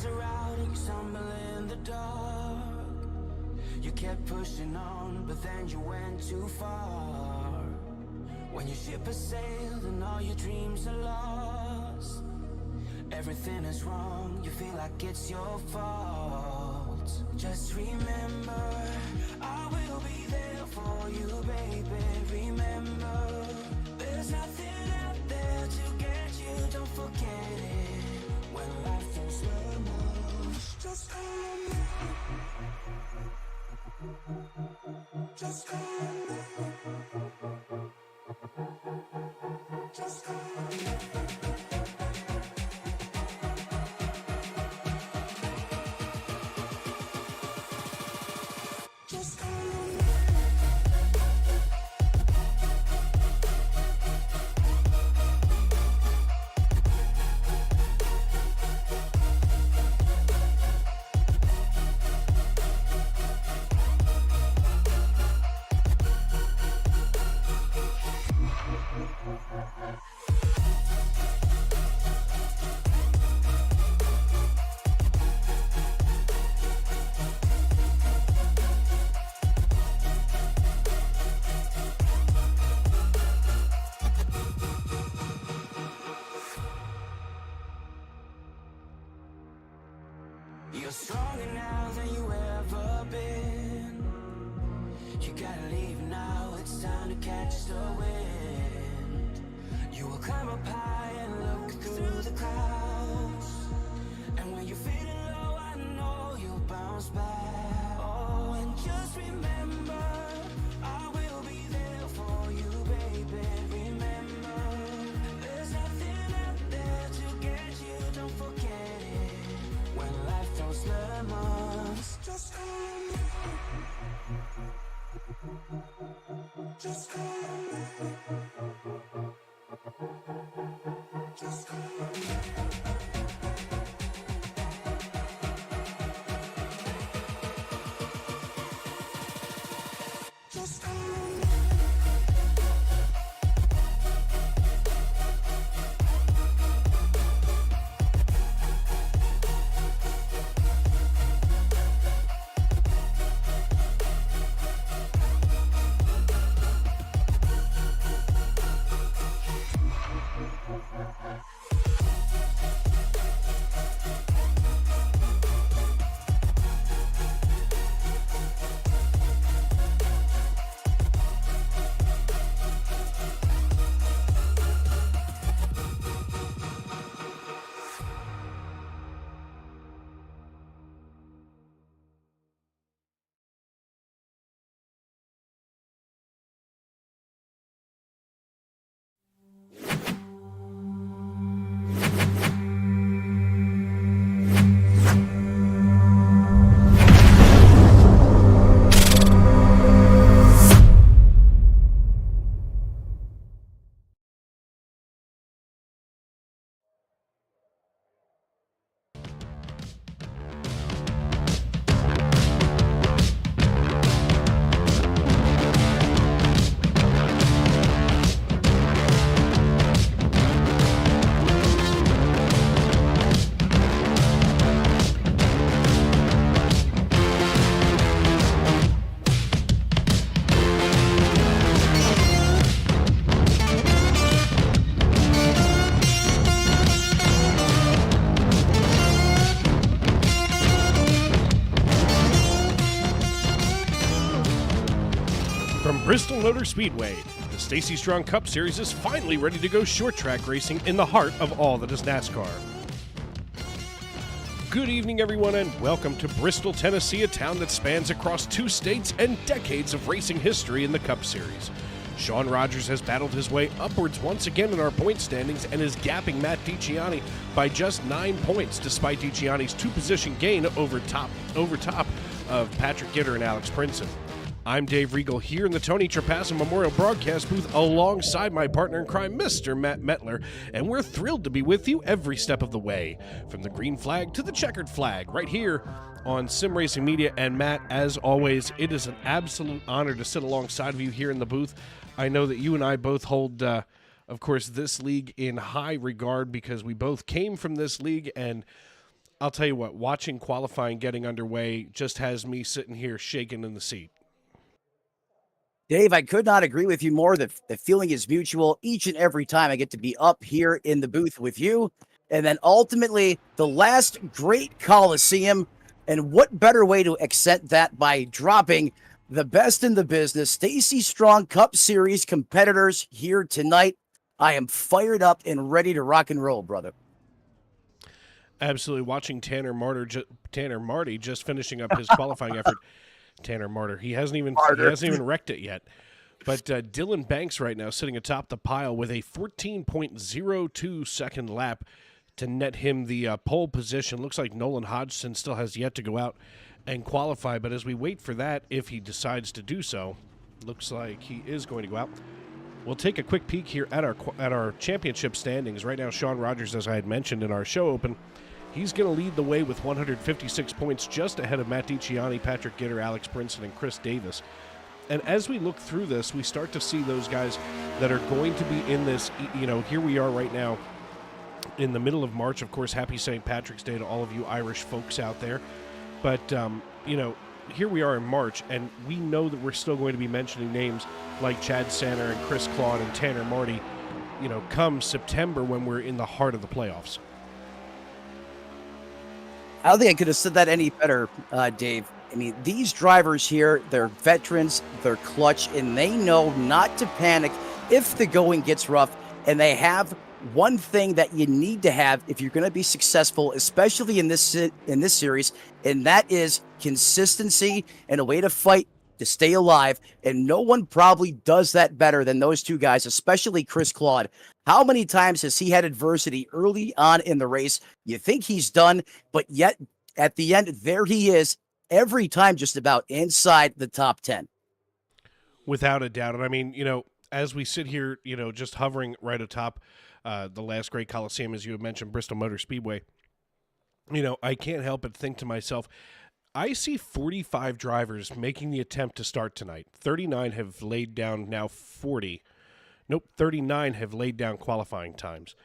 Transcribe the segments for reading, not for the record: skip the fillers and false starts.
are out and you stumble in the dark. You kept pushing on, but then you went too far. When your ship has sailed and all your dreams are lost, everything is wrong, you feel like it's your fault. Just remember, I will be there for you, baby. Remember, there's nothing out there to get you, don't forget it. When life feels lemons, just call me. Just call me. Just call me. Just call me. You're stronger now than you ever been. You gotta leave now, it's time to catch the wind. You will climb up high and look through the clouds. And when you're feeling low, I know you'll bounce back. Oh, and just remember, I will be there for you, baby. Remember, there's nothing out there to get you, don't forget it. When life throws lemons, just call me. Just call me. Just call me. Just call me. From Bristol Motor Speedway, the Stacy Strong Cup Series is finally ready to go short track racing in the heart of all that is NASCAR. Good evening, everyone, and welcome to Bristol, Tennessee, a town that spans across 2 states and decades of racing history in the Cup Series. Shawn Rogers has battled his way upwards once again in our point standings and is gapping Matt DiCianni by just 9 points, despite DiCianni's 2-position gain over top of Patrick Gitter and Alex Princeton. I'm Dave Regal here in the Tony Trapasso Memorial Broadcast booth alongside my partner in crime, Mr. Matt Metler, and we're thrilled to be with you every step of the way, from the green flag to the checkered flag, right here on Sim Racing Media. And Matt, as always, it is an absolute honor to sit alongside of you here in the booth. I know that you and I both hold, of course, this league in high regard because we both came from this league, and I'll tell you what, watching qualifying getting underway just has me sitting here shaking in the seat. Dave, I could not agree with you more. The feeling is mutual each and every time I get to be up here in the booth with you. And then ultimately, the last great Coliseum. And what better way to accent that by dropping the best in the business, Stacy Strong Cup Series competitors here tonight. I am fired up and ready to rock and roll, brother. Absolutely. Watching Tanner Marty just finishing up his qualifying effort. Tanner Martyr. He hasn't even wrecked it yet. But Dylan Banks right now sitting atop the pile with a 14.02 second lap to net him the pole position. Looks like Nolan Hodgson still has yet to go out and qualify. But as we wait for that, if he decides to do so, looks like he is going to go out. We'll take a quick peek here at our championship standings. Right now, Sean Rogers, as I had mentioned in our show open, he's going to lead the way with 156 points, just ahead of Matt DiCianni, Patrick Gitter, Alex Brinson, and Chris Davis. And as we look through this, we start to see those guys that are going to be in this. Here we are right now in the middle of March. Of course, happy St. Patrick's Day to all of you Irish folks out there. But, here we are in March, and we know that we're still going to be mentioning names like Chad Sanner and Chris Claude and Tanner Marty, come September when we're in the heart of the playoffs. I don't think I could have said that any better, Dave. I mean, these drivers here, they're veterans, they're clutch, and they know not to panic if the going gets rough. And they have one thing that you need to have if you're going to be successful, especially in this series, and that is consistency and a way to fight to stay alive. And no one probably does that better than those two guys, especially Chris Claude. How many times has he had adversity early on in the race? You think he's done, but yet at the end, there he is every time just about inside the top 10. Without a doubt. And I mean, as we sit here, just hovering right atop the last great Coliseum, as you had mentioned, Bristol Motor Speedway, I can't help but think to myself, I see 45 drivers making the attempt to start tonight. 39 have laid down now 39 have laid down qualifying times.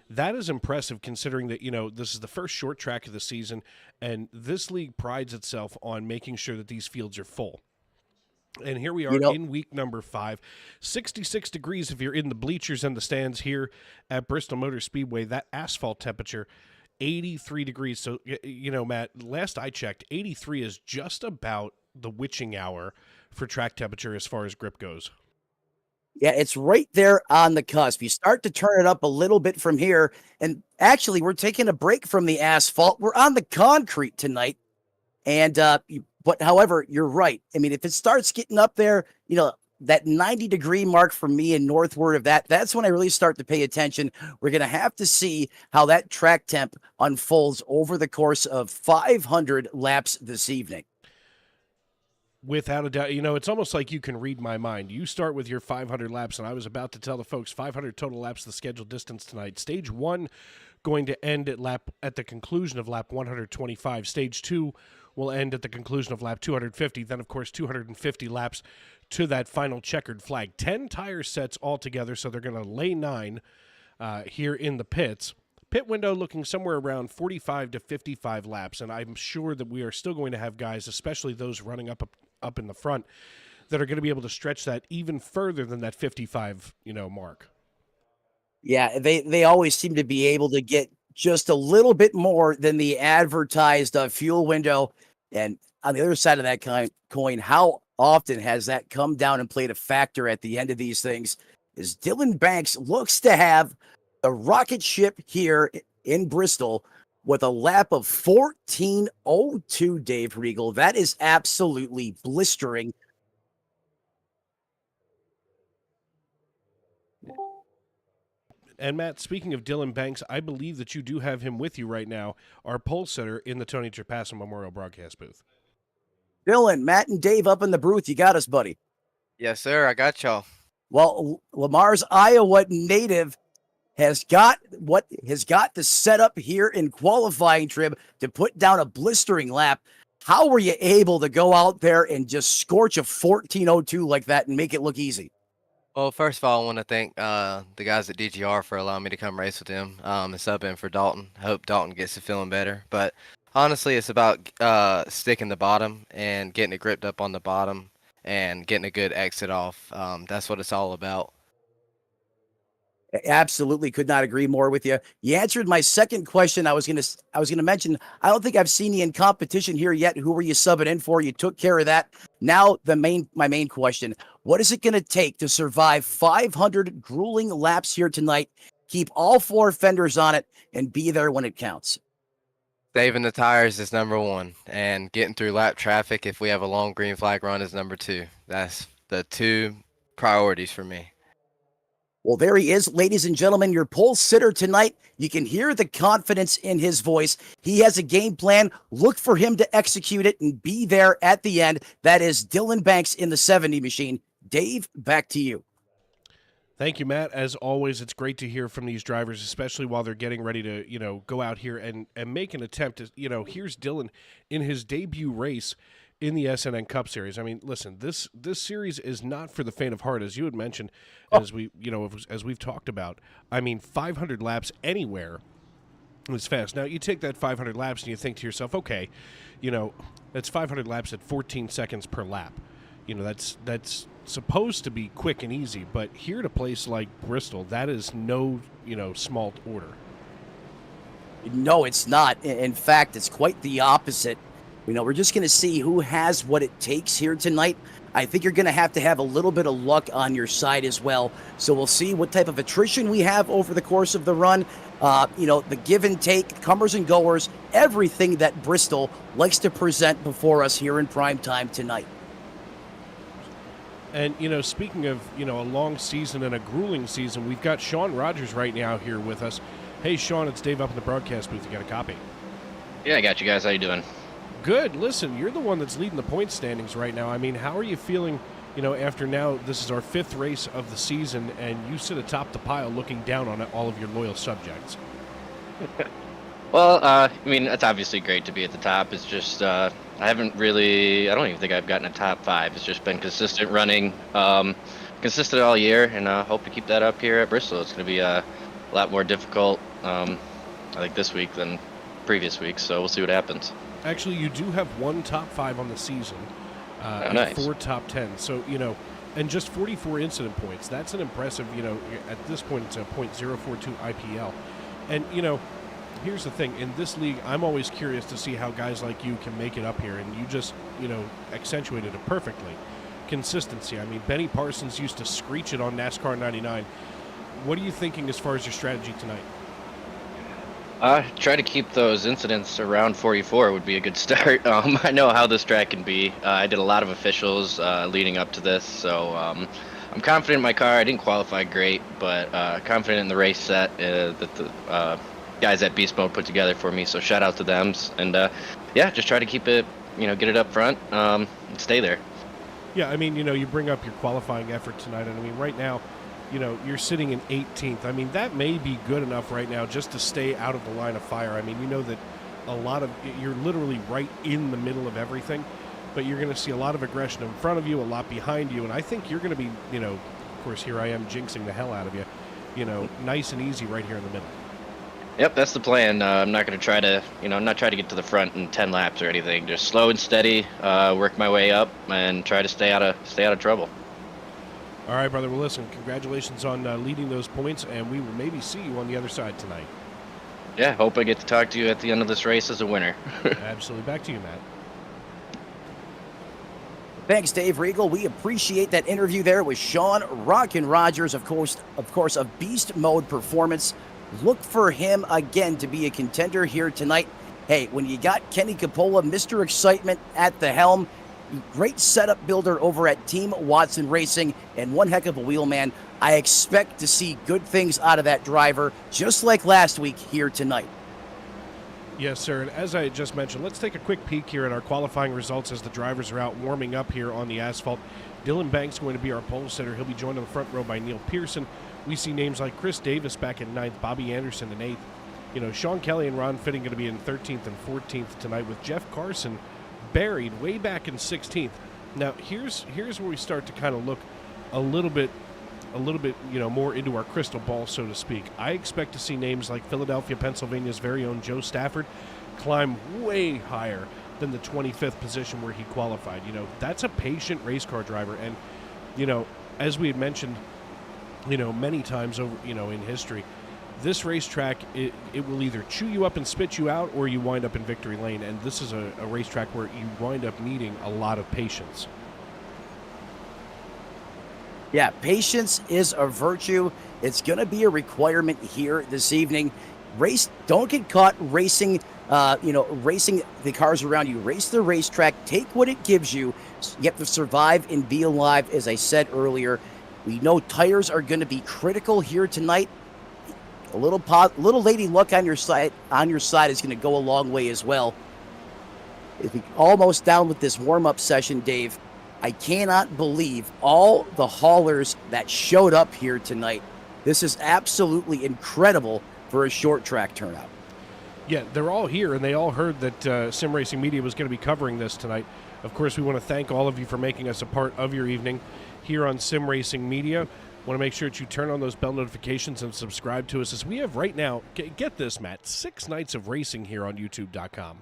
That is impressive considering that, this is the first short track of the season, and this league prides itself on making sure that these fields are full. And here we are in week number 5, 66 degrees if you're in the bleachers and the stands here at Bristol Motor Speedway. That asphalt temperature, 83 degrees. So, Matt, last I checked, 83 is just about the witching hour for track temperature as far as grip goes. Yeah, it's right there on the cusp. You start to turn it up a little bit from here. And actually, we're taking a break from the asphalt. We're on the concrete tonight. And, but however, you're right. I mean, if it starts getting up there, that 90-degree mark for me and northward of that's when I really start to pay attention. We're going to have to see how that track temp unfolds over the course of 500 laps this evening. Without a doubt, it's almost like you can read my mind. You start with your 500 laps, and I was about to tell the folks 500 total laps, the scheduled distance tonight. Stage 1 going to end at the conclusion of lap 125. Stage 2 will end at the conclusion of lap 250. Then, of course, 250 laps to that final checkered flag. 10 tire sets altogether, so they're going to lay 9 here in the pits. Pit window looking somewhere around 45 to 55 laps, and I'm sure that we are still going to have guys, especially those running up in the front, that are going to be able to stretch that even further than that 55, mark. Yeah, they always seem to be able to get just a little bit more than the advertised fuel window. And on the other side of that coin, how often has that come down and played a factor at the end of these things? Is Dylan Banks looks to have the rocket ship here in Bristol with a lap of 14:02, Dave Regal. That is absolutely blistering. And Matt, speaking of Dylan Banks, I believe that you do have him with you right now, our pole sitter in the Tony Trapasso Memorial Broadcast booth. Dylan, Matt, and Dave up in the booth. You got us, buddy. Yes, sir. I got y'all. Well, Lamar's Iowa native has got the setup here in qualifying trim to put down a blistering lap. How were you able to go out there and just scorch a 14:02 like that and make it look easy? Well, first of all, I want to thank the guys at DGR for allowing me to come race with them and sub in for Dalton. I hope Dalton gets to feeling better. But honestly, it's about sticking the bottom and getting it gripped up on the bottom and getting a good exit off. That's what it's all about. Absolutely, could not agree more with you. You answered my second question. I was gonna mention. I don't think I've seen you in competition here yet. Who were you subbing in for? You took care of that. Now my main question: what is it gonna take to survive 500 grueling laps here tonight? Keep all four fenders on it and be there when it counts. Saving the tires is number one, and getting through lap traffic if we have a long green flag run is number two. That's the two priorities for me. Well, there he is, ladies and gentlemen, your pole sitter tonight. You can hear the confidence in his voice. He has a game plan. Look for him to execute it and be there at the end. That is Dylan Banks in the 70 machine. Dave, back to you. Thank you, Matt. As always, it's great to hear from these drivers, especially while they're getting ready to, go out here and make an attempt. Here's Dylan in his debut race in the SNN Cup Series. I mean, listen, this series is not for the faint of heart, as you had mentioned, as we've talked about. I mean, 500 laps anywhere is fast. Now, you take that 500 laps and you think to yourself, okay, that's 500 laps at 14 seconds per lap. That's supposed to be quick and easy, but here at a place like Bristol, that is no, small order. No, it's not. In fact, it's quite the opposite. We're just going to see who has what it takes here tonight. I think you're going to have a little bit of luck on your side as well. So we'll see what type of attrition we have over the course of the run. The give and take, comers and goers, everything that Bristol likes to present before us here in prime time tonight. And, speaking of, a long season and a grueling season, we've got Sean Rogers right now here with us. Hey, Sean, it's Dave up in the broadcast booth. You got a copy? Yeah, I got you guys. How you doing? Good. Listen, you're the one that's leading the point standings right now. I mean, how are you feeling, after now this is our fifth race of the season and you sit atop the pile looking down on all of your loyal subjects? Well, it's obviously great to be at the top. It's just I don't even think I've gotten a top 5. It's just been consistent running, consistent all year, and I hope to keep that up here at Bristol. It's going to be a lot more difficult, I think, this week than previous weeks, so we'll see what happens. Actually, you do have one top 5 on the season, and nice. 4 top 10. So, and just 44 incident points. That's an impressive, at this point, it's a .042 IPL. And, here's the thing. In this league, I'm always curious to see how guys like you can make it up here, and you just, accentuated it perfectly. Consistency. I mean, Benny Parsons used to screech it on NASCAR 99. What are you thinking as far as your strategy tonight? Try to keep those incidents around 44 would be a good start. I know how this track can be. I did a lot of officials leading up to this, so I'm confident in my car. I didn't qualify great, but confident in the race set that the guys at Beast Mode put together for me, so shout out to them. And just try to keep it, get it up front and stay there. Yeah, I mean, you bring up your qualifying effort tonight, and I mean, right now, you're sitting in 18th. I mean, that may be good enough right now just to stay out of the line of fire. I mean, that you're literally right in the middle of everything, but you're going to see a lot of aggression in front of you, a lot behind you, and I think you're going to be, of course, here I am jinxing the hell out of you, nice and easy right here in the middle. Yep, that's the plan. I'm not going to try to, not try to get to the front in 10 laps or anything. Just slow and steady, work my way up, and try to stay out of trouble. All right, brother. Well, listen, congratulations on leading those points, and we will maybe see you on the other side tonight. Yeah, hope I get to talk to you at the end of this race as a winner. Absolutely. Back to you, Matt. Thanks, Dave Regal. We appreciate that interview there with Sean Rockin' Rogers, of course, of Beast Mode Performance. Look for him again to be a contender here tonight. Hey, when you got Kenny Capola, Mr. Excitement at the helm, great setup builder over at Team Watson Racing, and one heck of a wheelman. I expect to see good things out of that driver, just like last week here tonight. Yes, sir. And as I just mentioned, let's take a quick peek here at our qualifying results as the drivers are out warming up here on the asphalt. Dylan Banks going to be our pole sitter. He'll be joined on the front row by Neil Pearson. We see names like Chris Davis back in 9th, Bobby Anderson in 8th. Sean Kelly and Ron Fitting going to be in 13th and 14th tonight, with Jeff Carson buried way back in 16th. Now, here's where we start to kind of look a little bit a little bit, more into our crystal ball, so to speak, I expect to see names like Philadelphia, Pennsylvania's very own Joe Stafford climb way higher than the 25th position where he qualified. That's a patient race car driver. And, as we had mentioned, many times over, in history, this racetrack, it will either chew you up and spit you out, or you wind up in victory lane. And this is a racetrack where you wind up needing a lot of patience. Yeah, patience is a virtue. It's going to be a requirement here this evening. Don't get caught racing, racing the cars around you. Race the racetrack. Take what it gives you. You have to survive and be alive, as I said earlier. We know tires are going to be critical here tonight. A little lady luck on your side is going to go a long way as well. If we almost down with this warm-up session, Dave. I cannot believe all the haulers that showed up here tonight. This is absolutely incredible for a short track turnout. Yeah, they're all here, and they all heard that Sim Racing Media was going to be covering this tonight. Of course, we want to thank all of you for making us a part of your evening here on Sim Racing Media. Want to make sure that you turn on those bell notifications and subscribe to us, as we have right now, get this, Matt, 6 nights of racing here on YouTube.com.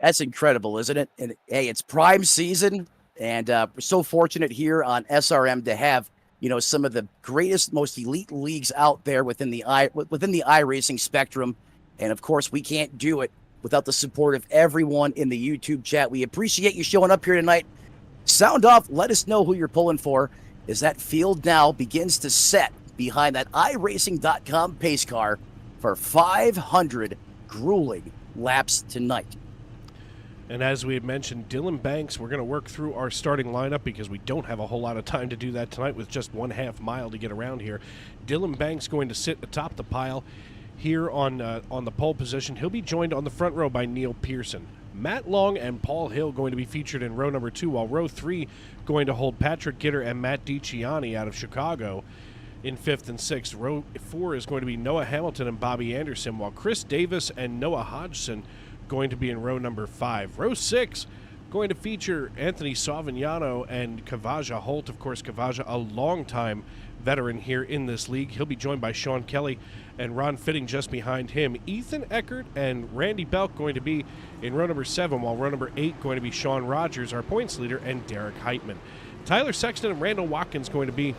That's incredible, isn't it? And hey, it's prime season, and we're so fortunate here on SRM to have some of the greatest, most elite leagues out there within the iRacing spectrum. And of course, we can't do it without the support of everyone in the YouTube chat. We appreciate you showing up here tonight. Sound off. Let us know who you're pulling for, as that field now begins to set behind that iRacing.com pace car for 500 grueling laps tonight. And as we had mentioned, Dylan Banks, we're going to work through our starting lineup because we don't have a whole lot of time to do that tonight with just 1/2 mile to get around here. Dylan Banks going to sit atop the pile here on the pole position. He'll be joined on the front row by Neil Pearson. Matt Long and Paul Hill going to be featured in row number 2, while row 3 going to hold Patrick Gitter and Matt DiCiani out of Chicago in 5th and 6th. Row 4 is going to be Noah Hamilton and Bobby Anderson, while Chris Davis and Noah Hodgson going to be in row number 5. Row 6 going to feature Anthony Savignano and Kavaja Holt. Of course, Kavaja, a longtime veteran here in this league. He'll be joined by Sean Kelly and Ron Fitting just behind him. Ethan Eckert and Randy Belk going to be in row number 7, while row number 8 going to be Sean Rogers, our points leader, and Derek Heitman. Tyler Sexton and Randall Watkins going to be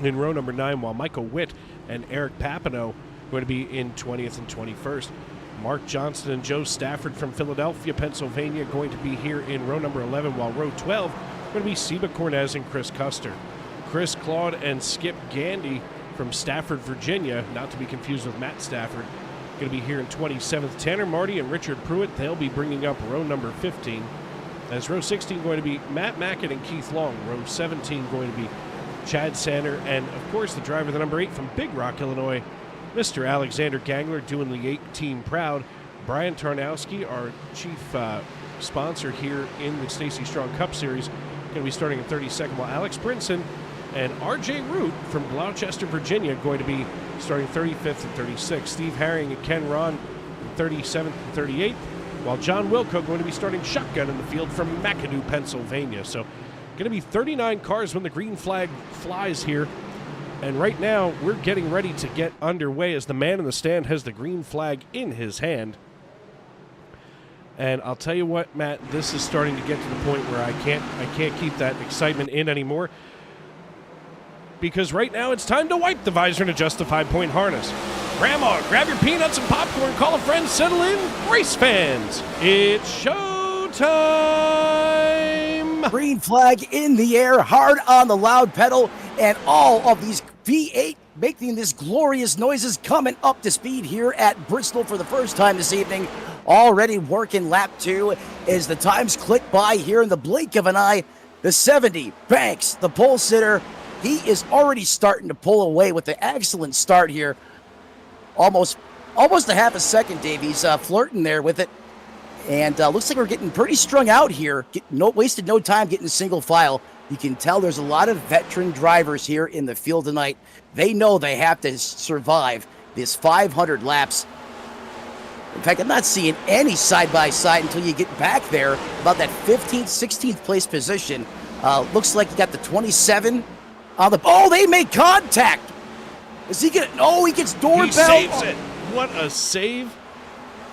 in row number 9, while Michael Witt and Eric Papineau going to be in 20th and 21st. Mark Johnston and Joe Stafford from Philadelphia, Pennsylvania, going to be here in row number 11, while row 12 going to be Seba Cornez and Chris Custer. Chris Claude and Skip Gandy from Stafford, Virginia, not to be confused with Matt Stafford, going to be here in 27th. Tanner Marty and Richard Pruitt, they'll be bringing up row number 15. As row 16 going to be Matt Mackett and Keith Long. Row 17 going to be Chad Sander, and of course the driver, the number 8 from Big Rock, Illinois, Mr. Alexander Gangler, doing the 8 team proud. Brian Tarnowski, our chief sponsor here in the Stacy Strong Cup Series, going to be starting in 32nd, while Alex Brinson and R.J. Root from Gloucester, Virginia, going to be starting 35th and 36th. Steve Herring and Ken Ron 37th and 38th, while John Wilco going to be starting shotgun in the field from McAdoo, Pennsylvania. So going to be 39 cars when the green flag flies here. And right now, we're getting ready to get underway as the man in the stand has the green flag in his hand. And I'll tell you what, Matt, this is starting to get to the point where I can't keep that excitement in anymore. Because right now it's time to wipe the visor and adjust the 5-point harness. Grandma, grab your peanuts and popcorn, call a friend, settle in. Race fans, it's showtime! Green flag in the air, hard on the loud pedal, and all of these V8 making this glorious noises coming up to speed here at Bristol for the first time this evening. Already working lap 2 as the times click by here in the blink of an eye. The 70, Banks, the pole sitter, he is already starting to pull away with the excellent start here. Almost a half a second, Dave. He's flirting there with it. And looks like we're getting pretty strung out here. Wasted no time getting single file. You can tell there's a lot of veteran drivers here in the field tonight. They know they have to survive this 500 laps. In fact, I'm not seeing any side-by-side until you get back there, about that 15th, 16th place position. Looks like you got the 27 Oh, they make contact. Is he gonna? Oh, he gets doorbell. He saves it. What a save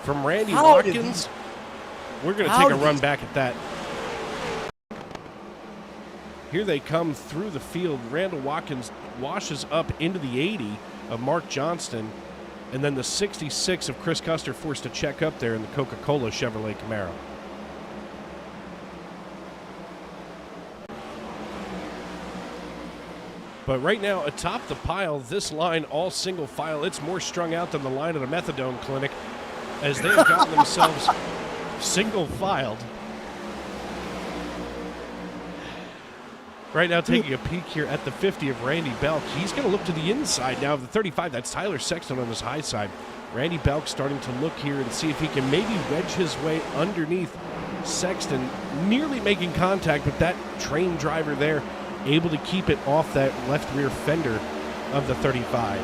from Randy How did Watkins. We're going to take a run back at that. Here they come through the field. Randall Watkins washes up into the 80 of Mark Johnston, and then the 66 of Chris Custer forced to check up there in the Coca-Cola Chevrolet Camaro. But right now, atop the pile, this line, all single file, it's more strung out than the line at a methadone clinic, as they have gotten themselves single filed. Right now, taking a peek here at the 50 of Randy Belk. He's going to look to the inside now of the 35. That's Tyler Sexton on his high side. Randy Belk starting to look here and see if he can maybe wedge his way underneath Sexton, nearly making contact, but that train driver there able to keep it off that left rear fender of the 35.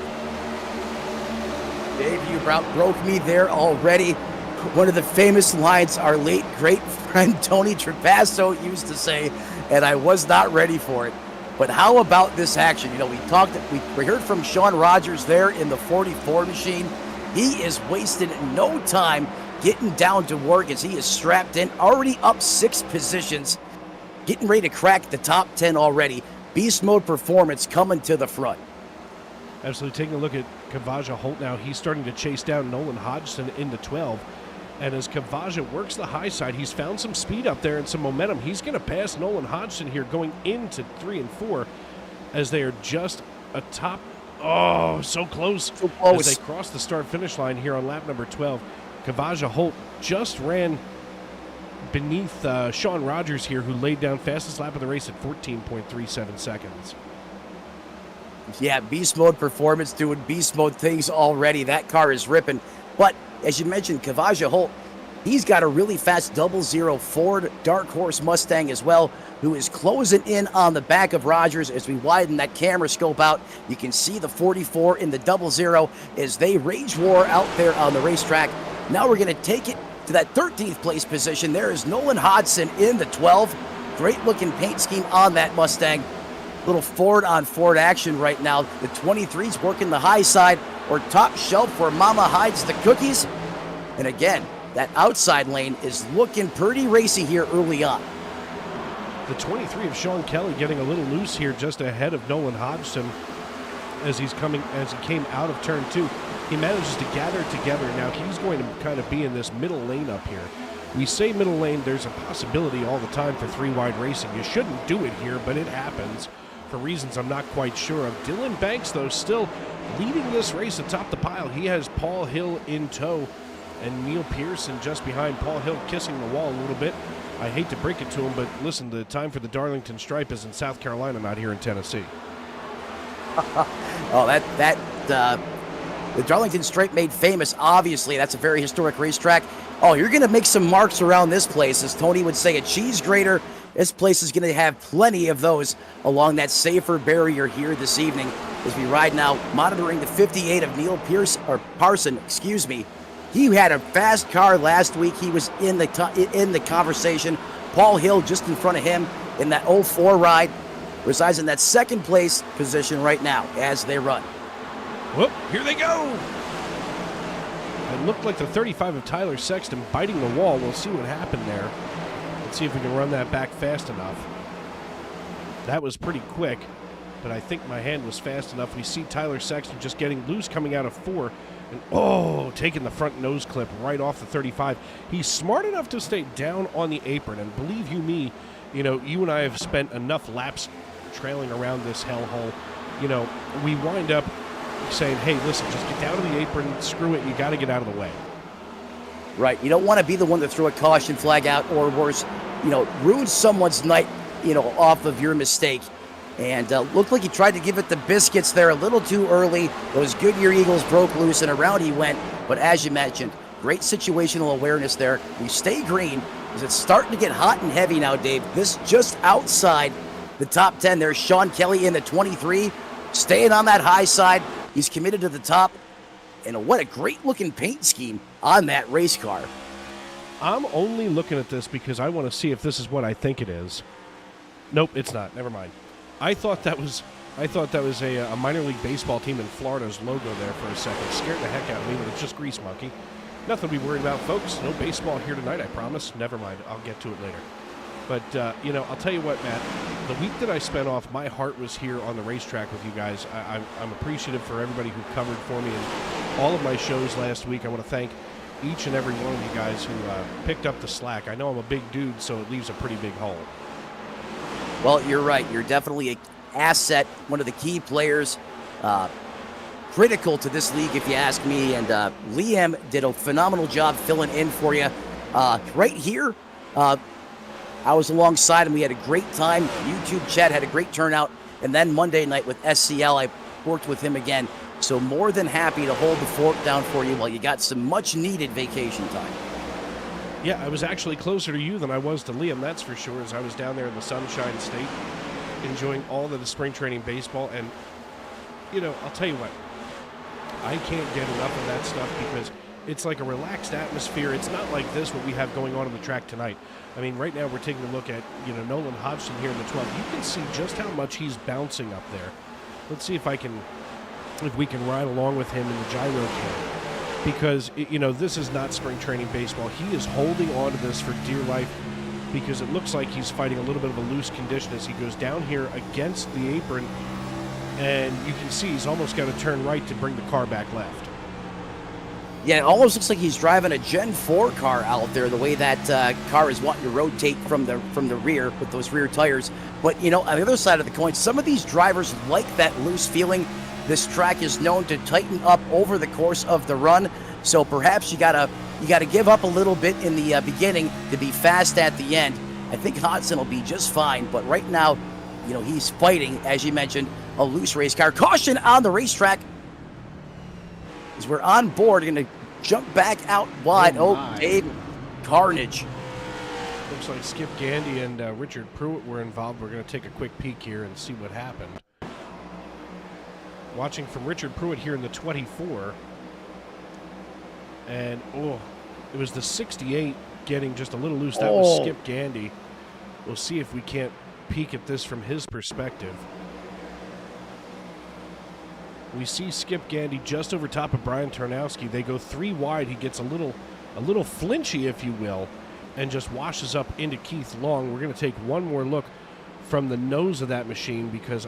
Dave, you broke me there already. One of the famous lines our late great friend Tony Trapasso used to say, and I was not ready for it. But how about this action? You know, we heard from Sean Rogers there in the 44 machine. He is wasting no time getting down to work as he is strapped in, already up 6 positions, getting ready to crack the top 10 already. Beast mode performance coming to the front. Absolutely. Taking a look at Kavaja Holt now, he's starting to chase down Nolan Hodgson into 12. And as Kavaja works the high side, he's found some speed up there and some momentum. He's going to pass Nolan Hodgson here going into 3 and 4 as they are just atop. Oh, so close. So close. As they cross the start-finish line here on lap number 12. Kavaja Holt just ran beneath Sean Rogers here, who laid down fastest lap of the race at 14.37 seconds. Yeah, beast mode performance doing beast mode things already. That car is ripping. But as you mentioned, Kavaja Holt, he's got a really fast 00 Ford Dark Horse Mustang as well, who is closing in on the back of Rogers. As we widen that camera scope out, you can see the 44 in the 00 as they rage war out there on the racetrack. Now we're going to take it to that 13th place position. There is Nolan Hodgson in the 12. Great looking paint scheme on that Mustang. Little Ford on Ford action right now. The 23's working the high side or top shelf where Mama hides the cookies. And again, that outside lane is looking pretty racy here early on. The 23 of Sean Kelly getting a little loose here just ahead of Nolan Hodgson as he came out of turn 2. He manages to gather it together. Now he's going to kind of be in this middle lane up here. We say middle lane, there's a possibility all the time for 3-wide racing. You shouldn't do it here, but it happens for reasons I'm not quite sure of. Dylan Banks, though, still leading this race atop the pile. He has Paul Hill in tow and Neil Pearson just behind. Paul Hill kissing the wall a little bit. I hate to break it to him, but listen, the time for the Darlington Stripe is in South Carolina, not here in Tennessee. The Darlington Stripe made famous, obviously. That's a very historic racetrack. Oh, you're going to make some marks around this place. As Tony would say, a cheese grater. This place is going to have plenty of those along that safer barrier here this evening as we ride now, monitoring the 58 of Neil Parson. He had a fast car last week. He was in the conversation. Paul Hill just in front of him in that 04 ride resides in that second place position right now as they run. Whoop, here they go. It looked like the 35 of Tyler Sexton biting the wall. We'll see what happened there. Let's see if we can run that back fast enough. That was pretty quick, but I think my hand was fast enough. We see Tyler Sexton just getting loose coming out of 4. And taking the front nose clip right off the 35. He's smart enough to stay down on the apron. And believe you me, you and I have spent enough laps trailing around this hellhole. We wind up saying, hey, listen, just get down to the apron. Screw it. You got to get out of the way. Right. You don't want to be the one to throw a caution flag out or worse, ruin someone's night, off of your mistake. And looked like he tried to give it the biscuits there a little too early. Those Goodyear Eagles broke loose and around he went. But as you mentioned, great situational awareness there. We stay green as it's starting to get hot and heavy now, Dave. This just outside the top 10. There's Sean Kelly in the 23, staying on that high side. He's committed to the top. And what a great looking paint scheme on that race car. I'm only looking at this because I want to see if this is what I think it is. Nope, it's not. Never mind. I thought that was I thought that was a minor league baseball team in Florida's logo there for a second. Scared the heck out of me, but it's just Grease Monkey. Nothing to be worried about, folks. No baseball here tonight, I promise. Never mind. I'll get to it later. But, I'll tell you what, Matt. The week that I spent off, my heart was here on the racetrack with you guys. I'm appreciative for everybody who covered for me in all of my shows last week. I want to thank each and every one of you guys who picked up the slack. I know I'm a big dude, so it leaves a pretty big hole. Well, you're right. You're definitely an asset, one of the key players, critical to this league, if you ask me. And Liam did a phenomenal job filling in for you. Right here, I was alongside him. We had a great time. YouTube chat had a great turnout. And then Monday night with SCL, I worked with him again. So more than happy to hold the fort down for you while you got some much-needed vacation time. Yeah, I was actually closer to you than I was to Liam, that's for sure, as I was down there in the Sunshine State, enjoying all of the spring training baseball. And, I'll tell you what, I can't get enough of that stuff because it's like a relaxed atmosphere. It's not like this, what we have going on the track tonight. I mean, right now we're taking a look at, Nolan Hodgson here in the 12. You can see just how much he's bouncing up there. Let's see if we can ride along with him in the gyro cam. Because, this is not spring training baseball. He is holding on to this for dear life because it looks like he's fighting a little bit of a loose condition as he goes down here against the apron. And you can see he's almost got to turn right to bring the car back left. Yeah, it almost looks like he's driving a Gen 4 car out there, the way that car is wanting to rotate from the rear with those rear tires. But, on the other side of the coin, some of these drivers like that loose feeling. This track is known to tighten up over the course of the run, so perhaps you gotta give up a little bit in the beginning to be fast at the end. I think Hodgson will be just fine, but right now, he's fighting, as you mentioned, a loose race car. Caution on the racetrack as we're on board. Going to jump back out wide. Oh, Dave, carnage. Looks like Skip Gandy and Richard Pruitt were involved. We're going to take a quick peek here and see what happened. Watching from Richard Pruitt here in the 24. And, it was the 68 getting just a little loose. That was Skip Gandy. We'll see if we can't peek at this from his perspective. We see Skip Gandy just over top of Brian Tarnowski. They go 3 wide. He gets a little flinchy, if you will, and just washes up into Keith Long. We're going to take one more look from the nose of that machine because,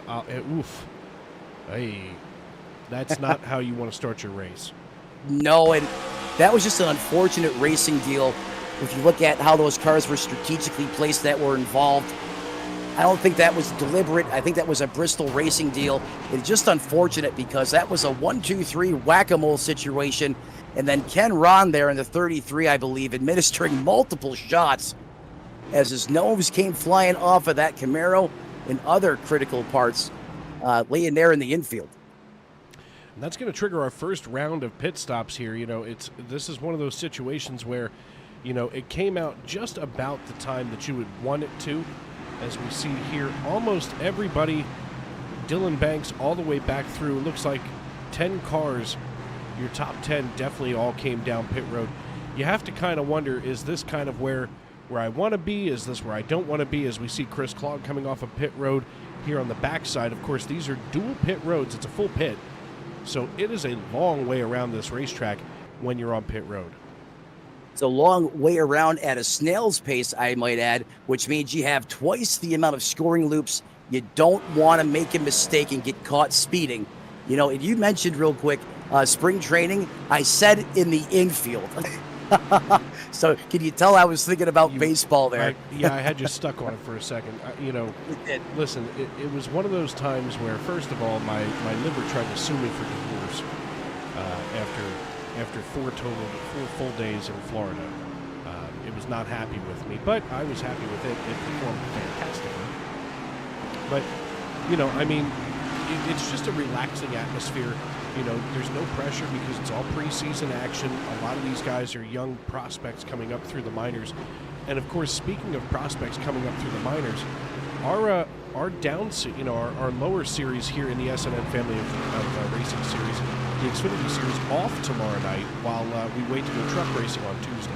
hey, that's not how you want to start your race. No, and that was just an unfortunate racing deal. If you look at how those cars were strategically placed that were involved, I don't think that was deliberate. I think that was a Bristol racing deal. It's just unfortunate because that was a 1-2-3 whack-a-mole situation. And then Ken Ron there in the 33, I believe, administering multiple shots as his nose came flying off of that Camaro and other critical parts laying there in the infield. And that's going to trigger our first round of pit stops here. This is one of those situations where, it came out just about the time that you would want it to. As we see here, almost everybody, Dylan Banks all the way back through. It looks like 10 cars, your top 10 definitely all came down pit road. You have to kind of wonder, is this kind of where I want to be? Is this where I don't want to be? As we see Chris Clogg coming off of pit road here on the backside. Of course, these are dual pit roads. It's a full pit. So it is a long way around this racetrack when you're on pit road. It's a long way around at a snail's pace, I might add, which means you have twice the amount of scoring loops. You don't want to make a mistake and get caught speeding. And you mentioned real quick, spring training, I said in the infield. So can you tell I was thinking about baseball there? I had you stuck on it for a second. Listen, it was one of those times where, first of all, my liver tried to sue me for divorce after 4 full days in Florida. It was not happy with me, but I was happy with it. It performed fantastically. But, it's just a relaxing atmosphere. There's no pressure because it's all preseason action. A lot of these guys are young prospects coming up through the minors. And, of course, speaking of prospects coming up through the minors, our lower series here in the SRM family of racing series, the Xfinity Series, off tomorrow night while we wait to go truck racing on Tuesday.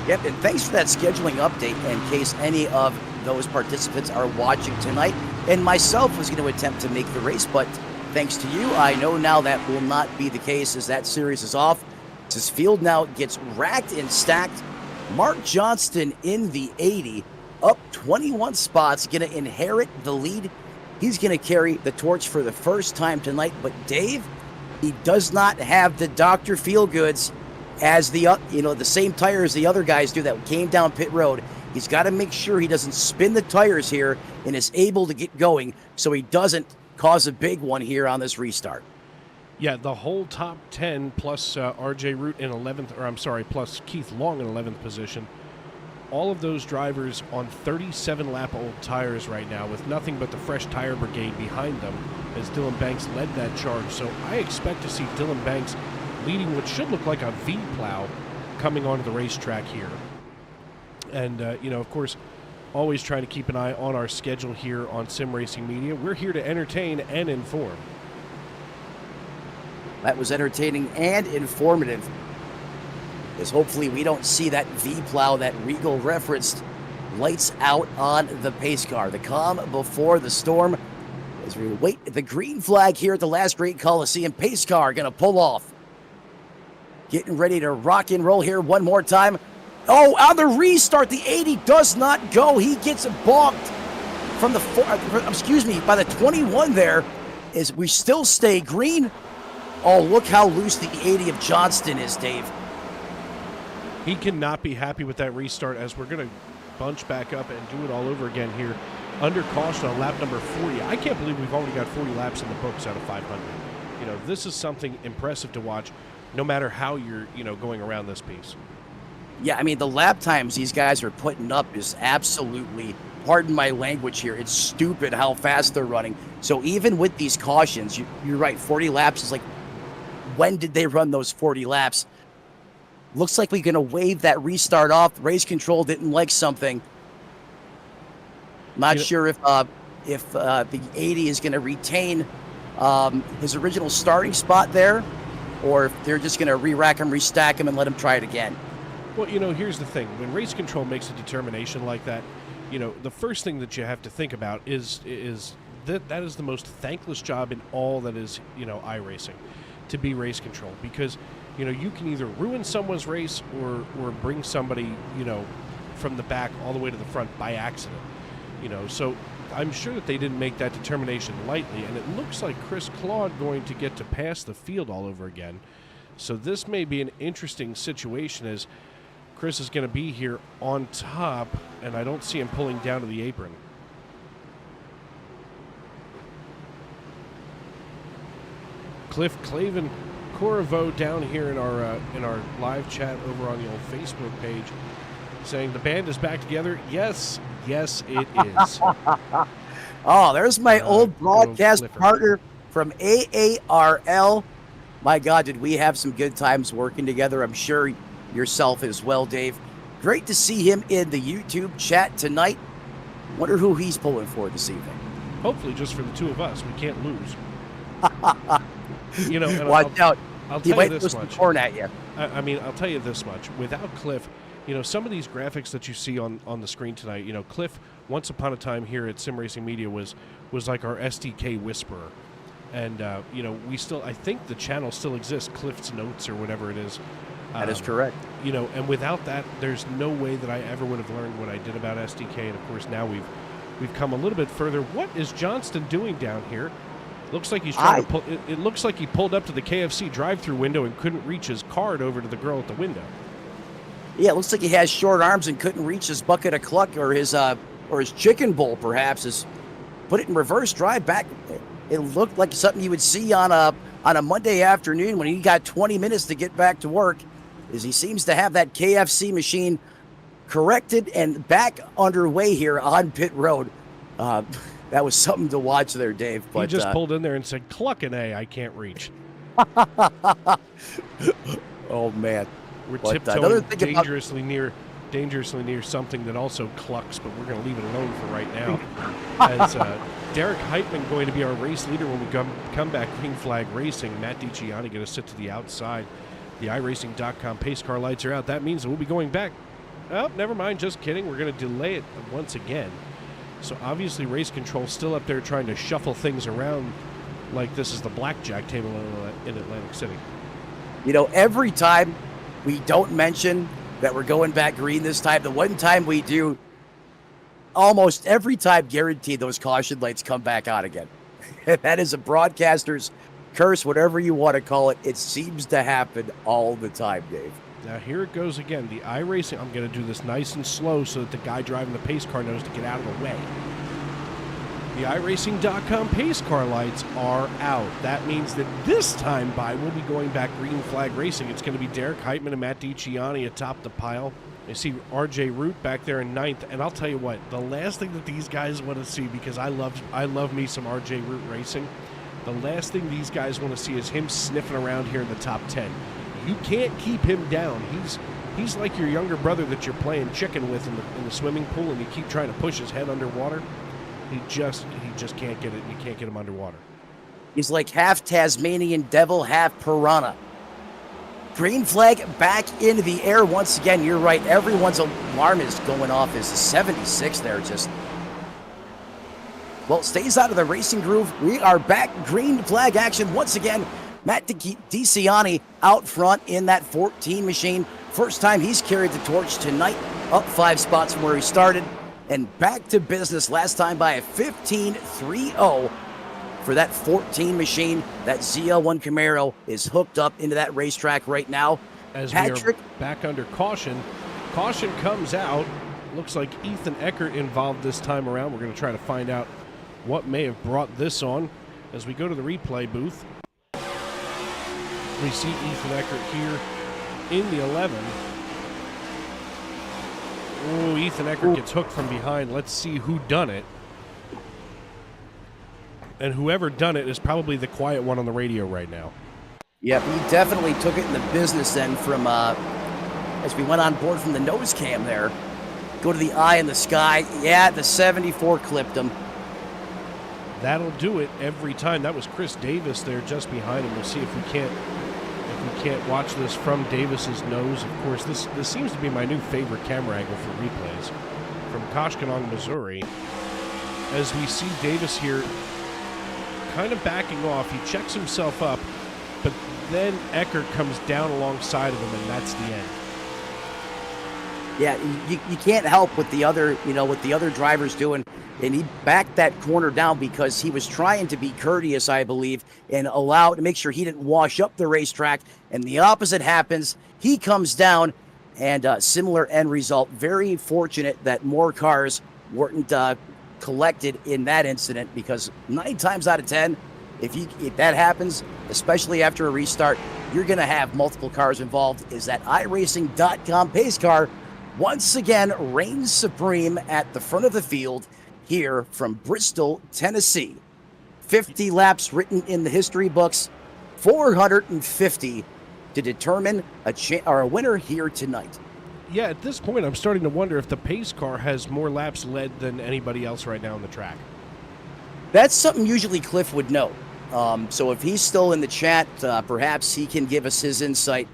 Yep, and thanks for that scheduling update in case any of those participants are watching tonight. and myself was going to attempt to make the race, but thanks to you, I know now that will not be the case as that series is off. This field now gets racked and stacked. Mark Johnston in the 80, up 21 spots, going to inherit the lead. He's going to carry the torch for the first time tonight. But Dave, he does not have the Dr. Feelgoods as the same tires the other guys do that came down pit road. He's got to make sure he doesn't spin the tires here and is able to get going so he doesn't cause a big one here on this restart. Yeah, the whole top 10 plus RJ Root in 11th, or I'm sorry, plus Keith Long in 11th position. All of those drivers on 37-lap-old tires right now with nothing but the fresh tire brigade behind them as Dylan Banks led that charge. So I expect to see Dylan Banks leading what should look like a V-plow coming onto the racetrack here. And, of course, always trying to keep an eye on our schedule here on Sim Racing Media. We're here to entertain and inform. That was entertaining and informative, as hopefully we don't see that V-plow that Regal referenced lights out on the pace car. The calm before the storm as we wait the green flag here at the last Great Coliseum. Pace car going to pull off. Getting ready to rock and roll here one more time. Oh, on the restart, the 80 does not go. He gets balked from the, by the 21 there as we still stay green. Oh, look how loose the 80 of Johnston is, Dave. He cannot be happy with that restart as we're going to bunch back up and do it all over again here under caution on lap number 40. I can't believe we've already got 40 laps in the books out of 500. This is something impressive to watch no matter how you're, going around this piece. Yeah, I mean, the lap times these guys are putting up is absolutely, pardon my language here, it's stupid how fast they're running. So even with these cautions, you're right, 40 laps is like, when did they run those 40 laps? Looks like we're going to wave that restart off. Race control didn't like something. Not sure if the 80 is going to retain his original starting spot there, or if they're just going to re-rack him, restack him, and let him try it again. Well, here's the thing. When race control makes a determination like that, the first thing that you have to think about is that is the most thankless job in all that is, iRacing, to be race control. Because, you can either ruin someone's race or bring somebody, from the back all the way to the front by accident. So I'm sure that they didn't make that determination lightly. And it looks like Chris Claude going to get to pass the field all over again. So this may be an interesting situation as Chris is going to be here on top, and I don't see him pulling down to the apron. Cliff Clavin Corriveau down here in our live chat over on the old Facebook page saying the band is back together. Yes, it is. Oh, there's my old broadcast partner from AARL. My God, did we have some good times working together. I'm sure yourself as well, Dave. Great to see him in the YouTube chat tonight. Wonder who he's pulling for this evening. Hopefully just for the two of us. We can't lose. And watch out. I'll he tell might you throw this some much. corn at you. I'll tell you this much. Without Cliff, some of these graphics that you see on the screen tonight, Cliff, once upon a time here at Sim Racing Media was like our SDK whisperer. And, we still, I think the channel still exists, Cliff's Notes or whatever it is. That is correct. And without that, there's no way that I ever would have learned what I did about SDK. And, of course, now we've come a little bit further. What is Johnston doing down here? Looks like he's trying to pull. It looks like he pulled up to the KFC drive-through window and couldn't reach his card over to the girl at the window. Yeah, it looks like he has short arms and couldn't reach his bucket of cluck or his chicken bowl, perhaps. Is put it in reverse drive back. It looked like something you would see on a Monday afternoon when he got 20 minutes to get back to work. As he seems to have that KFC machine corrected and back underway here on pit road. That was something to watch there, Dave. But he just pulled in there and said, "Cluck an A, I can't reach." Oh man, we're tiptoeing dangerously near something that also clucks, but we're going to leave it alone for right now. As Derek Heitman going to be our race leader when we come back green flag racing. Matt DiCiani going to sit to the outside. The iRacing.com pace car lights are out. That means that we'll be going back. Oh, never mind. Just kidding. We're going to delay it once again. So obviously race control still up there trying to shuffle things around like this is the blackjack table in Atlantic City. You know, every time we don't mention that we're going back green this time, the one time we do, almost every time guaranteed those caution lights come back on again. That is a broadcaster's curse, whatever you want to call it. It seems to happen all the time, Dave. Now here it goes again. The iRacing, I'm going to do this nice and slow so that the guy driving the pace car knows to get out of the way. The iRacing.com pace car lights are out. That means that this time by, we'll be going back green flag racing. It's going to be Derek Heitman and Matt DiCiani atop the pile. I see RJ Root back there in ninth, and I'll tell you what, the last thing that these guys want to see, because I love me some RJ Root racing, the last thing these guys want to see is him sniffing around here in the top 10. You can't keep him down. He's like your younger brother that you're playing chicken with in the swimming pool, and you keep trying to push his head underwater. He just can't get it. You can't get him underwater. He's like half Tasmanian devil, half piranha. Green flag back into the air once again. You're right. Everyone's alarm is going off as the 76 there just, well, stays out of the racing groove. We are back green flag action once again. Matt DiCiani out front in that 14 machine. First time he's carried the torch tonight, up 5 spots from where he started. And back to business last time by a 15.30 for that 14 machine. That ZL1 Camaro is hooked up into that racetrack right now. As Patrick, we are back under caution. Caution comes out. Looks like Ethan Eckert involved this time around. We're going to try to find out what may have brought this on. As we go to the replay booth, we see Ethan Eckert here in the 11. Oh, Ethan Eckert gets hooked from behind. Let's see who done it. And whoever done it is probably the quiet one on the radio right now. Yep, he definitely took it in the business end from, as we went on board from the nose cam there. Go to the eye in the sky. Yeah, the 74 clipped him. That'll do it every time. That was Chris Davis there just behind him. We'll see if we can't watch this from Davis's nose. Of course, this seems to be my new favorite camera angle for replays. From Koshkonong, Missouri. As we see Davis here kind of backing off. He checks himself up, but then Eckert comes down alongside of him, and that's the end. Yeah, you can't help what the other, what the other driver's doing. And he backed that corner down because he was trying to be courteous, I believe, and allow to make sure he didn't wash up the racetrack. And the opposite happens. He comes down, and similar end result. Very fortunate that more cars weren't collected in that incident, because 9 times out of 10, if that happens, especially after a restart, you're going to have multiple cars involved. Is that iRacing.com pace car once again reigns supreme at the front of the field here from Bristol, Tennessee. 50 laps written in the history books, 450 to determine a winner here tonight. Yeah, at this point, I'm starting to wonder if the pace car has more laps led than anybody else right now on the track. That's something usually Cliff would know. So if he's still in the chat, perhaps he can give us his insight.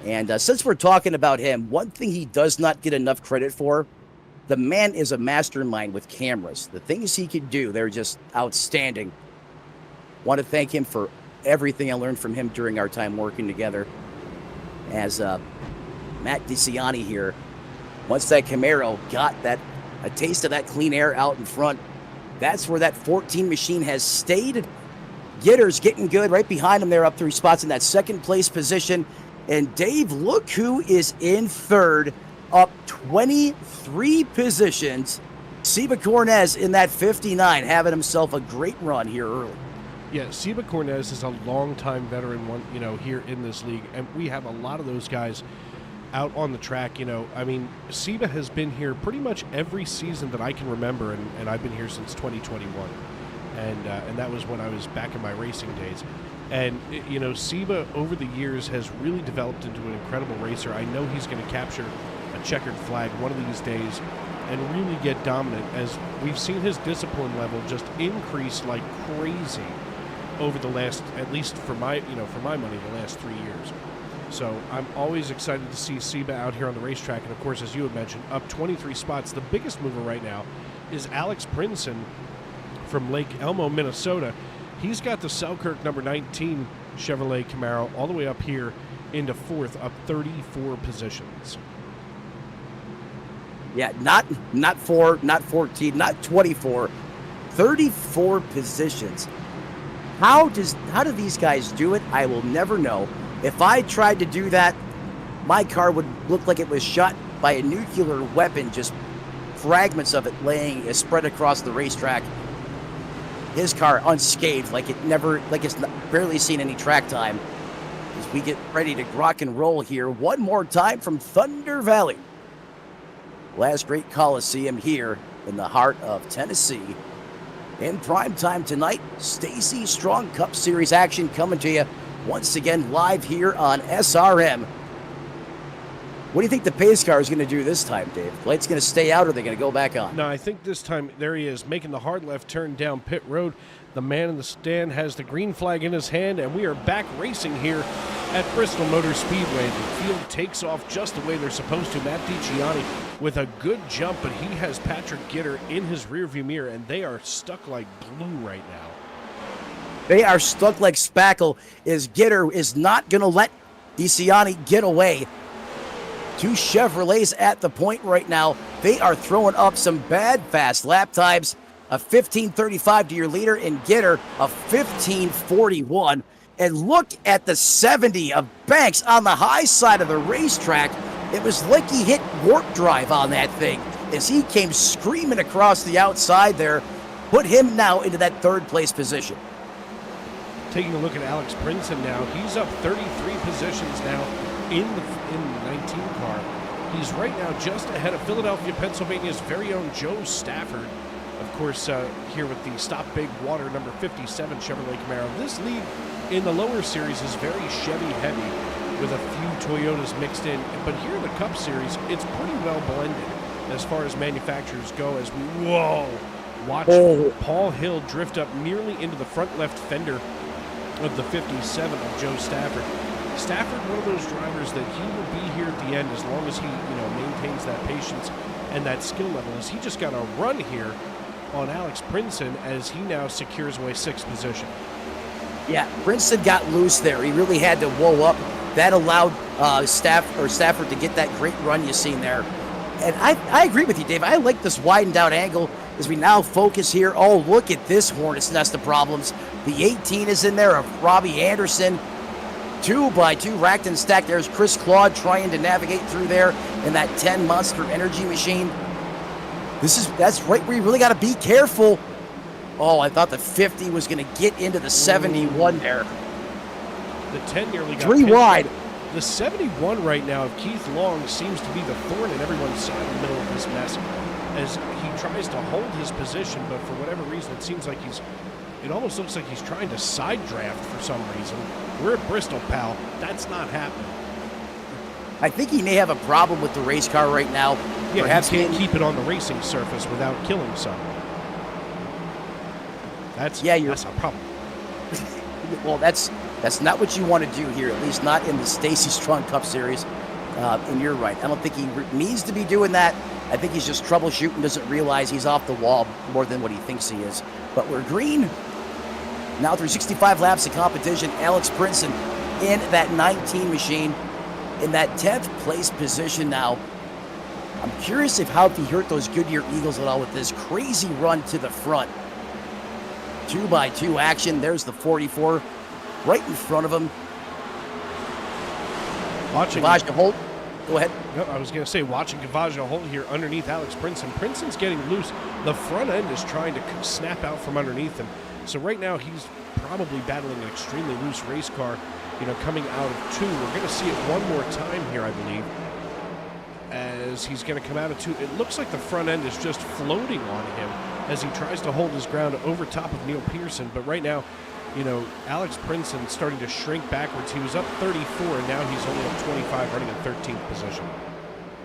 And since we're talking about him, one thing he does not get enough credit for, the man is a mastermind with cameras. The things he can do, they're just outstanding. Want to thank him for everything I learned from him during our time working together. As Matt DiCiani here, once that Camaro got a taste of that clean air out in front, that's where that 14 machine has stayed. Gitter's getting good right behind him there, up 3 spots in that second place position. And Dave, look who is in third, up 23 positions. Seba Cornez in that 59, having himself a great run here early. Yeah, Seba Cornez is a longtime veteran, here in this league, and we have a lot of those guys out on the track. I mean, Seba has been here pretty much every season that I can remember, and I've been here since 2021, and that was when I was back in my racing days. And, Seba, over the years, has really developed into an incredible racer. I know he's going to capture a checkered flag one of these days and really get dominant, as we've seen his discipline level just increase like crazy over the last, at least for my money, the last 3 years. So I'm always excited to see Seba out here on the racetrack. And of course, as you had mentioned, up 23 spots. The biggest mover right now is Alex Princeton from Lake Elmo, Minnesota. He's got the Selkirk number 19 Chevrolet Camaro all the way up here into 4th, up 34 positions. Yeah, not 4, not 14, not 24, 34 positions. How do these guys do it? I will never know. If I tried to do that, my car would look like it was shot by a nuclear weapon, just fragments of it laying spread across the racetrack. His car unscathed, like it's barely seen any track time. As we get ready to rock and roll here one more time from Thunder Valley. Last great Coliseum here in the heart of Tennessee. In prime time tonight, Stacy Strong Cup Series action coming to you once again live here on SRM. What do you think the pace car is going to do this time, Dave? Light's going to stay out, or are they going to go back on? No, I think this time, there he is, making the hard left turn down pit road. The man in the stand has the green flag in his hand, and we are back racing here at Bristol Motor Speedway. The field takes off just the way they're supposed to. Matt DiGianni with a good jump, but he has Patrick Gitter in his rearview mirror, and they are stuck like glue right now. They are stuck like spackle, as Gitter is not going to let DiGianni get away. Two Chevrolets at the point right now. They are throwing up some bad fast lap times. A 15:35 to your leader in Gitter, a 15:41. And look at the 70 of Banks on the high side of the racetrack. It was like he hit warp drive on that thing as he came screaming across the outside there. Put him now into that 3rd place position. Taking a look at Alex Princeton now, he's up 33 positions now in the 19 car. He's right now just ahead of Philadelphia, Pennsylvania's very own Joe Stafford. Of course, here with the Stop Big Water number 57 Chevrolet Camaro. This lead in the lower series is very Chevy heavy with a few Toyotas mixed in. But here in the Cup Series, it's pretty well blended as far as manufacturers go. As we, watch Paul Hill drift up nearly into the front left fender of the 57 of Joe Stafford. Stafford, one of those drivers that he will be here at the end as long as he, maintains that patience and that skill level. As he just got a run here on Alex Princeton as he now secures away 6th position. Yeah, Princeton got loose there. He really had to whoa up. That allowed Stafford to get that great run you've seen there. And I agree with you, Dave. I like this widened out angle as we now focus here. Oh, look at this hornet's nest of problems. The 18 is in there of Robbie Anderson. 2x2 racked and stacked. There's Chris Claude trying to navigate through there in that 10 Monster Energy machine. That's right where you really got to be careful. Oh, I thought the 50 was going to get into the 71 there. The 10 nearly got 3 wide. The 71 right now of Keith Long seems to be the thorn in everyone's side in the middle of this mess as he tries to hold his position, but for whatever reason, it seems like it almost looks like he's trying to side draft for some reason. We're at Bristol, pal. That's not happening. I think he may have a problem with the race car right now. Yeah, perhaps he can't keep it on the racing surface without killing someone. That's a problem. Well, that's not what you want to do here, at least not in the Stacy Strong Cup Series. And you're right. I don't think he needs to be doing that. I think he's just troubleshooting, doesn't realize he's off the wall more than what he thinks he is. But we're green. Now through 65 laps of competition, Alex Princeton in that 19 machine in that 10th place position now. I'm curious if how he hurt those Goodyear Eagles at all with this crazy run to the front. 2x2 action. There's the 44 right in front of him. Watching Kavaja Holt. Go ahead. No, I was going to say, watching Kavaja Holt here underneath Alex Princeton. Princeton's getting loose. The front end is trying to snap out from underneath him. So right now he's probably battling an extremely loose race car, coming out of 2. We're going to see it one more time here, I believe, as he's going to come out of 2. It looks like the front end is just floating on him as he tries to hold his ground over top of Neil Pearson. But right now, Alex Princeton starting to shrink backwards. He was up 34, and now he's only up 25, running in 13th position.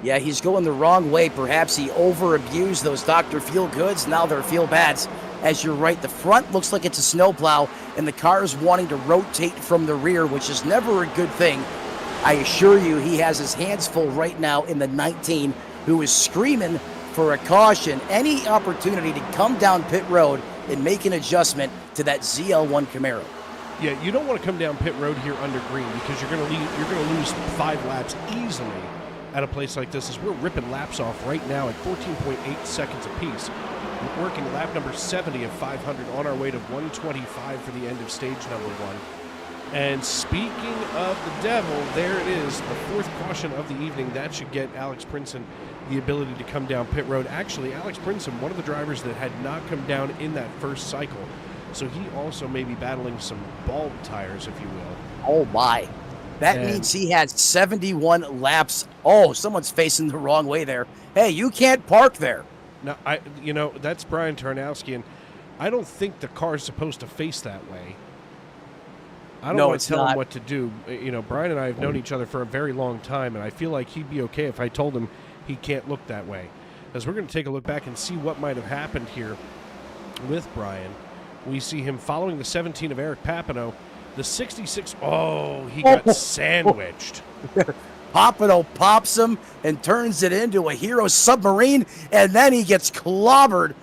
Yeah, he's going the wrong way. Perhaps he over-abused those Dr. Feel-Goods. Now they're Feel-Bads. As you're right, the front looks like it's a snowplow, and the car is wanting to rotate from the rear, which is never a good thing. I assure you, he has his hands full right now in the 19, who is screaming for a caution. Any opportunity to come down pit road and make an adjustment to that ZL1 Camaro. Yeah, you don't want to come down pit road here under green because you're going to lose 5 laps easily at a place like this, as we're ripping laps off right now at 14.8 seconds apiece. We're working lap number 70 of 500 on our way to 125 for the end of stage number 1. And speaking of the devil, there it is, the 4th caution of the evening. That should get Alex Princeton the ability to come down pit road. Actually, Alex Princeton, one of the drivers that had not come down in that first cycle, so he also may be battling some bulb tires, if you will. Oh, my. That means he had 71 laps. Oh, someone's facing the wrong way there. Hey, you can't park there. Now, that's Brian Tarnowski, and I don't think the car's supposed to face that way. I don't want to tell him what to do. Brian and I have known each other for a very long time, and I feel like he'd be okay if I told him he can't look that way. As we're going to take a look back and see what might have happened here with Brian. We see him following the 17 of Eric Papineau. The 66, he got sandwiched. Papineau pops him and turns it into a Hero submarine, and then he gets clobbered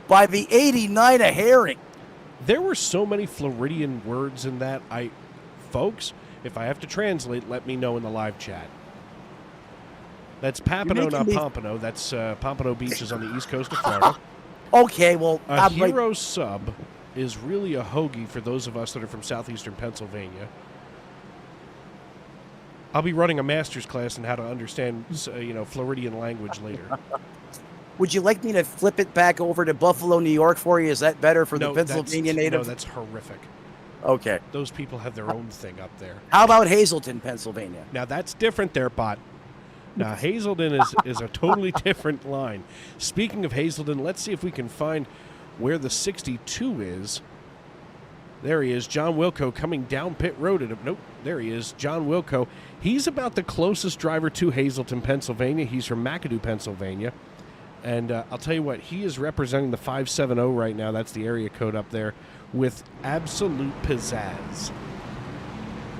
by the 89 of Herring. There were so many Floridian words in that. Folks, if I have to translate, let me know in the live chat. That's Papineau, not Pompano. That's Pompano Beach is on the east coast of Florida. Okay, well, a Hero sub is really a hoagie for those of us that are from southeastern Pennsylvania. I'll be running a master's class in how to understand, Floridian language later. Would you like me to flip it back over to Buffalo, New York for you? Is that better for the Pennsylvania native? No, that's horrific. Okay. Those people have their own thing up there. How about Hazleton, Pennsylvania? Now, that's different there, Bot. Now, Hazleton is a totally different line. Speaking of Hazleton, let's see if we can find where the 62 is. There he is, John Wilco coming down pit road. Nope, there he is, John Wilco. He's about the closest driver to Hazleton, Pennsylvania. He's from McAdoo, Pennsylvania. And I'll tell you what, he is representing the 570 right now. That's the area code up there with absolute pizzazz.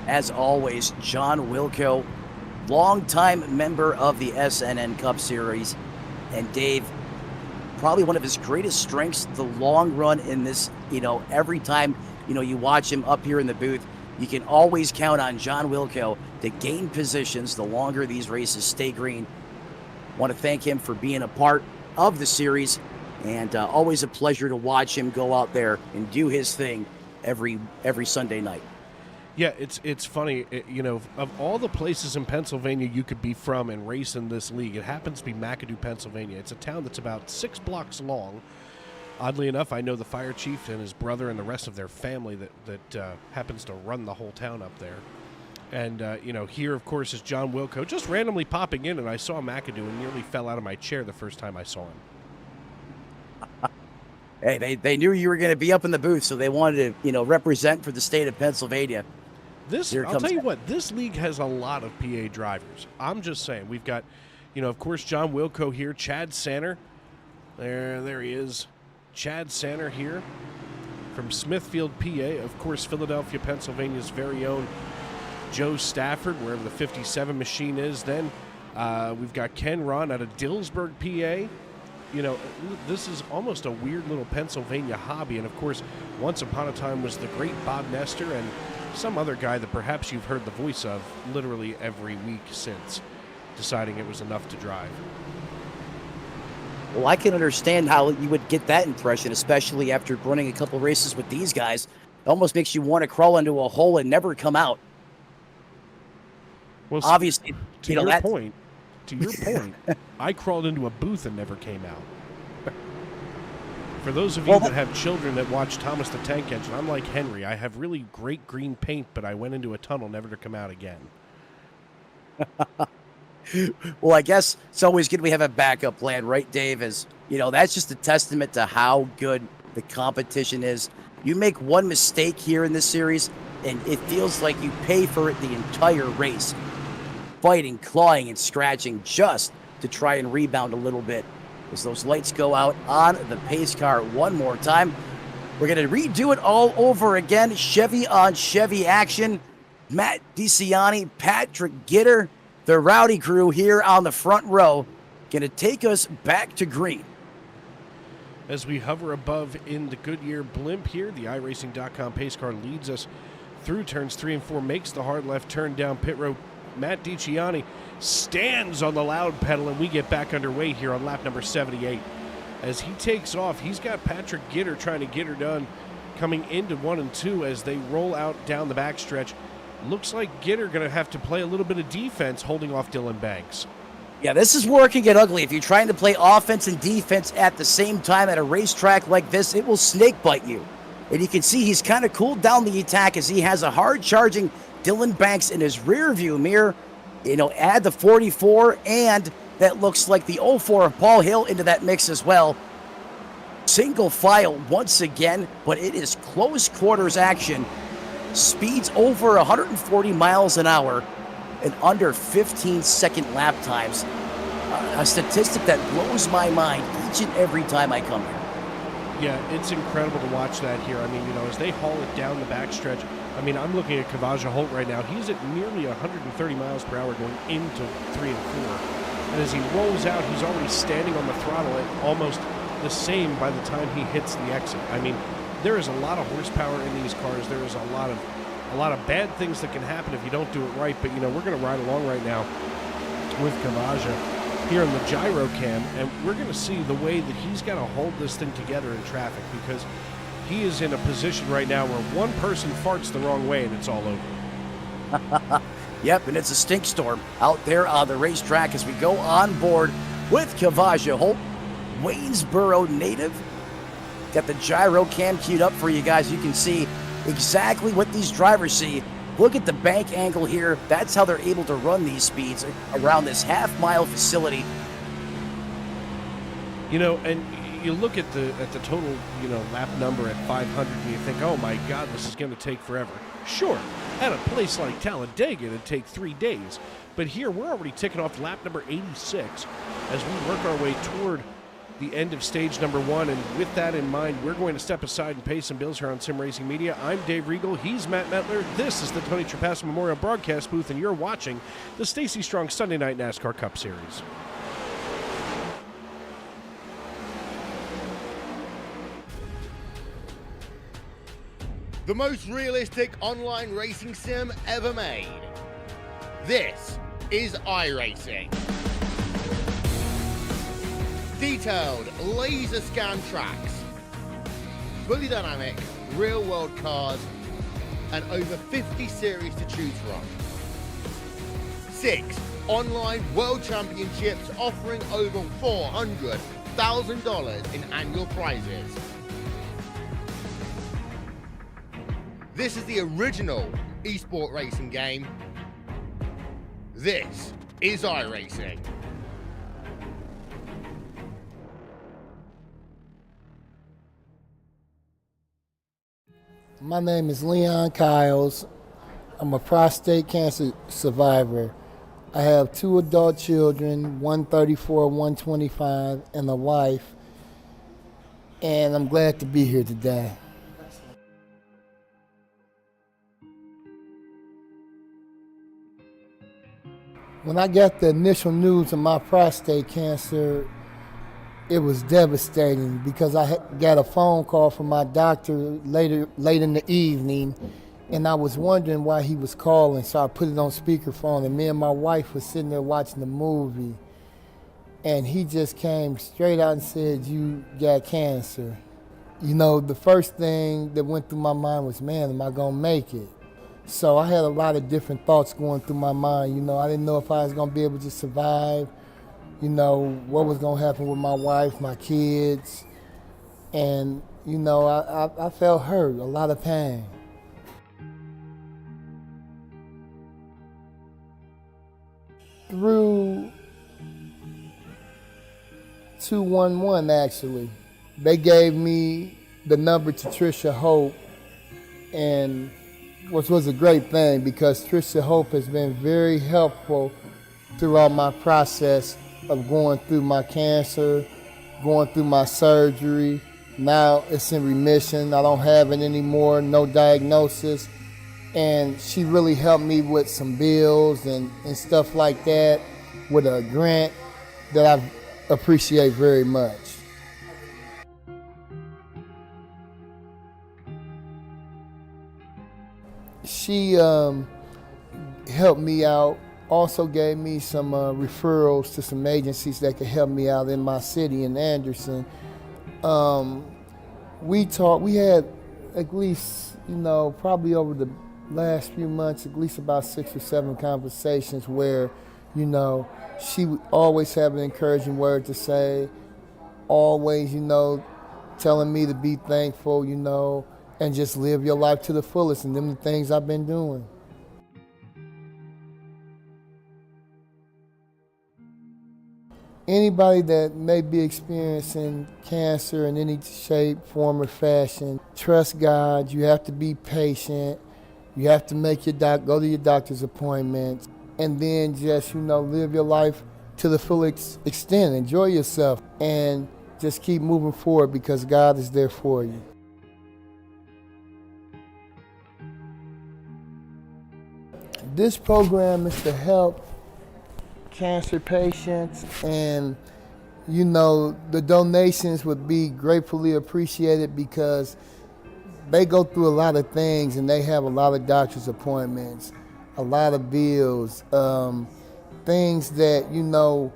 As always, John Wilco, longtime member of the SNN Cup Series. And Dave, probably one of his greatest strengths, the long run in this, every time, you watch him up here in the booth, you can always count on John Wilco to gain positions the longer these races stay green. Want to thank him for being a part of the series, and always a pleasure to watch him go out there and do his thing every Sunday night. Yeah, it's funny, of all the places in Pennsylvania you could be from and race in this league, it happens to be McAdoo, Pennsylvania. It's a town that's about 6 blocks long. Oddly enough, I know the fire chief and his brother and the rest of their family that happens to run the whole town up there. And, here, of course, is John Wilco just randomly popping in, and I saw McAdoo and nearly fell out of my chair the first time I saw him. Hey, they knew you were going to be up in the booth, so they wanted to, represent for the state of Pennsylvania. I'll tell you what, this league has a lot of PA drivers. I'm just saying. We've got, of course, John Wilco here, Chad Sanner. There he is. Chad Sanner here from Smithfield, PA. Of course, Philadelphia, Pennsylvania's very own Joe Stafford, wherever the 57 machine is. Then we've got Ken Ron out of Dillsburg, PA. This is almost a weird little Pennsylvania hobby. And, of course, once upon a time was the great Bob Nestor and some other guy that perhaps you've heard the voice of literally every week since, deciding it was enough to drive. Well, I can understand how you would get that impression, especially after running a couple races with these guys. It almost makes you want to crawl into a hole and never come out. Well, obviously, to your point, I crawled into a booth and never came out. For those of you that have children that watch Thomas the Tank Engine, I'm like Henry. I have really great green paint, but I went into a tunnel never to come out again. Well, I guess it's always good we have a backup plan, right, Dave? That's just a testament to how good the competition is. You make one mistake here in this series, and it feels like you pay for it the entire race. Fighting, clawing, and scratching just to try and rebound a little bit. As those lights go out on the pace car one more time, we're going to redo it all over again. Chevy on Chevy action. Matt DeCiani, Patrick Gitter, the Rowdy crew here on the front row, going to take us back to green. As we hover above in the Goodyear blimp here, the iRacing.com pace car leads us through turns 3 and 4, makes the hard left turn down pit road. Matt DeCiani stands on the loud pedal, and we get back underway here on lap number 78. As he takes off, he's got Patrick Gitter trying to get her done coming into 1 and 2 as they roll out down the backstretch. Looks like Gitter going to have to play a little bit of defense holding off Dylan Banks. Yeah, this is where it can get ugly. If you're trying to play offense and defense at the same time at a racetrack like this, it will snake bite you. And you can see he's kind of cooled down the attack as he has a hard-charging Dylan Banks in his rear view mirror. You know, add the 44, and that looks like the 04 of Paul Hill into that mix as well. Single file once again, but it is close quarters action. Speeds over 140 miles an hour and under 15-second lap times. A statistic that blows my mind each and every time I come here. Yeah, it's incredible to watch that here. I mean, you know, as they haul it down the backstretch, I mean, I'm looking at Kavaja Holt right now. He's at nearly 130 miles per hour going into 3 and 4. And as he rolls out, he's already standing on the throttle at almost the same by the time he hits the exit. I mean, there is a lot of horsepower in these cars. There is a lot of bad things that can happen if you don't do it right. But, you know, we're going to ride along right now with Kavaja here in the gyro cam, and we're going to see the way that he's got to hold this thing together in traffic, because he is in a position right now where one person farts the wrong way and it's all over. Yep, and it's a stink storm out there on the racetrack as we go on board with Kavaja Holt, Waynesboro native. Got the gyro cam queued up for you guys. You can see exactly what these drivers see. Look at the bank angle here. That's how they're able to run these speeds around this half-mile facility. You know, and you look at the total, you know, lap number at 500, and you think, oh my God, this is going to take forever. Sure, at a place like Talladega, it'd take 3 days. But here, we're already ticking off lap number 86 as we work our way toward the end of stage number 1. And with that in mind, we're going to step aside and pay some bills here on Sim Racing Media. I'm Dave Regal. He's Matt Metler. This is the Tony Trapasso Memorial Broadcast Booth, and you're watching the Stacy Strong Sunday Night NASCAR Cup Series. The most realistic online racing sim ever made. This is iRacing. Detailed laser scan tracks, fully dynamic real world cars, and over 50 series to choose from. 6 online world championships offering over $400,000 in annual prizes. This is the original esport racing game. This is iRacing. My name is Leon Kyles. I'm a prostate cancer survivor. I have 2 adult children, 134, 125, and a wife. And I'm glad to be here today. When I got the initial news of my prostate cancer, it was devastating because I got a phone call from my doctor late in the evening, and I was wondering why he was calling, so I put it on speakerphone, and me and my wife was sitting there watching the movie, and he just came straight out and said, "You got cancer." You know, the first thing that went through my mind was, man, am I gonna make it? So I had a lot of different thoughts going through my mind. You know, I didn't know if I was gonna be able to survive. You know, what was going to happen with my wife, my kids. And, you know, I felt hurt, a lot of pain. Through 211, actually, they gave me the number to Trisha Hope, and which was a great thing because Trisha Hope has been very helpful throughout my process of going through my cancer, going through my surgery. Now it's in remission. I don't have it anymore, no diagnosis. and she really helped me with some bills and stuff like that with a grant that I appreciate very much. She helped me out, also gave me some referrals to some agencies that could help me out in my city in Anderson. We had at least, probably over the last few months, at least about 6 or 7 conversations where, she would always have an encouraging word to say, always, telling me to be thankful, and just live your life to the fullest, and them the things I've been doing. Anybody that may be experiencing cancer in any shape, form, or fashion, trust God. You have to be patient. You have to make go to your doctor's appointments, and then just, live your life to the full extent. Enjoy yourself, and just keep moving forward because God is there for you. This program is to help cancer patients, and the donations would be gratefully appreciated because they go through a lot of things and they have a lot of doctor's appointments, a lot of bills, things that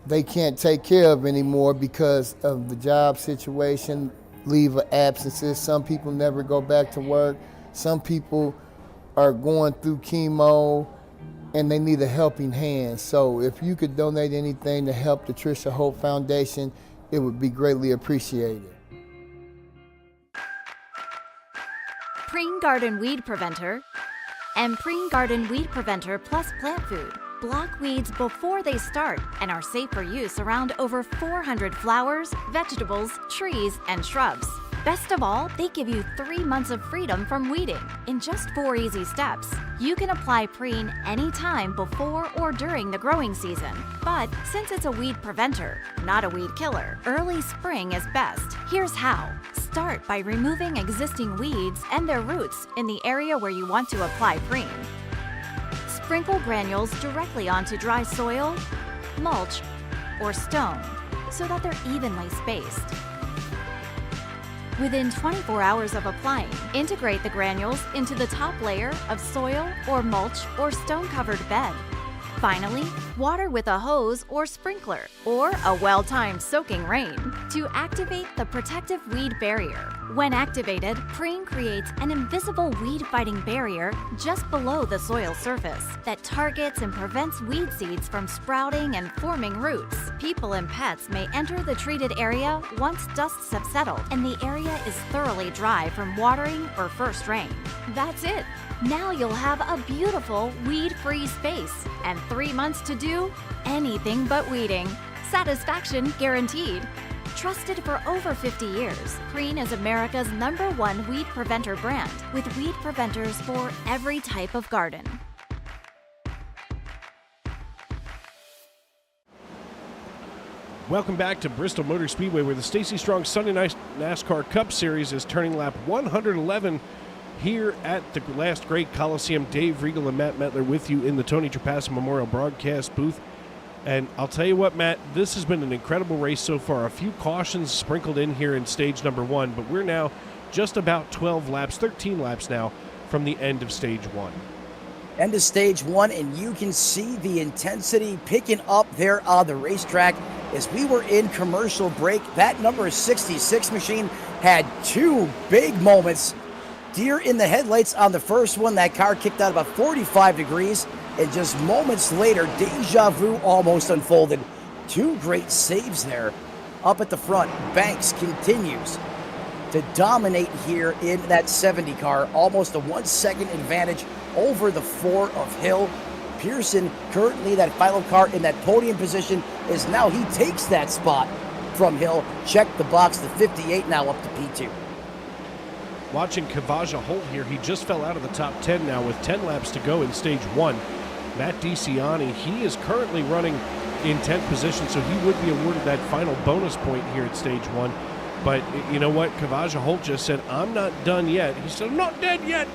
they can't take care of anymore because of the job situation, leave of absences. Some people never go back to work. Some people are going through chemo and they need a helping hand. So if you could donate anything to help the Trisha Hope Foundation, it would be greatly appreciated. Preen Garden Weed Preventer and Preen Garden Weed Preventer Plus Plant Food block weeds before they start and are safe for use around over 400 flowers, vegetables, trees, and shrubs. Best of all, they give you 3 months of freedom from weeding in just 4 easy steps. You can apply Preen anytime before or during the growing season. But since it's a weed preventer, not a weed killer, early spring is best. Here's how. Start by removing existing weeds and their roots in the area where you want to apply Preen. Sprinkle granules directly onto dry soil, mulch, or stone so that they're evenly spaced. Within 24 hours of applying, integrate the granules into the top layer of soil or mulch or stone-covered bed. Finally, water with a hose or sprinkler or a well-timed soaking rain to activate the protective weed barrier. When activated, Preen creates an invisible weed-fighting barrier just below the soil surface that targets and prevents weed seeds from sprouting and forming roots. People and pets may enter the treated area once dusts have settled and the area is thoroughly dry from watering or first rain. That's it. Now you'll have a beautiful weed-free space and 3 months to do anything but weeding. Satisfaction guaranteed. Trusted for over 50 years, Preen is America's #1 weed preventer brand with weed preventers for every type of garden. Welcome back to Bristol Motor Speedway, where the Stacy Strong Sunday Night NASCAR Cup Series is turning lap 111 here at the last great Coliseum. Dave Riegel and Matt Metler with you in the Tony Trapasso Memorial Broadcast booth. And I'll tell you what, Matt, this has been an incredible race so far. A few cautions sprinkled in here in stage number 1, but we're now just about 12 laps, 13 laps now from the end of stage 1. End of stage 1, and you can see the intensity picking up there on the racetrack. As we were in commercial break, that number 66 machine had 2 big moments. Deer in the headlights on the first one. That car kicked out about 45 degrees, and just moments later, deja vu almost unfolded. 2 great saves there. Up at the front, Banks continues to dominate here in that 70 car. Almost a 1 second advantage over the 4 of Hill. Pearson, currently that final car in that podium position, is now, he takes that spot from Hill. Check the box, the 58 now up to P2. Watching Kavaja Holt here, he just fell out of the top 10 now with 10 laps to go in stage 1. Matt DiCiani, he is currently running in 10th position, so he would be awarded that final bonus point here at stage 1. But you know what? Kavaja Holt just said, I'm not done yet. He said, I'm not dead yet.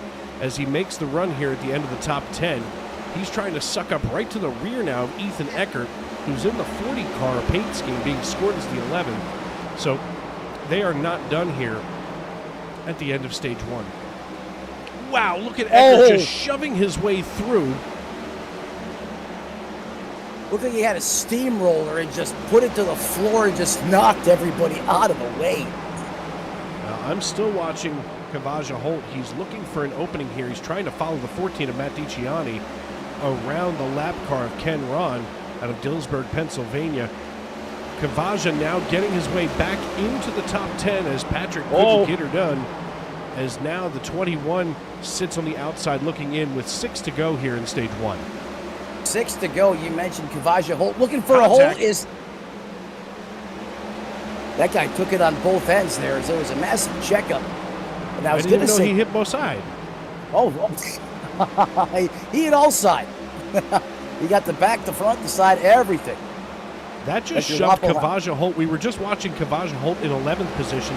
as he makes the run here at the end of the top 10. He's trying to suck up right to the rear now of Ethan Eckert, who's in the 40 car paint scheme, being scored as the 11th. So they are not done here at the end of stage 1. Wow, look at Eckert just shoving his way through. Looked like he had a steamroller and just put it to the floor and just knocked everybody out of the way. I'm still watching Kavaja Holt. He's looking for an opening here. He's trying to follow the 14 of Matt DiCianni around the lap car of Ken Ron out of Dillsburg, Pennsylvania. Kavaja now getting his way back into the top 10 as Patrick couldn't get her done, as now the 21 sits on the outside looking in with 6 to go here in stage 1. 6 to go. You mentioned Kavaja Holt looking for a hole. Is that guy took it on both ends there? As there was a massive checkup. And I was going to say he hit both sides. He hit all sides. He got the back, the front, the side, everything. That just shoved Kavaja Holt. We were just watching Kavaja Holt in 11th position,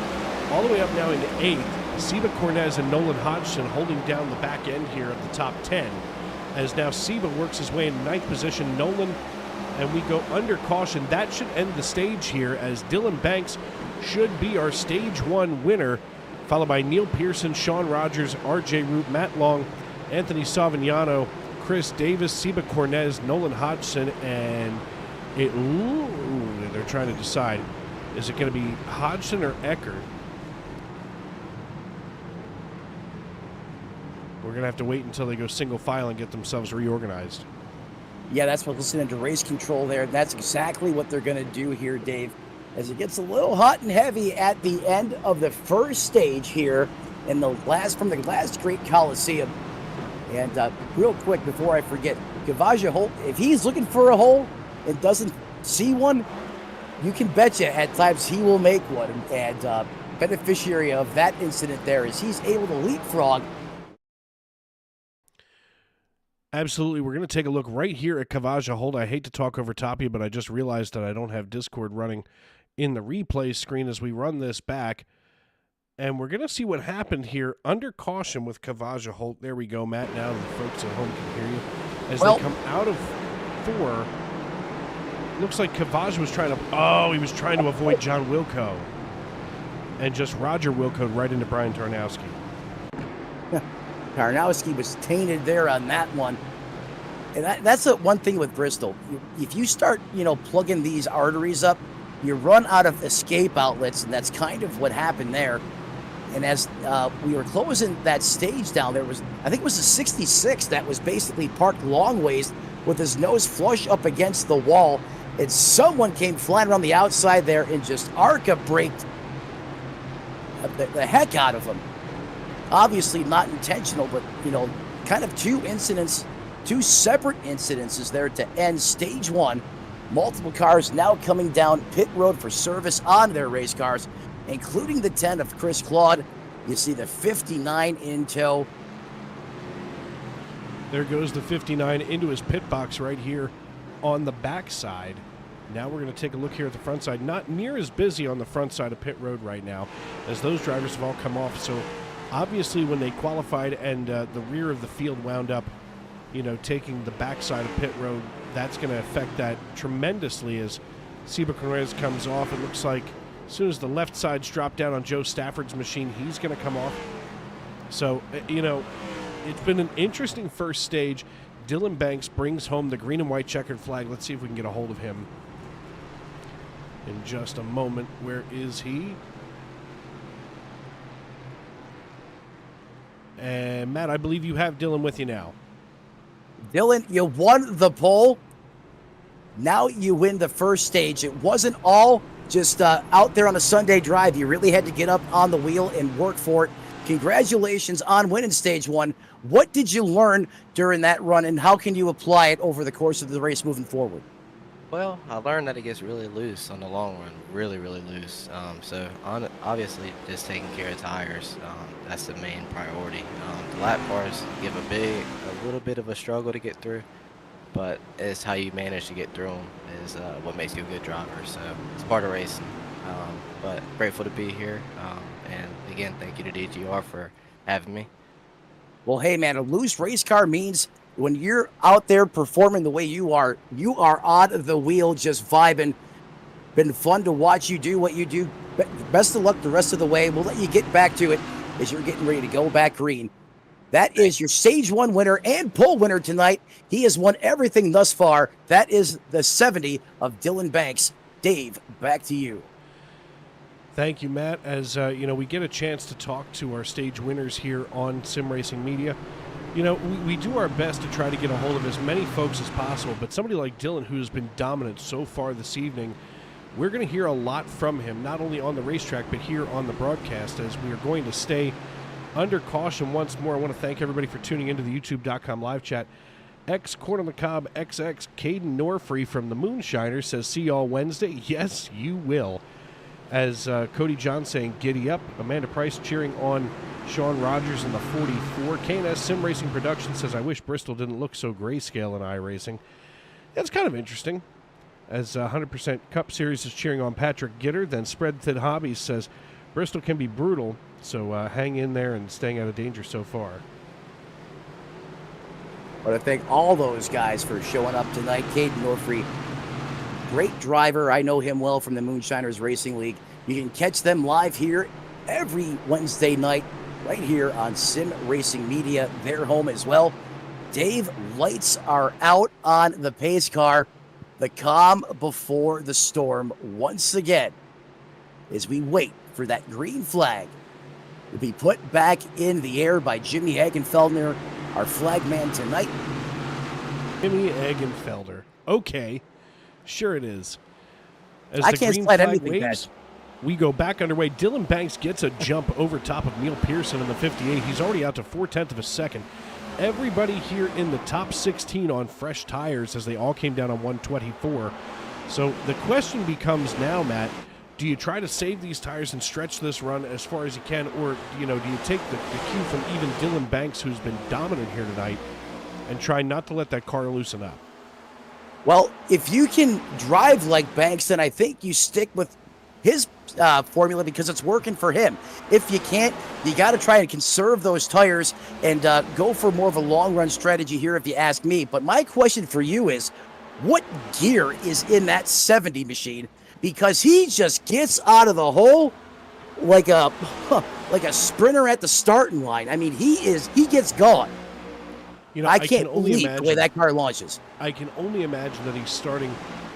all the way up now into 8th. Seba Cornez and Nolan Hodgson holding down the back end here at the top 10. As now Seba works his way in 9th position. Nolan, and we go under caution. That should end the stage here, as Dylan Banks should be our stage 1 winner, followed by Neil Pearson, Sean Rogers, RJ Root, Matt Long, Anthony Savignano, Chris Davis, Seba Cornez, Nolan Hodgson, and they're trying to decide, is it going to be Hodgson or Eckert? We're going to have to wait until they go single file and get themselves reorganized. Yeah, that's what listening to race control there. That's exactly what they're going to do here, Dave, as it gets a little hot and heavy at the end of the first stage here in the last Great Coliseum. And real quick before I forget, Kavaja Holt, if he's looking for a hole and doesn't see one, you can bet you at times he will make one. And beneficiary of that incident there is he's able to leapfrog. Absolutely. We're going to take a look right here at Kavaja Holt. I hate to talk over top of you, but I just realized that I don't have Discord running in the replay screen as we run this back. And we're going to see what happened here under caution with Kavaja Holt. There we go, Matt. Now the folks at home can hear you. As they come out of 4, looks like Kavaja was trying to avoid John Wilco. And just Roger Wilco right into Brian Tarnowski. Tarnowski was tainted there on that one. And that's the one thing with Bristol. If you start, plugging these arteries up, you run out of escape outlets, and that's kind of what happened there. And as we were closing that stage down, I think it was a 66 that was basically parked long ways with his nose flush up against the wall. And someone came flying around the outside there and just ARCA braked the heck out of him. Obviously not intentional, but, kind of two separate incidences there to end stage 1. Multiple cars now coming down pit road for service on their race cars, including the 10 of Chris Claude. You see the 59 in tow. There goes the 59 into his pit box right here on the backside. Now we're going to take a look here at the front side. Not near as busy on the front side of pit road right now, as those drivers have all come off. So obviously when they qualified and the rear of the field wound up, taking the backside of pit road, that's going to affect that tremendously as Seba Cornez comes off. It looks like as soon as the left sides drop down on Joe Stafford's machine, he's going to come off. So, it's been an interesting first stage. Dylan Banks brings home the green and white checkered flag. Let's see if we can get a hold of him in just a moment. Where is he? And Matt, I believe you have Dylan with you now. Dylan, you won the pole. Now you win the first stage. It wasn't all just out there on a Sunday drive. You really had to get up on the wheel and work for it. Congratulations on winning stage 1. What did you learn during that run, and how can you apply it over the course of the race moving forward? Well, I learned that it gets really loose on the long run, really, really loose. Obviously, just taking care of tires, that's the main priority. The lap cars give a little bit of a struggle to get through, but it's how you manage to get through them is what makes you a good driver. So it's part of racing. But grateful to be here. And again, thank you to DGR for having me. Well, hey, man, a loose race car means when you're out there performing the way you are on the wheel just vibing. Been fun to watch you do what you do. Best of luck the rest of the way. We'll let you get back to it as you're getting ready to go back green. That is your Stage 1 winner and pole winner tonight. He has won everything thus far. That is the 70 of Dylan Banks. Dave, back to you. Thank you, Matt. As we get a chance to talk to our stage winners here on Sim Racing Media. We do our best to try to get a hold of as many folks as possible, but somebody like Dylan, who's been dominant so far this evening, we're going to hear a lot from him, not only on the racetrack, but here on the broadcast, as we are going to stay under caution once more. I want to thank everybody for tuning into the YouTube.com live chat. Corn on the Cob XX, Caden Norfree from the Moonshiners says, see y'all Wednesday. Yes, you will. As Cody John saying, giddy up. Amanda Price cheering on Sean Rogers in the 44. K&S Sim Racing Production says, I wish Bristol didn't look so grayscale in iRacing. That's kind of interesting. As 100% Cup Series is cheering on Patrick Gitter. Then Spread Thin Hobbies says, Bristol can be brutal, so hang in there and staying out of danger so far. I want to thank all those guys for showing up tonight. Caden Norfree, great driver. I know him well from the Moonshiners Racing League. You can catch them live here every Wednesday night right here on Sim Racing Media, their home as well. Dave, lights are out on the pace car. The calm before the storm once again as we wait for that green flag to be put back in the air by Jimmy Hagenfeldner, our flag man tonight. Jimmy Hagenfelder. Okay. Sure it is. As I the can't green slide flag anything waves, back. we go back underway. Dylan Banks gets a jump over top of Neil Pearson in the 58. He's already out to 4/10 of a second. Everybody here in the top 16 on fresh tires as they all came down on 124. So the question becomes now, Matt, do you try to save these tires and stretch this run as far as you can, or do you take the cue from even Dylan Banks, who's been dominant here tonight, and try not to let that car loosen up? Well, if you can drive like Banks, then I think you stick with his formula because it's working for him. If you can't, you got to try and conserve those tires and go for more of a long-run strategy here if you ask me. But my question for you is, what gear is in that 70 machine? Because he just gets out of the hole like a sprinter at the starting line. I mean, he gets going. I can't believe the way that car launches. I can only imagine that he's starting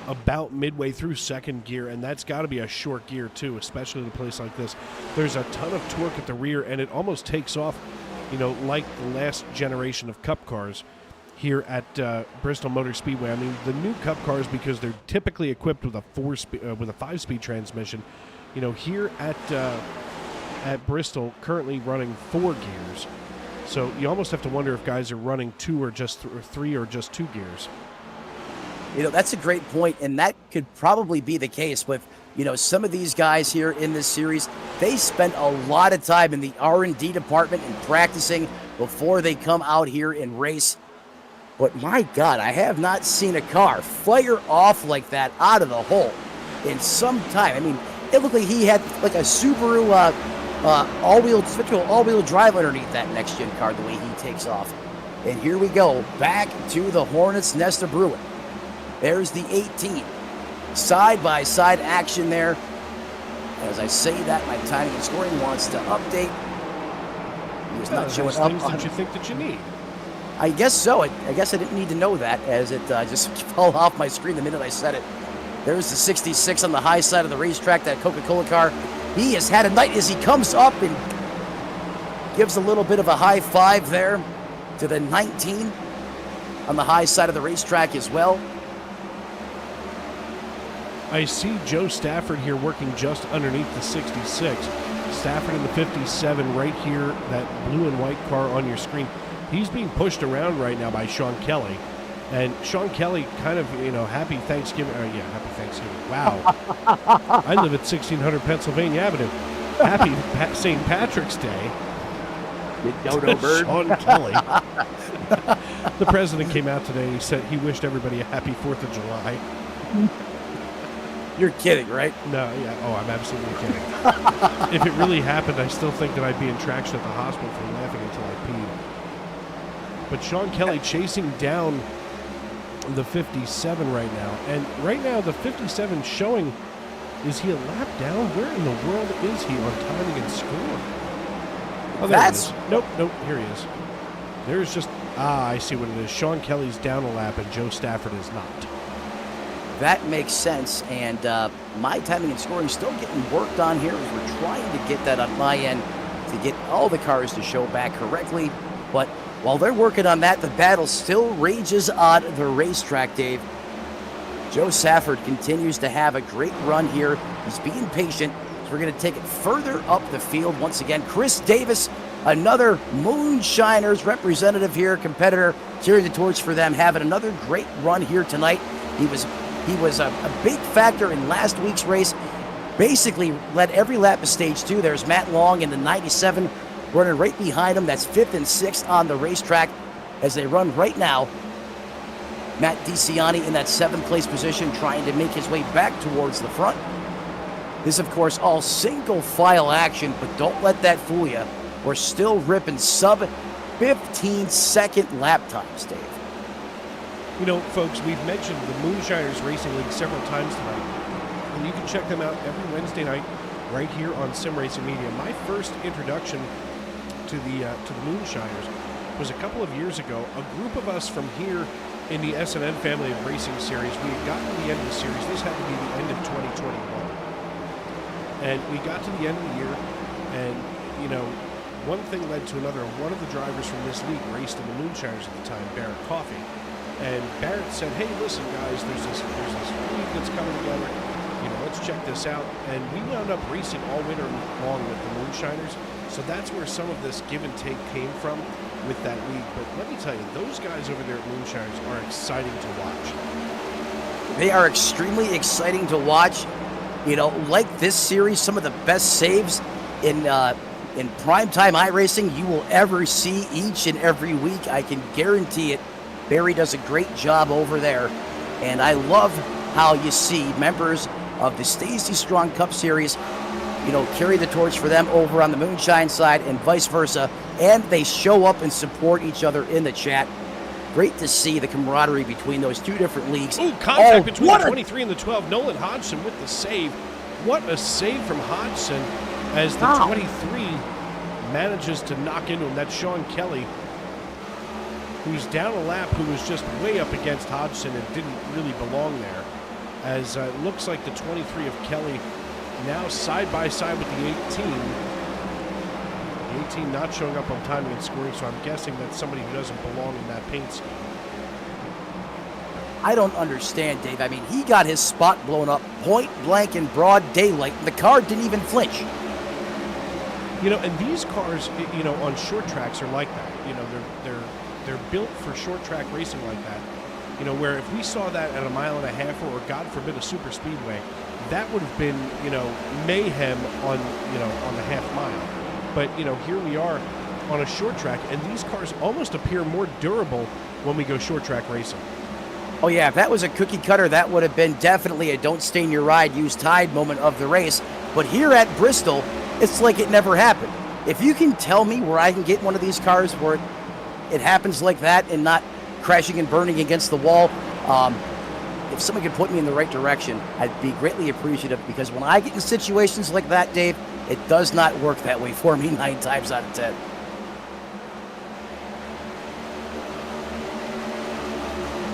about midway through second gear, and that's got to be a short gear too, especially in a place like this. There's a ton of torque at the rear, and it almost takes off, like the last generation of Cup cars here at Bristol Motor Speedway. I mean, the new Cup cars, because they're typically equipped with a 5-speed transmission. Here at Bristol, currently running 4 gears. So you almost have to wonder if guys are running 2 or just 3 or just 2 gears. That's a great point, and that could probably be the case with, some of these guys here in this series. They spend a lot of time in the R&D department and practicing before they come out here and race. But my God, I have not seen a car fire off like that out of the hole in some time. I mean, it looked like he had like a Subaru all-wheel drive underneath that next-gen car the way he takes off. And here we go, back to the Hornets' Nest of Brewing. There's the 18. Side-by-side action there. As I say that, my timing and scoring wants to update. He was not showing up. Things that you think that you need. I guess so. I guess I didn't need to know that, as it just fell off my screen the minute I said it. There's the 66 on the high side of the racetrack, that Coca-Cola car. He has had a night as he comes up and gives a little bit of a high five there to the 19 on the high side of the racetrack as well. I see Joe Stafford here working just underneath the 66. Stafford in the 57 right here, that blue and white car on your screen. He's being pushed around right now by Sean Kelly. And Sean Kelly kind of, happy Thanksgiving. Happy Thanksgiving. Wow. I live at 1600 Pennsylvania Avenue. Happy St. Patrick's Day. Dodo bird. Sean Kelly. The president came out today and he said he wished everybody a happy 4th of July. You're kidding, right? No, yeah. Oh, I'm absolutely kidding. If it really happened, I still think that I'd be in traction at the hospital for laughing until I peed. But Sean Kelly chasing down the 57 right now. And right now, the 57 showing, is he a lap down? Where in the world is he on timing and score? Oh, there he is. Nope, here he is. There's just, I see what it is. Sean Kelly's down a lap and Joe Stafford is not. That makes sense, and my timing and scoring still getting worked on here as we're trying to get that on my end to get all the cars to show back correctly. But while they're working on that, the battle still rages on the racetrack, Dave. Joe Stafford continues to have a great run here. He's being patient, so we're going to take it further up the field once again. Chris Davis, another Moonshiners representative here, competitor, carrying the torch for them, having another great run here tonight. He was a big factor in last week's race. Basically led every lap of stage 2. There's Matt Long in the 97 running right behind him. That's 5th and 6th on the racetrack as they run right now. Matt DeCiani in that 7th place position trying to make his way back towards the front. This, of course, all single file action, but don't let that fool you. We're still ripping sub 15-second lap times, Dave. You know, folks, we've mentioned the Moonshiners Racing League several times tonight, and you can check them out every Wednesday night right here on Sim Racing Media. My first introduction to the Moonshiners was a couple of years ago. A group of us from here in the SNN family of racing series, we had gotten to the end of the series. This had to be the end of 2021. And we got to the end of the year, and, you know, one thing led to another. One of the drivers from this league raced in the Moonshiners at the time, Barrett Coffey. And Barrett said, hey, listen, guys, there's this league that's coming together. You know, let's check this out. And we wound up racing all winter long with the Moonshiners. So that's where some of this give and take came from with that league. But let me tell you, those guys over there at Moonshiners are exciting to watch. They are extremely exciting to watch. You know, like this series, some of the best saves in primetime iRacing you will ever see each and every week. I can guarantee it. Barry does a great job over there, and I love how you see members of the Stacy Strong Cup Series, you know, carry the torch for them over on the Moonshine side and vice versa, and they show up and support each other in the chat. Great to see the camaraderie between those two different leagues. Ooh, contact between the 23 and the 12. Nolan Hodgson with the save. What a save from Hodgson as the 23 manages to knock into him. That's Sean Kelly, who's down a lap, who was just way up against Hodgson and didn't really belong there. As it looks like the 23 of Kelly now side by side with the 18. The 18 not showing up on timing and scoring, so I'm guessing that's somebody who doesn't belong in that paint scheme. I don't understand, Dave. I mean, he got his spot blown up point blank in broad daylight, and the car didn't even flinch. You know, and these cars, you know, on short tracks are like that. You know, they're built for short track racing like that. You know, where if we saw that at a mile and a half, or God forbid a super speedway, that would have been, you know, mayhem on, you know, on the half mile. But, you know, here we are on a short track, and these cars almost appear more durable when we go short track racing. Oh yeah, if that was a cookie cutter, that would have been definitely a don't stain your ride, use Tide moment of the race. But here at Bristol, it's like it never happened. If you can tell me where I can get one of these cars where it happens like that and not crashing and burning against the wall, if someone could put me in the right direction, I'd be greatly appreciative, because when I get in situations like that, Dave, it does not work that way for me 9 times out of 10.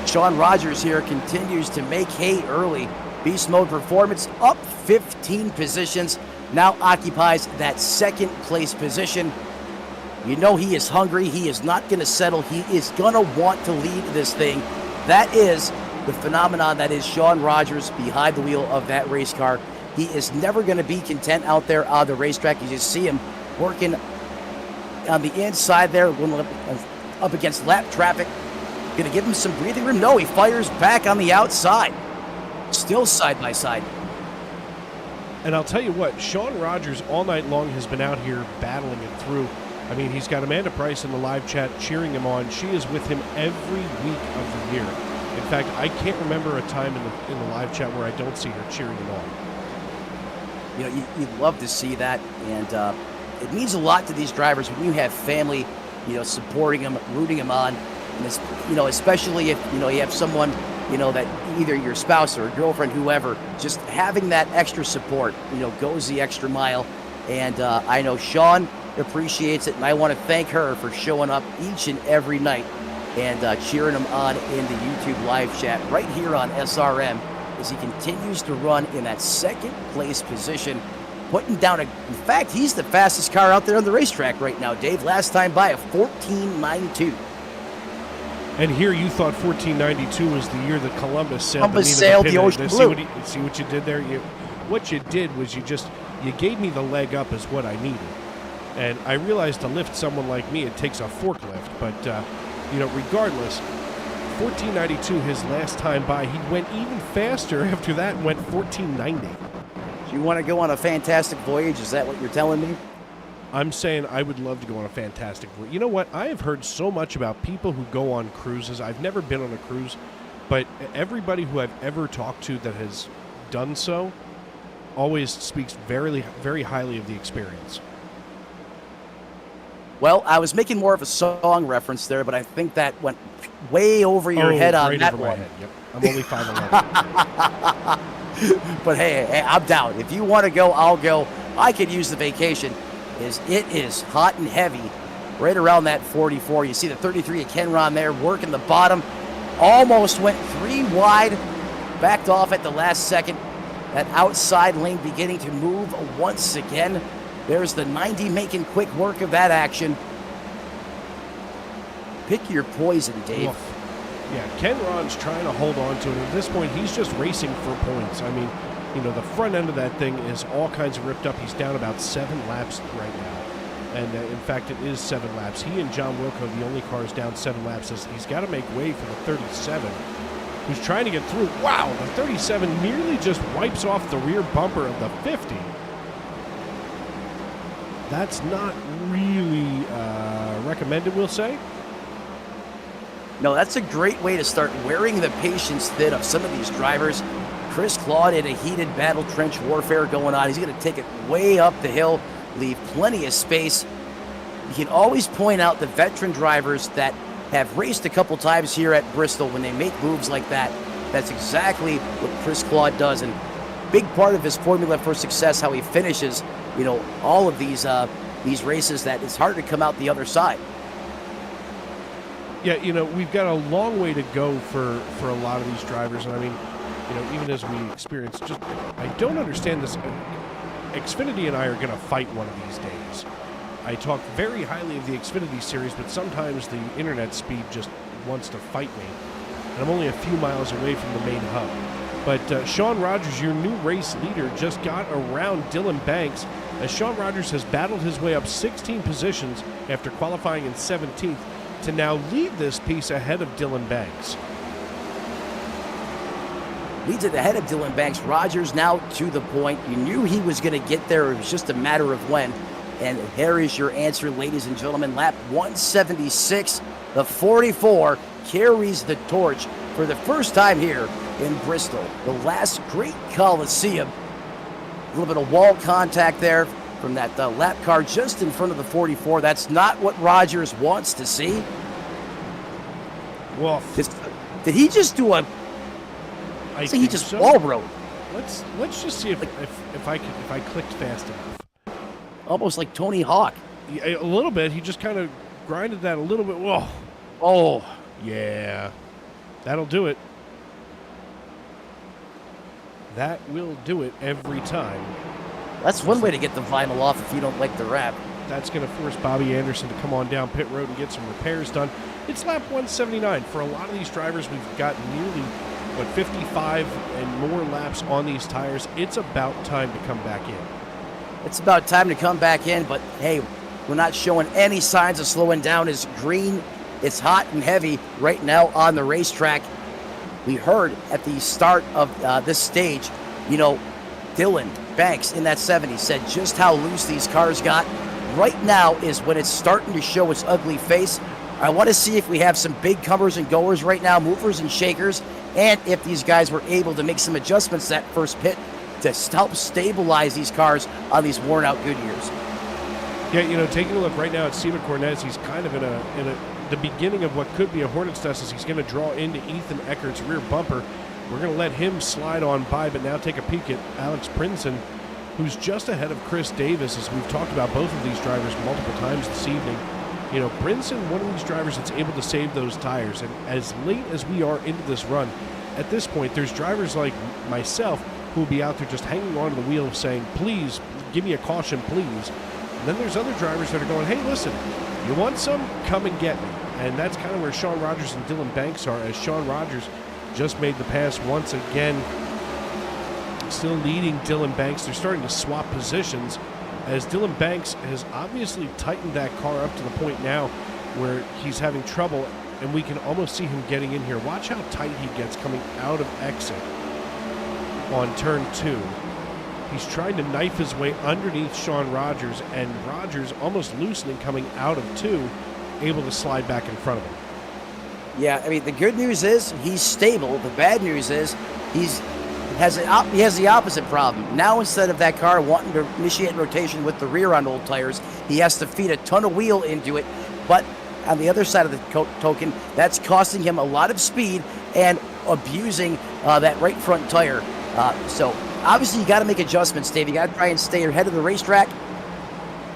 Sean Rogers here continues to make hay early. Beast Mode Performance up 15 positions, now occupies that 2nd place position. You know he is hungry. He is not going to settle. He is going to want to lead this thing. That is the phenomenon that is Sean Rogers behind the wheel of that race car. He is never going to be content out there on the racetrack. You just see him working on the inside there, up against lap traffic. Going to give him some breathing room? No, he fires back on the outside. Still side by side. And I'll tell you what, Sean Rogers all night long has been out here battling it through. I mean, he's got Amanda Price in the live chat cheering him on. She is with him every week of the year. In fact, I can't remember a time in the live chat where I don't see her cheering him on. You know, you'd love to see that, and it means a lot to these drivers when you have family supporting him, rooting him on. And especially if, you have someone, that either your spouse or a girlfriend, whoever, just having that extra support, goes the extra mile. And I know Sean appreciates it, and I want to thank her for showing up each and every night and cheering him on in the YouTube live chat right here on SRM as he continues to run in that second place position, putting down in fact, he's the fastest car out there on the racetrack right now, Dave. Last time by a 14.92. And here you thought 1492 was the year that Columbus sailed the ocean blue. See what you did there? What you did was you gave me the leg up is what I needed. And I realized to lift someone like me, it takes a forklift. But, regardless, 1492, his last time by, he went even faster after that and went 1490. Do you want to go on a fantastic voyage? Is that what you're telling me? I'm saying I would love to go on a fantastic voyage. You know what? I have heard so much about people who go on cruises. I've never been on a cruise, but everybody who I've ever talked to that has done so always speaks very, very highly of the experience. Well, I was making more of a song reference there, but I think that went way over your head on right that over one. My head. Yep. I'm only 5'11". But hey, I'm down. If you want to go, I'll go. I could use the vacation. It is hot and heavy right around that 44. You see the 33 of Kenron there working the bottom. Almost went 3 wide. Backed off at the last second. That outside lane beginning to move once again. There's the 90 making quick work of that action. Pick your poison, Dave. Oof. Yeah, Kenron's trying to hold on to it. At this point, he's just racing for points. I mean, the front end of that thing is all kinds of ripped up. He's down about 7 laps right now. And in fact, it is 7 laps. He and John Wilco, the only cars down 7 laps. He's got to make way for the 37, who's trying to get through. Wow, the 37 nearly just wipes off the rear bumper of the 50. That's not really recommended, we'll say. No, that's a great way to start wearing the patience thin of some of these drivers. Chris Claude in a heated battle trench warfare going on. He's going to take it way up the hill, leave plenty of space. You can always point out the veteran drivers that have raced a couple times here at Bristol when they make moves like that. That's exactly what Chris Claude does, and big part of his formula for success, how he finishes, all of these races, that it's hard to come out the other side. Yeah, we've got a long way to go for a lot of these drivers, and I mean, even as we experience, I don't understand this. Xfinity and I are going to fight one of these days. I talk very highly of the Xfinity series, but sometimes the internet speed just wants to fight me, and I'm only a few miles away from the main hub. But Sean Rogers, your new race leader, just got around Dylan Banks, as Sean Rogers has battled his way up 16 positions after qualifying in 17th to now lead this piece ahead of Dylan Banks. Leads it ahead of Dylan Banks. Rogers now to the point. You knew he was going to get there. It was just a matter of when. And here is your answer, ladies and gentlemen. Lap 176. The 44 carries the torch for the first time here in Bristol. The last great Coliseum. A little bit of wall contact there from that lap car just in front of the 44. That's not what Rogers wants to see. Well, did he just do a... I think he just so. wall rode. Let's just see if I clicked fast enough. Almost like Tony Hawk. A little bit. He just kind of grinded that a little bit. Whoa. Oh. Yeah. That'll do it. That will do it every time. That's one way to get the vinyl off if you don't like the wrap. That's going to force Bobby Anderson to come on down pit road and get some repairs done. It's lap 179. For a lot of these drivers, we've got nearly, 55 and more laps on these tires. It's about time to come back in. It's about time to come back in, but hey, we're not showing any signs of slowing down. It's green. It's hot and heavy right now on the racetrack. We heard at the start of this stage, Dylan Banks in that 70 said just how loose these cars got. Right now is when it's starting to show its ugly face. I want to see if we have some big comers and goers right now, movers and shakers, and if these guys were able to make some adjustments that first pit to help stabilize these cars on these worn out Goodyears. Yeah, you know, taking a look right now at Steven Cornez, he's kind of in the beginning of what could be a hornet's nest as he's going to draw into Ethan Eckert's rear bumper. We're going to let him slide on by, but now take a peek at Alex Princeton, who's just ahead of Chris Davis, as we've talked about both of these drivers multiple times this evening. You know, Princeton, one of these drivers that's able to save those tires, and as late as we are into this run, at this point, there's drivers like myself who will be out there just hanging onto the wheel saying, please, give me a caution, please. And then there's other drivers that are going, hey, listen, you want some? Come and get me. And that's kind of where Sean Rogers and Dylan Banks are, as Sean Rogers just made the pass once again, still leading Dylan Banks. They're starting to swap positions as Dylan Banks has obviously tightened that car up to the point now where he's having trouble, and we can almost see him getting in here. Watch how tight he gets coming out of exit on turn 2. He's trying to knife his way underneath Sean Rogers, and Rogers almost loosening coming out of 2, able to slide back in front of him. Yeah, I mean, the good news is he's stable. The bad news is he has the opposite problem. Now, instead of that car wanting to initiate rotation with the rear on old tires, he has to feed a ton of wheel into it. But on the other side of the token, that's costing him a lot of speed and abusing that right front tire. So obviously you got to make adjustments, Dave. You got to try and stay ahead of the racetrack.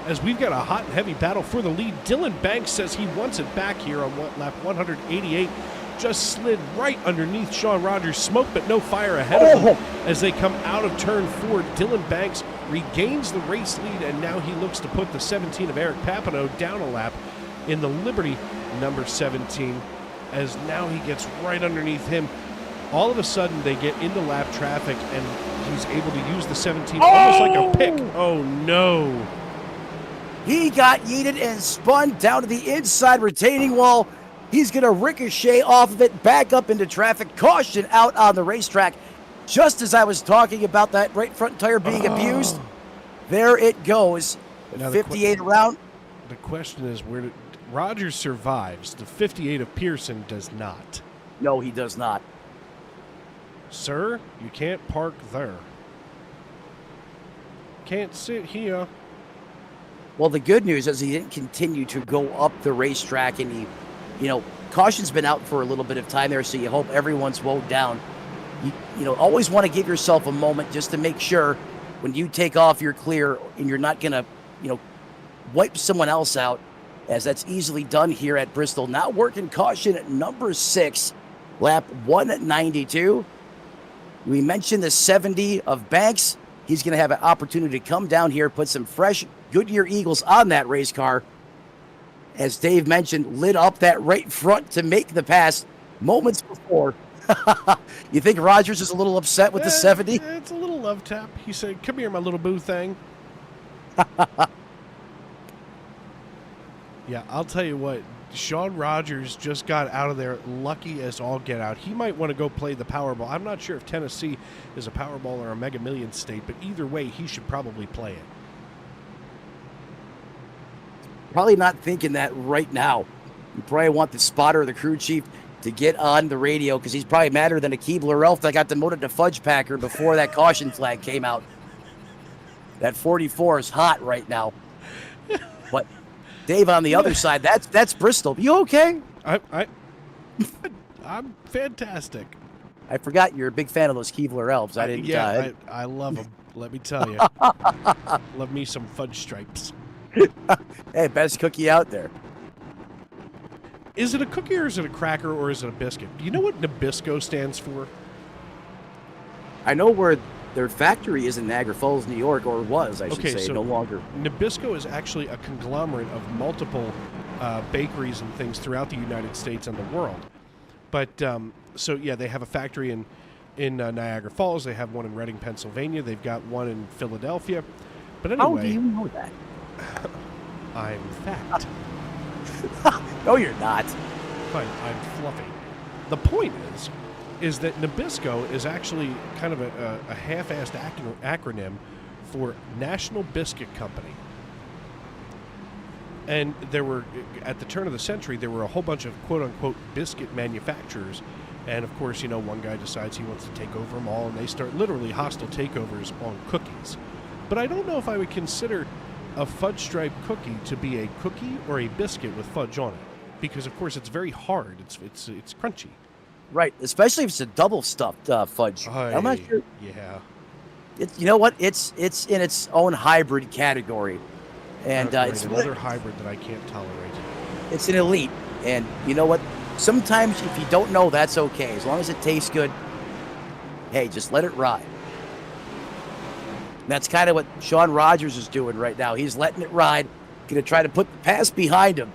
As we've got a hot and heavy battle for the lead, Dylan Banks says he wants it back here on lap 188. Just slid right underneath Sean Rogers. Smoke but no fire ahead of him as they come out of turn 4. Dylan Banks regains the race lead, and now he looks to put the 17 of Eric Papineau down a lap in the Liberty number 17, as now he gets right underneath him. All of a sudden, they get into lap traffic, and he's able to use the 17 almost like a pick. Oh, no. He got yeeted and spun down to the inside retaining wall. He's going to ricochet off of it, back up into traffic. Caution out on the racetrack. Just as I was talking about that right front tire being abused, there it goes. Now 58 around. The question is, where Rogers survives. The 58 of Pearson does not. No, he does not. Sir, you can't park there. Can't sit here. Well, the good news is he didn't continue to go up the racetrack, and he, you know, caution's been out for a little bit of time there, so you hope everyone's slowed down. You know, always want to give yourself a moment just to make sure when you take off you're clear and you're not going to, you know, wipe someone else out, as that's easily done here at Bristol. Now working caution at number 6, lap 192. We mentioned the 70 of Banks. He's going to have an opportunity to come down here, put some fresh Goodyear Eagles on that race car. As Dave mentioned, lit up that right front to make the pass moments before. You think Rogers is a little upset with the 70? It's a little love tap. He said, come here, my little boo thing. Yeah, I'll tell you what. Sean Rogers just got out of there lucky as all get out. He might want to go play the Powerball. I'm not sure if Tennessee is a Powerball or a Mega Millions state, but either way, he should probably play it. Probably not thinking that right now. You probably want the spotter or the crew chief to get on the radio, because he's probably madder than a Keebler elf that got demoted to Fudge Packer before that caution flag came out. That 44 is hot right now. But Dave, on the other side, that's Bristol. You okay? I'm fantastic. I forgot you're a big fan of those Keebler elves. I didn't. Yeah, I love them. Let me tell you. Love me some fudge stripes. Hey, best cookie out there. Is it a cookie or is it a cracker or is it a biscuit? Do you know what Nabisco stands for? I know where their factory is in Niagara Falls, New York, or was, I should say, so no longer. Nabisco is actually a conglomerate of multiple bakeries and things throughout the United States and the world. But, so yeah, they have a factory in Niagara Falls. They have one in Reading, Pennsylvania. They've got one in Philadelphia. But anyway. How do you know that? I'm fact. No, you're not. Fine, I'm fluffy. The point is that Nabisco is actually kind of a half-assed acronym for National Biscuit Company. And there were, at the turn of the century, there were a whole bunch of quote-unquote biscuit manufacturers. And, of course, you know, one guy decides he wants to take over them all, and they start literally hostile takeovers on cookies. But I don't know if I would consider a fudge stripe cookie to be a cookie or a biscuit with fudge on it, because of course it's very hard. It's crunchy. Right, especially if it's a double stuffed fudge. I'm not sure. Yeah. It's, you know what? It's in its own hybrid category, and it's another hybrid that I can't tolerate. It's an elite, and you know what? Sometimes if you don't know, that's okay. As long as it tastes good, hey, just let it ride. And that's kind of what Sean Rogers is doing right now. He's letting it ride. Going to try to put the pass behind him.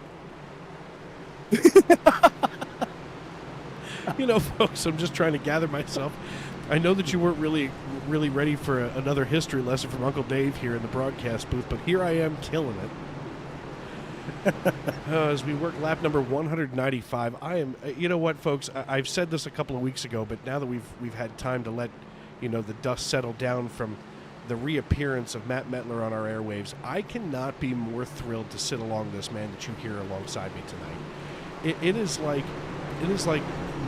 You know, folks, I'm just trying to gather myself. I know that you weren't really ready for another history lesson from Uncle Dave here in the broadcast booth, but here I am killing it. As we work lap number 195, I am. You know what, folks? I've said this a couple of weeks ago, but now that we've had time to let the dust settle down from the reappearance of Matt Mettler on our airwaves, I cannot be more thrilled to sit along this man that you hear alongside me tonight. It is like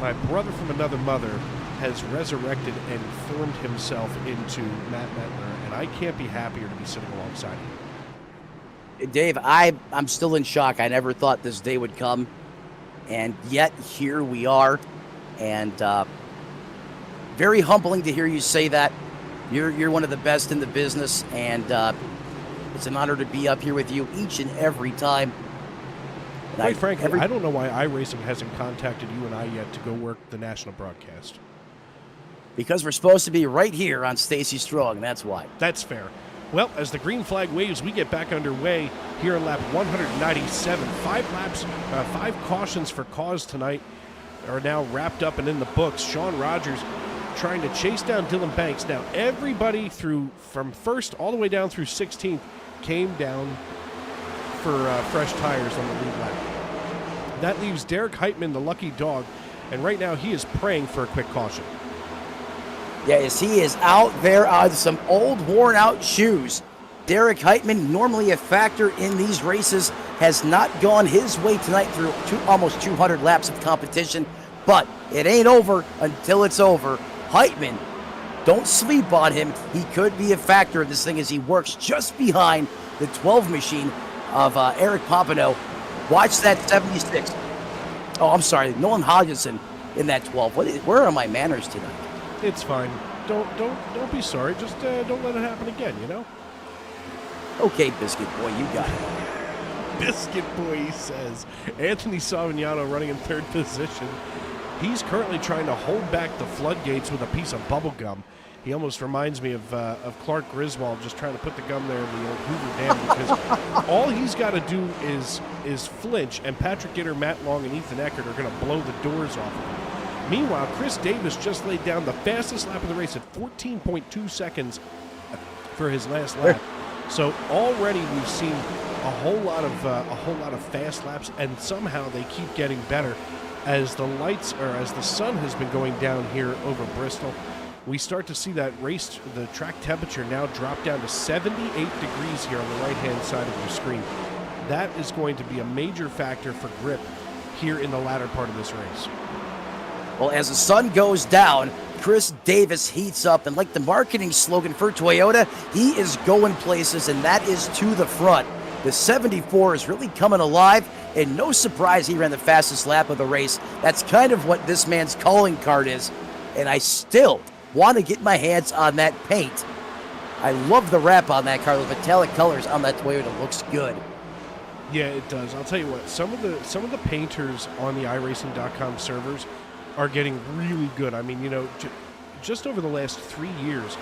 my brother from another mother has resurrected and formed himself into Matt Mettler, and I can't be happier to be sitting alongside him. Dave, I'm still in shock. I never thought this day would come, and yet here we are. And very humbling to hear you say that. You're one of the best in the business, and it's an honor to be up here with you each and every time. Quite frankly, I don't know why iRacing hasn't contacted you and I yet to go work the national broadcast. Because we're supposed to be right here on Stacy Strong, that's why. That's fair. Well, as the green flag waves, we get back underway here in lap 197. 5 cautions for cause tonight are now wrapped up and in the books. Sean Rogers trying to chase down Dylan Banks. Now, everybody from first all the way down through 16th came down for fresh tires on the lead lap. That leaves Derek Heitman, the lucky dog, and right now he is praying for a quick caution. Yes, he is out there on some old worn-out shoes. Derek Heitman, normally a factor in these races, has not gone his way tonight through almost 200 laps of competition, but it ain't over until it's over. Heitman, don't sleep on him. He could be a factor of this thing as he works just behind the 12 machine of Eric Pompano. Watch that 76. Oh, I'm sorry, Nolan Hodgson in that 12. Where are my manners tonight? It's fine. Don't be sorry. Just don't let it happen again, you know? Okay, Biscuit Boy, you got it. Biscuit Boy, he says. Anthony Savignano running in third position. He's currently trying to hold back the floodgates with a piece of bubble gum. He almost reminds me of Clark Griswold just trying to put the gum there in the old Hoover Dam, because all he's got to do is flinch, and Patrick Gitter, Matt Long, and Ethan Eckert are going to blow the doors off of him. Meanwhile, Chris Davis just laid down the fastest lap of the race at 14.2 seconds for his last lap. So already we've seen a whole lot of fast laps, and somehow they keep getting better as the sun has been going down here over Bristol. We start to see that the track temperature now drop down to 78 degrees here on the right-hand side of your screen. That is going to be a major factor for grip here in the latter part of this race. Well, as the sun goes down, Chris Davis heats up, and like the marketing slogan for Toyota, he is going places, and that is to the front. The 74 is really coming alive, and no surprise he ran the fastest lap of the race. That's kind of what this man's calling card is, and I still want to get my hands on that paint. I love the wrap on that car. The metallic colors on that Toyota looks good. Yeah, it does. I'll tell you what, some of the painters on the iRacing.com servers are getting really good. I mean, just over the last 3 years,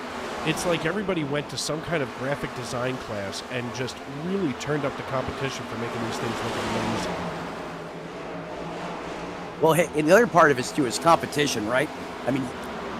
it's like everybody went to some kind of graphic design class and just really turned up the competition for making these things look amazing. Well, hey, and the other part of it, too, is competition, right? I mean,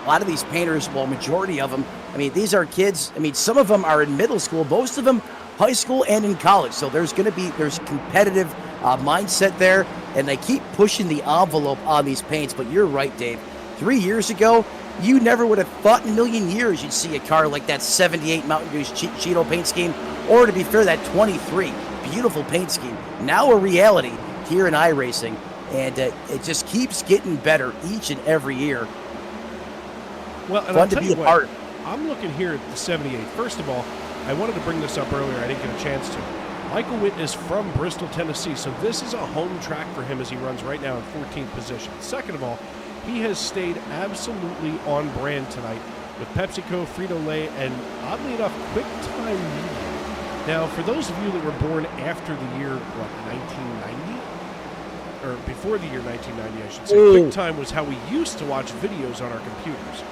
a lot of these painters, well, majority of them, I mean, these are kids. I mean, some of them are in middle school, most of them high school and in college. So there's competitive mindset there, and they keep pushing the envelope on these paints. But you're right, Dave. 3 years ago, you never would have thought in a million years you'd see a car like that 78 Mountain Dew Cheeto paint scheme, or to be fair, that 23 beautiful paint scheme. Now a reality here in iRacing, and it just keeps getting better each and every year. Well, and fun to be a part. I'm looking here at the 78. First of all, I wanted to bring this up earlier. I didn't get a chance to. Michael Witt is from Bristol, Tennessee, so this is a home track for him as he runs right now in 14th position. Second of all, he has stayed absolutely on brand tonight with PepsiCo, Frito-Lay, and oddly enough, QuickTime Media. Now, for those of you that were born after the year, 1990? Or before the year 1990, I should say, QuickTime was how we used to watch videos on our computers.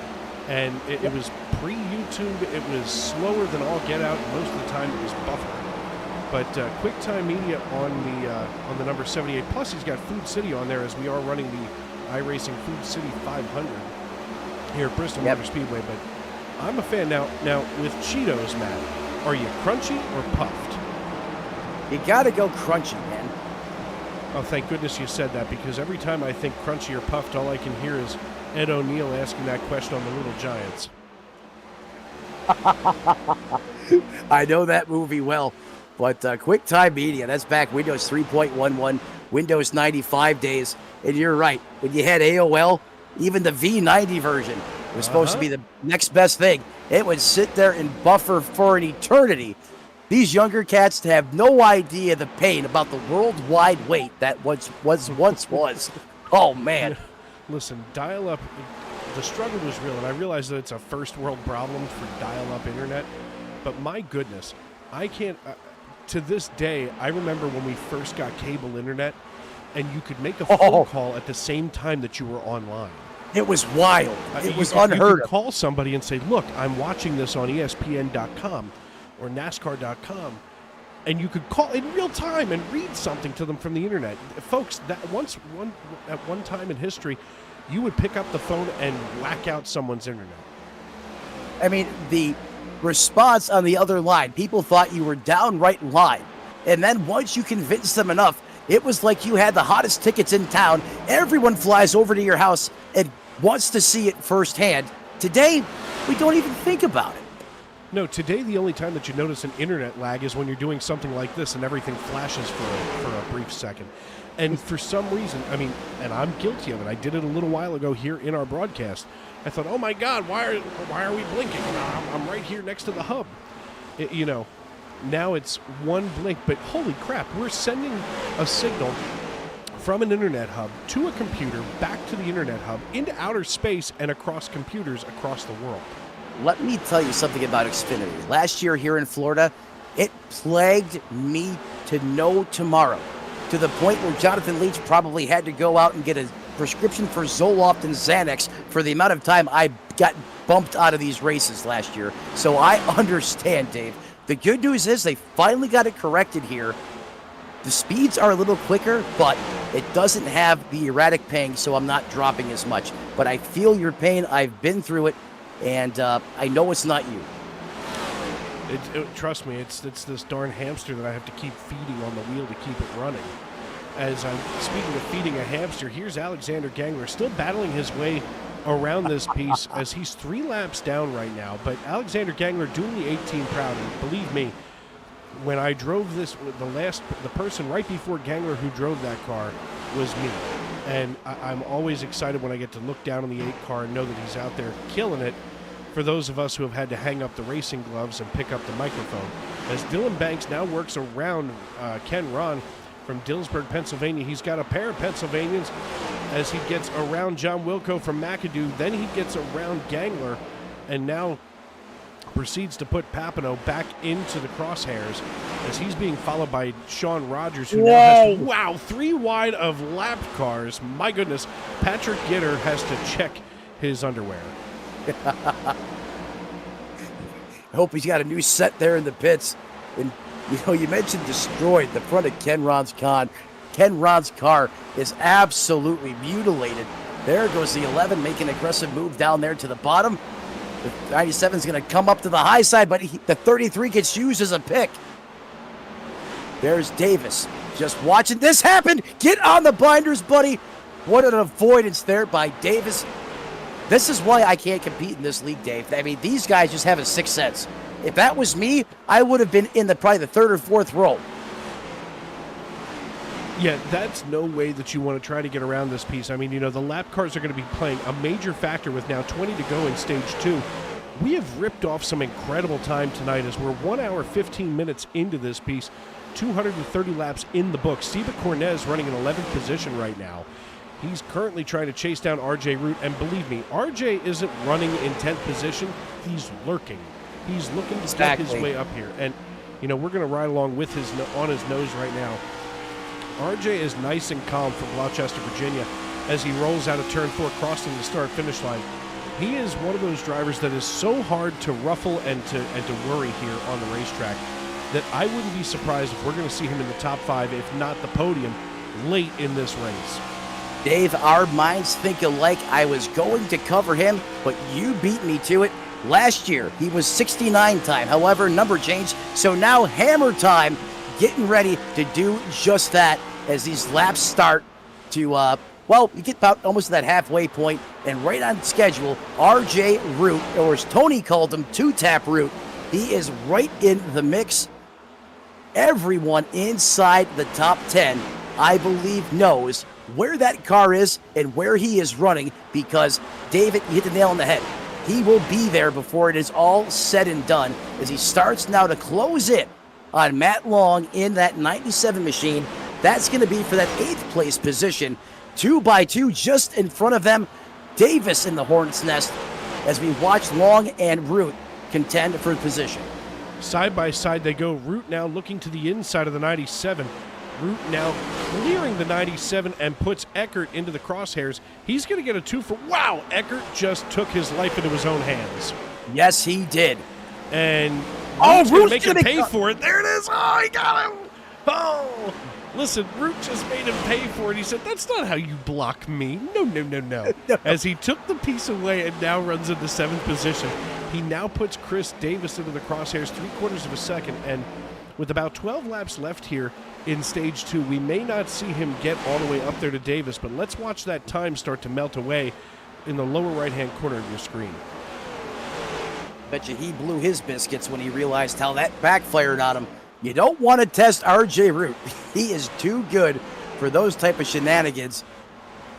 And it was pre-YouTube, it was slower than all get out, and most of the time it was buffering. But QuickTime Media on the number 78, plus he's got Food City on there as we are running the iRacing Food City 500 here at Bristol Motor Speedway. But I'm a fan now with Cheetos, Matt. Are you crunchy or puffed? You gotta go crunchy, man. Oh, thank goodness you said that, because every time I think crunchy or puffed, all I can hear is Ed O'Neill asking that question on the Little Giants. I know that movie well, but QuickTime Media, that's back Windows 3.11, Windows 95 days, and you're right. When you had AOL, even the V90 version was supposed to be the next best thing. It would sit there and buffer for an eternity. These younger cats have no idea the pain about the worldwide wait that once was. Oh, man. Listen, dial-up, the struggle was real, and I realize that it's a first-world problem for dial-up internet, but my goodness, I can't, to this day, I remember when we first got cable internet, and you could make a phone call at the same time that you were online. It was wild. It was unheard of. You could call somebody and say, look, I'm watching this on ESPN.com or NASCAR.com, and you could call in real time and read something to them from the internet. Folks, that at one time in history, you would pick up the phone and whack out someone's internet. I mean, the response on the other line, people thought you were downright lying. And then once you convinced them enough, it was like you had the hottest tickets in town. Everyone flies over to your house and wants to see it firsthand. Today, we don't even think about it. No, today the only time that you notice an internet lag is when you're doing something like this and everything flashes for a brief second. And for some reason, I mean, and I'm guilty of it. I did it a little while ago here in our broadcast. I thought, oh my God, why are we blinking? I'm right here next to the hub. Now it's one blink, but holy crap, we're sending a signal from an internet hub to a computer, back to the internet hub, into outer space and across computers across the world. Let me tell you something about Xfinity. Last year here in Florida, it plagued me to no tomorrow, to the point where Jonathan Leach probably had to go out and get a prescription for Zoloft and Xanax for the amount of time I got bumped out of these races last year. So I understand, Dave. The good news is they finally got it corrected here. The speeds are a little quicker, but it doesn't have the erratic ping, so I'm not dropping as much. But I feel your pain. I've been through it. And I know it's not you. Trust me, it's this darn hamster that I have to keep feeding on the wheel to keep it running. As I'm speaking of feeding a hamster, here's Alexander Gangler still battling his way around this piece as he's 3 laps down right now. But Alexander Gangler doing the 18 proud. And believe me, when I drove this, the person right before Gangler who drove that car was me. And I'm always excited when I get to look down on the 8 car and know that he's out there killing it for those of us who have had to hang up the racing gloves and pick up the microphone. As Dylan Banks now works around Ken Ron from Dillsburg, Pennsylvania. He's got a pair of Pennsylvanians as he gets around John Wilco from McAdoo. Then he gets around Gangler and now proceeds to put Papineau back into the crosshairs as he's being followed by Sean Rogers, who now has 3 wide of lapped cars. My goodness, Patrick Gitter has to check his underwear. I hope he's got a new set there in the pits. And you mentioned destroyed the front of Ken Ron's car. Ken Ron's car is absolutely mutilated. There goes the 11 making an aggressive move down there to the bottom. The 97 is going to come up to the high side, but the 33 gets used as a pick. There's Davis just watching this happen. Get on the binders, buddy. What an avoidance there by Davis. This is why I can't compete in this league, Dave. I mean, these guys just have a sixth sense. If that was me, I would have been in probably the 3rd or 4th row. Yeah, that's no way that you want to try to get around this piece. I mean, the lap cars are going to be playing a major factor with now 20 to go in stage 2. We have ripped off some incredible time tonight as we're 1 hour, 15 minutes into this piece, 230 laps in the book. Steve Cornez running in 11th position right now. He's currently trying to chase down RJ Root, and believe me, RJ isn't running in 10th position. He's lurking. He's looking to get his way up here. And, you know, we're going to ride along with on his nose right now. RJ is nice and calm from Gloucester, Virginia, as he rolls out of turn 4, crossing the start-finish line. He is one of those drivers that is so hard to ruffle and to worry here on the racetrack that I wouldn't be surprised if we're going to see him in the top 5, if not the podium, late in this race. Dave, our minds think alike. I was going to cover him, but you beat me to it. Last year, he was 69 time. However, number change. So now hammer time, getting ready to do just that as these laps start to, well, you get about almost to that halfway point, and right on schedule, RJ Root, or as Tony called him, two-tap Root. He is right in the mix. Everyone inside the top 10, I believe, knows where that car is and where he is running, because, David, you hit the nail on the head. He will be there before it is all said and done as he starts now to close in on Matt Long in that 97 machine. That's going to be for that 8th place position. 2 by 2 just in front of them. Davis in the Hornet's Nest as we watch Long and Root contend for position. Side by side they go. Root now looking to the inside of the 97. Root now clearing the 97 and puts Eckert into the crosshairs. He's going to get a 2 for... Wow! Eckert just took his life into his own hands. Yes, he did. And Root's going to make him pay for it. There it is! Oh, he got him! Oh! Listen, Root just made him pay for it. He said, that's not how you block me. No, no, no, no. As he took the piece away and now runs into 7th position. He now puts Chris Davis into the crosshairs 3/4 of a second. And with about 12 laps left here in stage 2, we may not see him get all the way up there to Davis, but let's watch that time start to melt away in the lower right-hand corner of your screen. Bet you he blew his biscuits when he realized how that backfired on him. You don't want to test RJ Root. He is too good for those type of shenanigans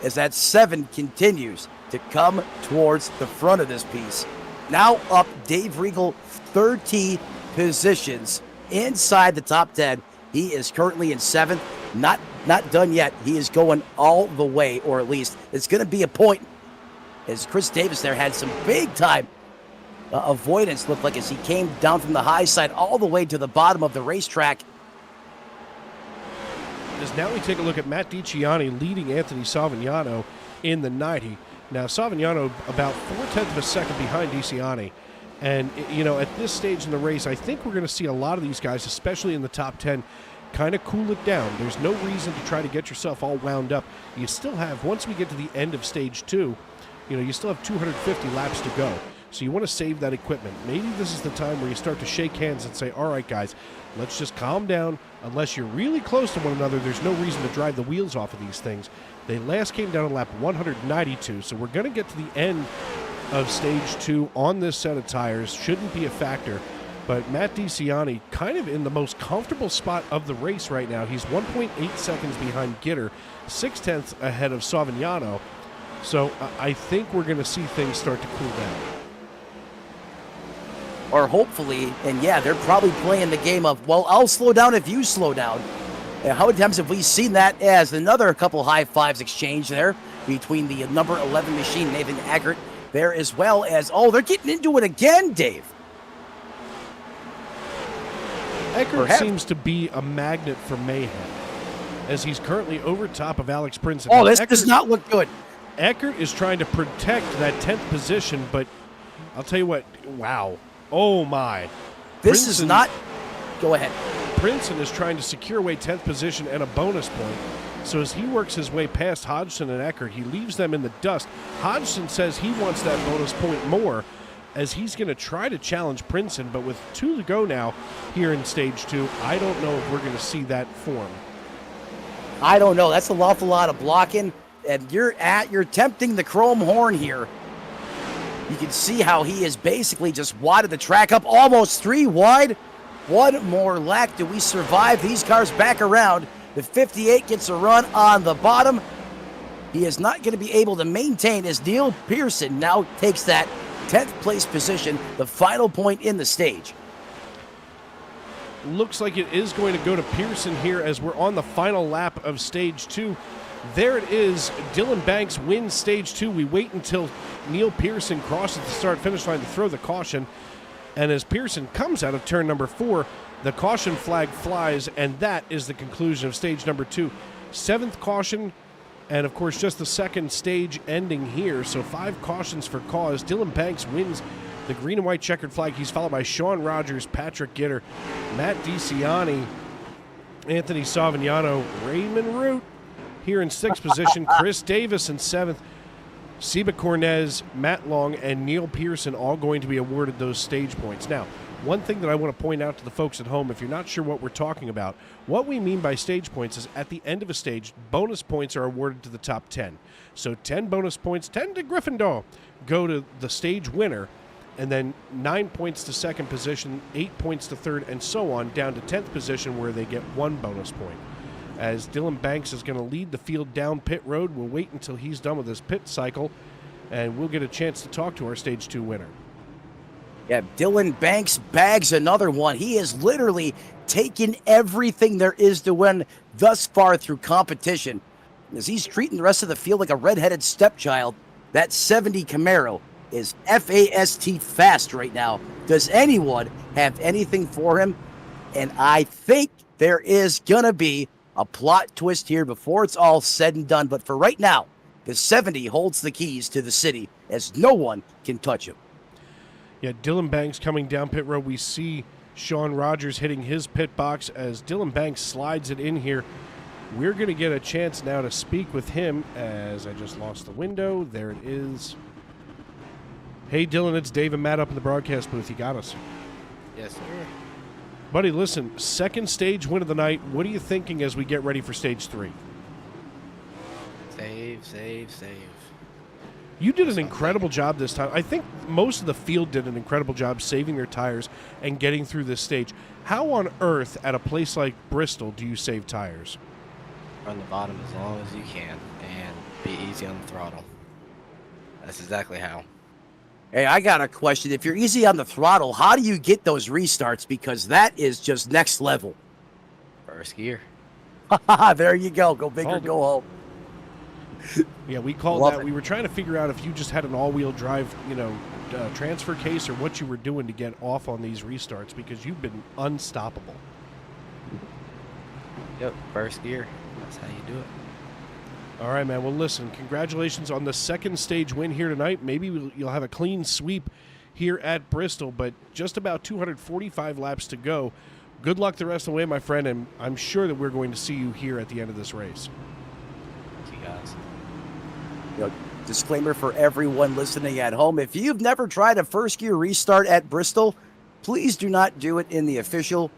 as that 7 continues to come towards the front of this piece. Now up Dave Regal 30 positions inside the top 10. He is currently in 7th. Not done yet. He is going all the way, or at least it's going to be a point as Chris Davis there had some big time avoidance, looked like, as he came down from the high side all the way to the bottom of the racetrack. As now we take a look at Matt DiCiani leading Anthony Savignano in the 90. Now Savignano about 4/10 of a second behind DiCiani. And, you know, at this stage in the race, I think we're going to see a lot of these guys, especially in the top 10, kind of cool it down. There's no reason to try to get yourself all wound up. You still have, once we get to the end of stage 2, you know, you still have 250 laps to go. So you want to save that equipment. Maybe this is the time where you start to shake hands and say, all right, guys, let's just calm down. Unless you're really close to one another, there's no reason to drive the wheels off of these things. They last came down on lap 192, so we're going to get to the end of stage 2 on this set of tires. Shouldn't be a factor. But Matt DiCiani kind of in the most comfortable spot of the race right now. He's 1.8 seconds behind Gitter, 6/10 ahead of Savignano. So I think we're going to see things start to cool down. Or hopefully, and yeah, they're probably playing the game of, well, I'll slow down if you slow down. And how many times have we seen that as another couple high fives exchange there between the number 11 machine, Nathan Eckert, there as well as, oh, they're getting into it again, Dave. Eckert seems to be a magnet for mayhem, as he's currently over top of Alex Prince. Oh, this does not look good. Eckert is trying to protect that 10th position, but I'll tell you what, wow. Oh, my. This is not... Go ahead. Princeton is trying to secure away 10th position and a bonus point. So as he works his way past Hodgson and Eckert, he leaves them in the dust. Hodgson says he wants that bonus point more, as he's going to try to challenge Princeton, but with 2 to go now here in stage 2, I don't know if we're going to see that form. I don't know. That's an awful lot of blocking, and you're tempting the chrome horn here. You can see how he is basically just wadded the track up almost 3 wide. One more lap. Do we survive these cars back around? The 58 gets a run on the bottom. He is not going to be able to maintain as Neil Pearson now takes that 10th place position, the final point in the stage. Looks like it is going to go to Pearson here as we're on the final lap of stage 2. There it is. Dylan Banks wins stage 2. We wait until Neil Pearson crosses the start-finish line to throw the caution. And as Pearson comes out of turn number 4, the caution flag flies, and that is the conclusion of stage number 2. 7th caution, and of course just the second stage ending here. So 5 cautions for cause. Dylan Banks wins the green and white checkered flag. He's followed by Sean Rogers, Patrick Gitter, Matt DiCiani, Anthony Savignano, Raymond Root here in 6th position, Chris Davis in 7th, Seba Cornez, Matt Long, and Neil Pearson all going to be awarded those stage points. Now, one thing that I want to point out to the folks at home, if you're not sure what we're talking about, what we mean by stage points is at the end of a stage, bonus points are awarded to the top 10. So 10 bonus points, 10 to Gryffindor, go to the stage winner, and then 9 points to second position, 8 points to third, and so on, down to 10th position where they get 1 bonus point. As Dylan Banks is going to lead the field down pit road, we'll wait until he's done with his pit cycle, and we'll get a chance to talk to our stage 2 winner. Yeah, Dylan Banks bags another one. He has literally taken everything there is to win thus far through competition. As he's treating the rest of the field like a redheaded stepchild, that 70 Camaro is fast fast right now. Does anyone have anything for him? And I think there is going to be a plot twist here before it's all said and done. But for right now, the 70 holds the keys to the city as no one can touch him. Yeah, Dylan Banks coming down pit road. We see Sean Rogers hitting his pit box as Dylan Banks slides it in here. We're going to get a chance now to speak with him as I just lost the window. There it is. Hey, Dylan, it's Dave and Matt up in the broadcast booth. You got us. Yes, sir. Buddy, listen, second stage win of the night. What are you thinking as we get ready for stage 3? Save. You did an incredible job this time. I think most of the field did an incredible job saving their tires and getting through this stage. How on earth, at a place like Bristol, do you save tires? Run the bottom as long as you can and be easy on the throttle. That's exactly how. Hey, I got a question. If you're easy on the throttle, how do you get those restarts? Because that is just next level. First gear. There you go. Go big or go home. Yeah, we called Love that. it. We were trying to figure out if you just had an all-wheel drive, transfer case or what you were doing to get off on these restarts because you've been unstoppable. Yep, first gear. That's how you do it. All right, man. Well, listen, congratulations on the second stage win here tonight. Maybe you'll have a clean sweep here at Bristol, but just about 245 laps to go. Good luck the rest of the way, my friend, and I'm sure that we're going to see you here at the end of this race. See you guys. Disclaimer for everyone listening at home. If you've never tried a first gear restart at Bristol, please do not do it in the official.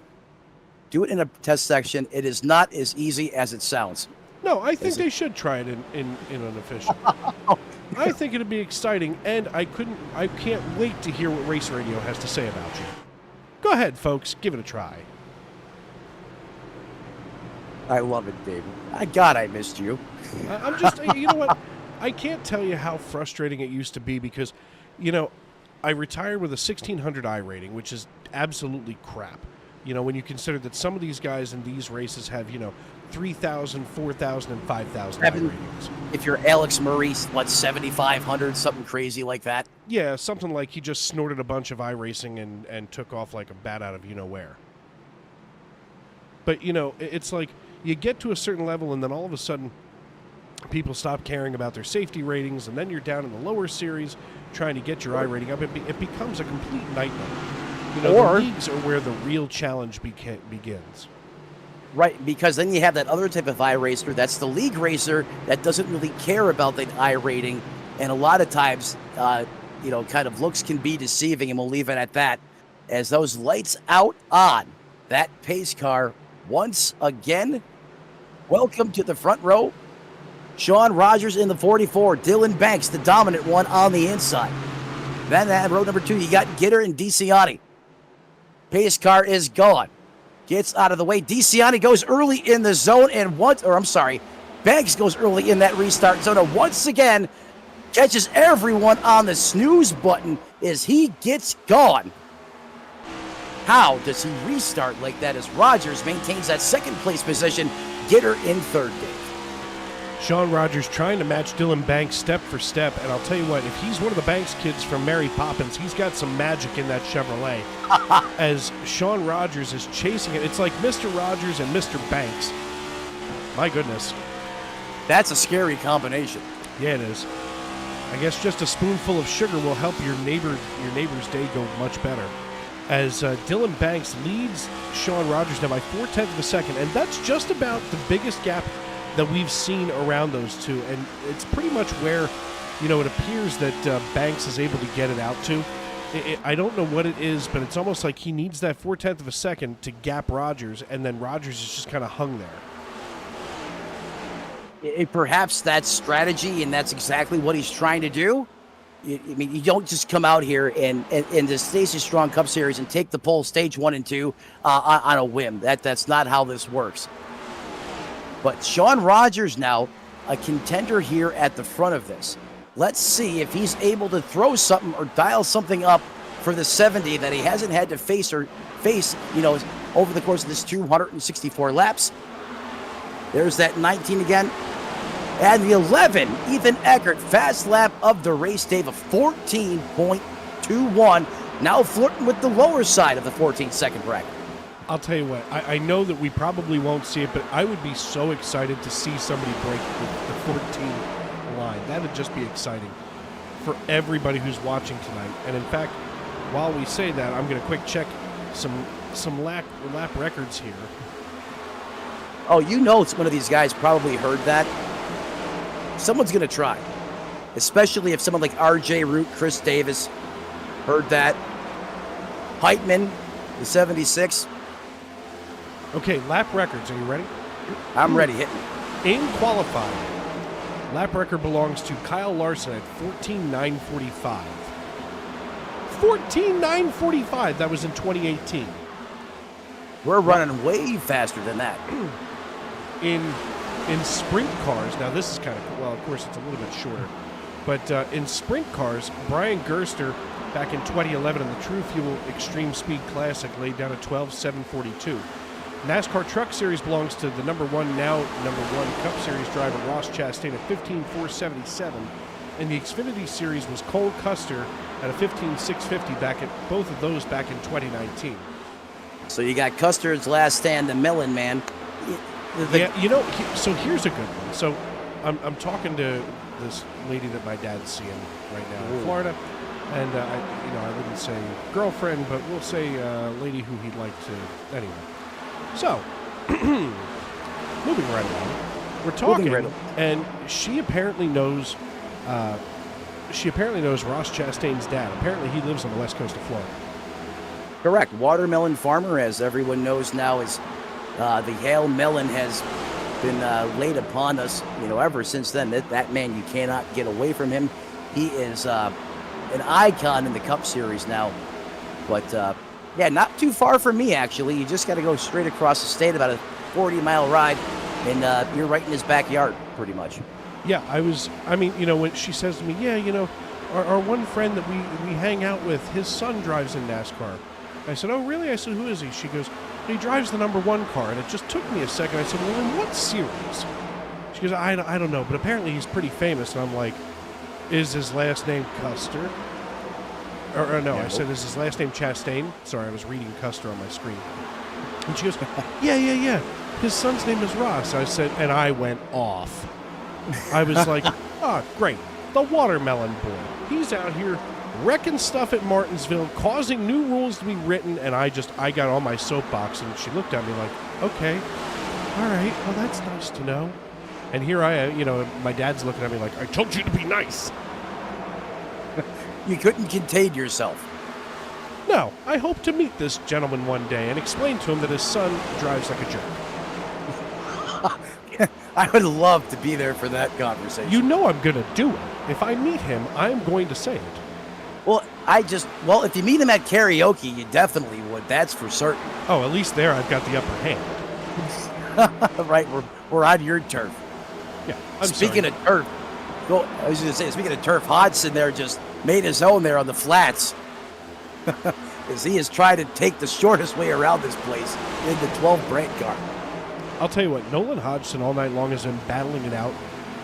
Do it in a test section. It is not as easy as it sounds. No, I think they should try it in an official. I think it'd be exciting, and I can't wait to hear what Race Radio has to say about you. Go ahead, folks. Give it a try. I love it, David. God, I missed you. I'm just, you know what? I can't tell you how frustrating it used to be because, I retired with a 1600 I rating, which is absolutely crap. When you consider that some of these guys in these races have, 3,000, 4,000, and 5,000 I ratings. If you're Alex Murray, 7,500, something crazy like that? Yeah, something like he just snorted a bunch of iRacing and took off like a bat out of where. But, it's like you get to a certain level and then all of a sudden people stop caring about their safety ratings, and then you're down in the lower series trying to get your I rating up. It becomes a complete nightmare. The leagues are where the real challenge begins. Right, because then you have that other type of iRacer, that's the league racer that doesn't really care about the I rating, and a lot of times, kind of looks can be deceiving, and we'll leave it at that. As those lights out on that pace car once again, welcome to the front row. Sean Rogers in the 44, Dylan Banks, the dominant one on the inside. Then at row number 2, you got Gitter and DiCiani. Pace car is gone. Gets out of the way. DiCiani goes early in the zone and Banks goes early in that restart zone and once again catches everyone on the snooze button as he gets gone. How does he restart like that as Rogers maintains that second place position? Get her in third, Dave. Sean Rogers trying to match Dylan Banks step for step, and I'll tell you what, if he's one of the Banks kids from Mary Poppins, he's got some magic in that Chevrolet. As Sean Rogers is chasing it, it's like Mr. Rogers and Mr. Banks. My goodness. That's a scary combination. Yeah, it is. I guess just a spoonful of sugar will help your neighbor's day go much better. As Dylan Banks leads Sean Rogers now by 0.4 of a second, and that's just about the biggest gap that we've seen around those two, and it's pretty much where, it appears that Banks is able to get it out to. I don't know what it is, but it's almost like he needs that 0.4 of a second to gap Rogers, and then Rogers is just kind of hung there. Perhaps that's strategy, and that's exactly what he's trying to do. You don't just come out here and the Stacy Strong Cup Series and take the pole stage 1 and 2 on a whim. That's not how this works. But Sean Rogers now a contender here at the front of this. Let's see if he's able to throw something or dial something up for the 70 that he hasn't had to face, over the course of this 264 laps. There's that 19 again. And the 11, Ethan Eckert, fast lap of the race, Dave, of 14.21. Now flirting with the lower side of the 14-second bracket. I'll tell you what, I know that we probably won't see it, but I would be so excited to see somebody break the 14 line. That would just be exciting for everybody who's watching tonight. And in fact, while we say that, I'm going to quick check some lap records here. Oh, one of these guys probably heard that. Someone's going to try, especially if someone like RJ Root, Chris Davis heard that. Heitman, the 76. Okay, lap records. Are you ready? I'm ready. Hit me. In qualifying, lap record belongs to Kyle Larson at 14.945. 14.945. That was in 2018. We're running way faster than that. In sprint cars, now this is kind of cool. Well, of course, it's a little bit shorter. But in sprint cars, Brian Gerster, back in 2011 in the True Fuel Extreme Speed Classic, laid down a 12.742. NASCAR Truck Series belongs to the number one Cup Series driver Ross Chastain at 15.477, and the Xfinity Series was Cole Custer at a 15.650 both of those back in 2019. So you got Custer's last stand, the Mellon man. So here's a good one. So I'm talking to this lady that my dad's seeing right now in Florida, and I wouldn't say girlfriend, but we'll say lady who he'd like to anyway. So, moving right along, we're talking, and she apparently knows Ross Chastain's dad. Apparently, he lives on the west coast of Florida. Correct. Watermelon farmer, as everyone knows now, is the hail melon has been laid upon us, ever since then. That man, you cannot get away from him. He is an icon in the Cup Series now. But not too far from me, actually. You just got to go straight across the state, about a 40-mile ride, and you're right in his backyard, pretty much. Yeah, when she says to me, our one friend that we hang out with, his son drives in NASCAR. I said, oh, really? I said, who is he? She goes, he drives the number one car. And it just took me a second. I said, well, in what series? She goes, I don't know, but apparently he's pretty famous. And I'm like, is his last name Custer? Or no, I said, is his last name Chastain? Sorry, I was reading Custer on my screen. And she goes, yeah. His son's name is Ross. I said, and I went off. I was like, oh, great. The Watermelon Boy. He's out here wrecking stuff at Martinsville, causing new rules to be written, and I got on my soapbox, and she looked at me like, okay, all right, well, that's nice to know. And here I am, my dad's looking at me like, I told you to be nice. You couldn't contain yourself. No, I hope to meet this gentleman one day and explain to him that his son drives like a jerk. I would love to be there for that conversation. You know I'm going to do it. If I meet him, I'm going to say it. Well, if you meet him at karaoke, you definitely would. That's for certain. Oh, at least there I've got the upper hand. Right, we're on your turf. Yeah, Speaking of turf, I was going to say, speaking of turf, Hodson there just made his own there on the flats. As he is trying to take the shortest way around this place in the 12 Brand car. I'll tell you what, Nolan Hodgson all night long has been battling it out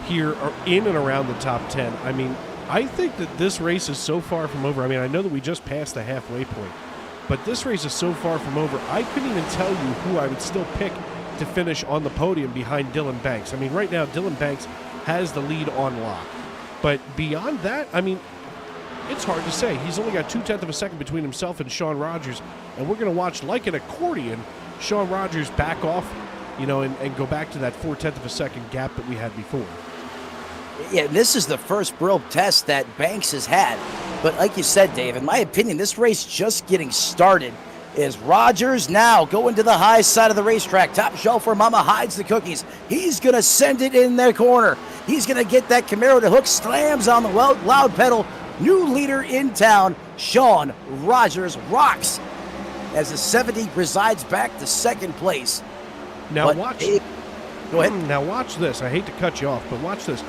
here or in and around the top 10. I mean, I think that this race is so far from over. I mean, I know that we just passed the halfway point, but this race is so far from over, I couldn't even tell you who I would still pick to finish on the podium behind Dylan Banks. I mean, right now, Dylan Banks has the lead on lock. But beyond that, I mean, it's hard to say. He's only got 0.2 of a second between himself and Sean Rogers, and we're going to watch, like an accordion, Sean Rogers back off, you know, and go back to that 0.4 of a second gap that we had before. Yeah, this is the first real test that Banks has had. But like you said, Dave, in my opinion, this race just getting started. Is Rogers now going to the high side of the racetrack, top shelf where Mama hides the cookies. He's going to send it in their corner. He's going to get that Camaro to hook, slams on the loud pedal. New leader in town, Sean Rogers, rocks as the 70 resides back to second place. Now But watch. Dave, go ahead. Now watch this. I hate to cut you off, but watch this.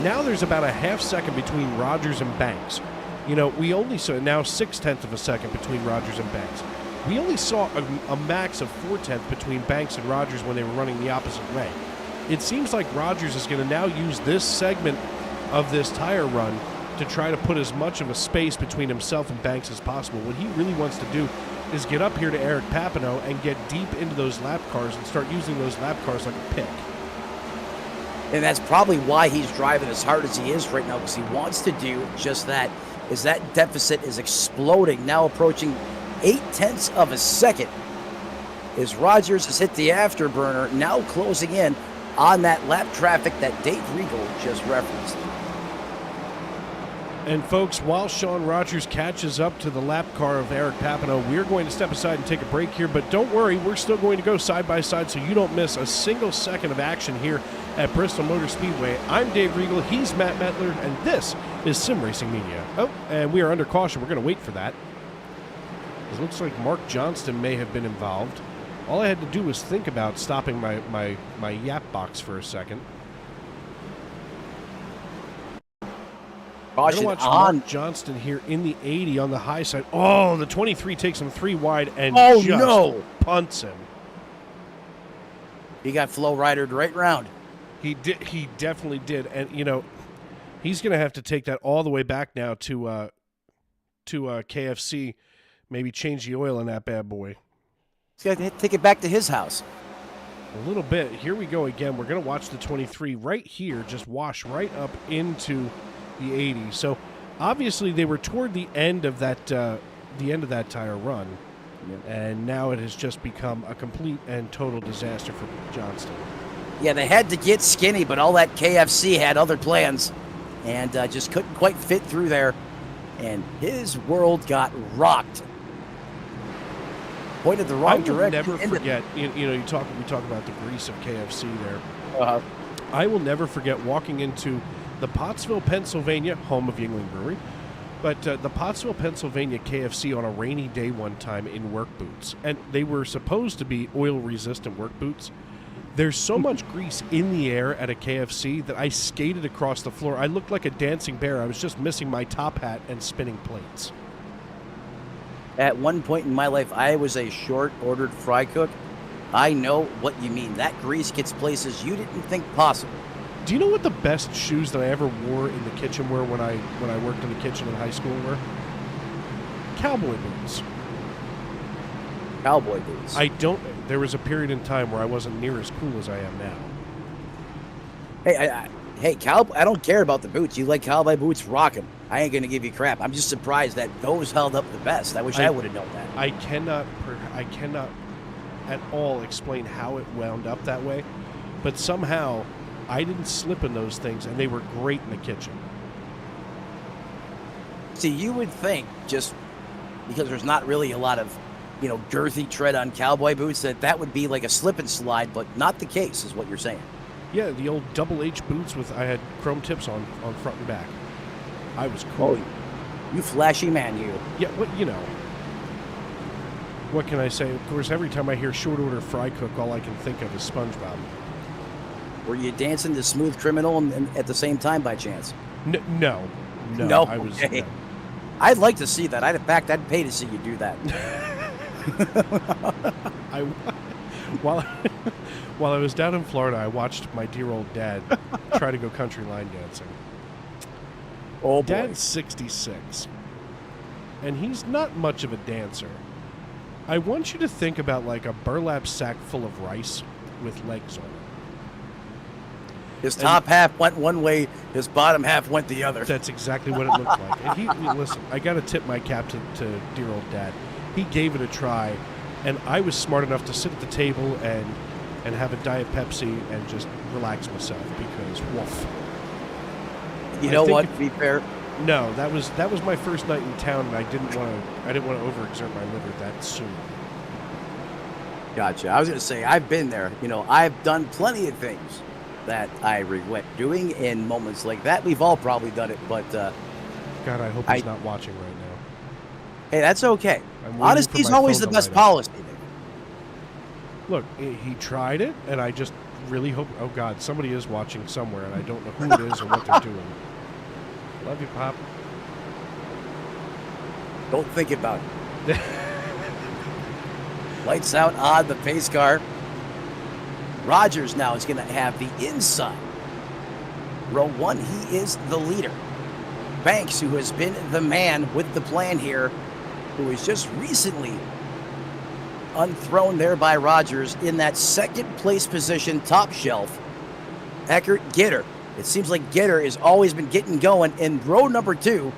Now there's about a 0.5 second between Rogers and Banks. You know, we only saw now 0.6 of a second between Rogers and Banks. We only saw a max of 0.4 between Banks and Rogers when they were running the opposite way. It seems like Rogers is going to now use this segment of this tire run to try to put as much of a space between himself and Banks as possible. What he really wants to do is get up here to Eric Papineau and get deep into those lap cars and start using those lap cars like a pick. And that's probably why he's driving as hard as he is right now, because he wants to do just that, is that deficit is exploding, now approaching 0.8 of a second. As Rogers has hit the afterburner, now closing in on that lap traffic that Dave Regal just referenced. And folks, while Sean Rogers catches up to the lap car of Eric Papineau, we're going to step aside and take a break here, but don't worry, we're still going to go side by side so you don't miss a single second of action here at Bristol Motor Speedway. I'm Dave Regal, he's Matt Metler, and this is Sim Racing Media. Oh, and we are under caution. We're going to wait for that. It looks like Mark Johnston may have been involved. All I had to do was think about stopping my yap box for a second. We're going to watch Mark Johnston here in the 80 on the high side. Oh, the 23 takes him 3 wide and just punts him. He got flow ridered right round. He did. He definitely did. And, you know, he's going to have to take that all the way back now to KFC, maybe change the oil in that bad boy. He's got to take it back to his house. A little bit. Here we go again. We're going to watch the 23 right here just wash right up into the 80. So obviously they were toward the end of that tire run, and now it has just become a complete and total disaster for Johnston. Yeah, they had to get skinny, but all that KFC had other plans, and just couldn't quite fit through there, and his world got rocked. Pointed the wrong direction. I will never forget. You know, we talk about the grease of KFC there. I will never forget walking into the Pottsville, Pennsylvania, home of Yuengling Brewery, but the Pottsville, Pennsylvania KFC on a rainy day one time in work boots. And they were supposed to be oil-resistant work boots. There's so much grease in the air at a KFC that I skated across the floor. I looked like a dancing bear. I was just missing my top hat and spinning plates. At one point in my life, I was a short-ordered fry cook. I know what you mean. That grease gets places you didn't think possible. Do you know what the best shoes that I ever wore in the kitchen were when I worked in the kitchen in high school were? Cowboy boots. Cowboy boots. There was a period in time where I wasn't near as cool as I am now. Hey, I don't care about the boots. You like cowboy boots, rock them. I ain't going to give you crap. I'm just surprised that those held up the best. I wish I would have known that. I cannot at all explain how it wound up that way, but somehow I didn't slip in those things, and they were great in the kitchen. See, you would think, just because there's not really a lot of, girthy tread on cowboy boots, that would be like a slip and slide, but not the case, is what you're saying. Yeah, the old double H boots I had chrome tips on front and back. I was cool. Oh, you flashy man, you. Yeah, what can I say? Of course, every time I hear short order fry cook, all I can think of is SpongeBob. Were you dancing to Smooth Criminal at the same time by chance? No. No? I was. Okay. I'd like to see that. In fact, I'd pay to see you do that. While I was down in Florida, I watched my dear old dad try to go country line dancing. Oh, boy. Dad's 66, and he's not much of a dancer. I want you to think about like a burlap sack full of rice with legs on it. His top half went one way, his bottom half went the other. That's exactly what it looked like. And listen, I got to tip my cap to dear old dad. He gave it a try, and I was smart enough to sit at the table and have a Diet Pepsi and just relax myself because woof. You know what? To be fair, no, that was my first night in town, and I didn't want to overexert my liver that soon. Gotcha. I was going to say I've been there. You know, I've done plenty of things that I regret doing in moments like that. We've all probably done it, but God, I hope he's not watching right now. Hey, that's okay. Honesty is always the best policy. Look, he tried it, and I just really hope. Oh God, somebody is watching somewhere, and I don't know who it is or what they're doing. Love you, Pop. Don't think about it. Lights out on the pace car. Rogers now is going to have the inside. Row 1, he is the leader. Banks, who has been the man with the plan here, who was just recently unthrown there by Rogers in that second place position, top shelf. Eckert, Gitter. It seems like Gitter has always been getting going in row number 2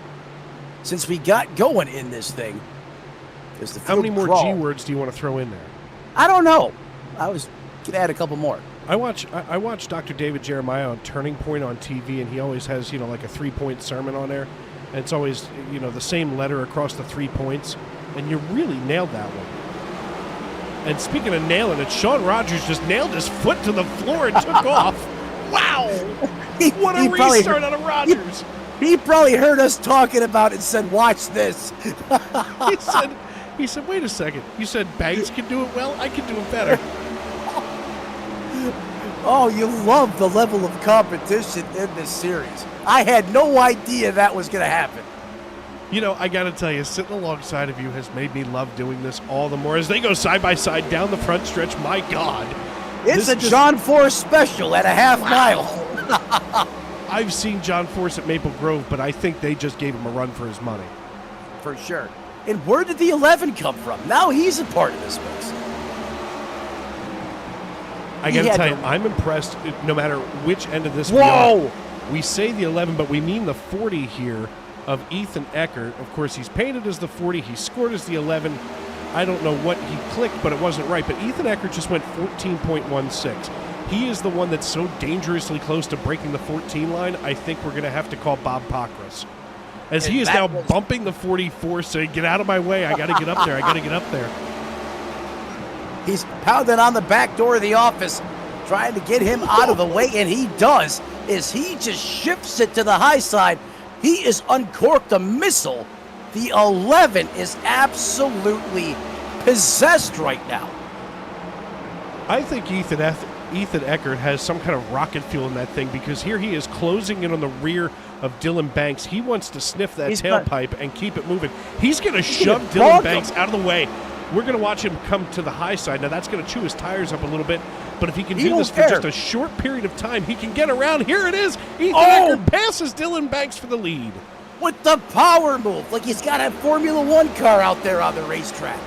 since we got going in this thing. How many more G words do you want to throw in there? I don't know. I was going to add a couple more. I watch Dr. David Jeremiah on Turning Point on TV, and he always has, like a 3-point sermon on there. And it's always, the same letter across the 3 points. And you really nailed that one. And speaking of nailing it, Sean Rogers just nailed his foot to the floor and took off. Wow! What a restart out of Rogers. He probably heard us talking about it and said, watch this. He said, wait a second. You said Banks can do it well? I can do it better. Oh, you love the level of competition in this series. I had no idea that was going to happen. I got to tell you, sitting alongside of you has made me love doing this all the more. As they go side by side down the front stretch, my God. It's a John Force special at a half mile. I've seen John Force at Maple Grove, but I think they just gave him a run for his money. For sure. And where did the 11 come from? Now he's a part of this mix. I got to tell you, I'm impressed no matter which end of this we say the 11, but we mean the 40 here of Ethan Eckert. Of course, he's painted as the 40. He scored as the 11. I don't know what he clicked, but it wasn't right. But Ethan Eckert just went 14.16. He is the one that's so dangerously close to breaking the 14 line, I think we're going to have to call Bob Pockris. As he is now bumping the 44, saying, get out of my way. I got to get up there. I got to get up there. He's pounding on the back door of the office, trying to get him out of the way, and he does. As he just shifts it to the high side, he is uncorked a missile. The 11 is absolutely possessed right now. I think Ethan Eckert has some kind of rocket fuel in that thing, because here he is closing in on the rear of Dylan Banks. He wants to sniff that tailpipe and keep it moving. He's going to shove Dylan Banks out of the way. We're going to watch him come to the high side. Now, that's going to chew his tires up a little bit, but if he can do this for just a short period of time, he can get around. Here it is. Ethan Eckert passes Dylan Banks for the lead. With the power move, like he's got a Formula One car out there on the racetrack.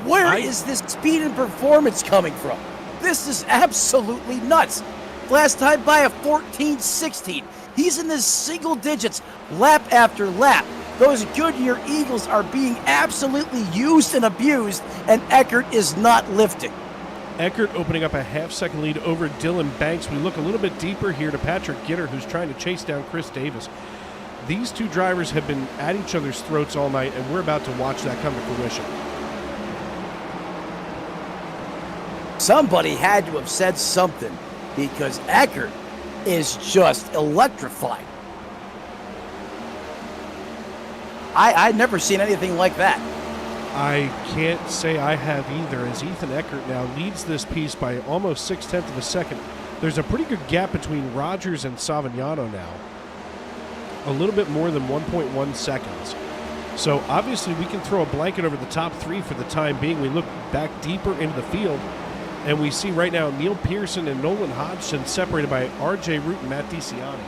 Where is this speed and performance coming from? This is absolutely nuts. Last time by a 14-16. He's in the single digits lap after lap. Those Goodyear Eagles are being absolutely used and abused, and Eckert is not lifting. Eckert opening up a half-second lead over Dylan Banks. We look a little bit deeper here to Patrick Gitter, who's trying to chase down Chris Davis. These two drivers have been at each other's throats all night, and we're about to watch that come to fruition. Somebody had to have said something, because Eckert is just electrified. I'd never seen anything like that. I can't say I have either, as Ethan Eckert now leads this piece by almost 0.6 of a second. There's a pretty good gap between Rogers and Savignano now. a little bit more than 1.1 seconds. So obviously we can throw a blanket over the top three for the time being. We look back deeper into the field, and we see right now Neil Pearson and Nolan Hodgson separated by R.J. Root and Matt DiCianni.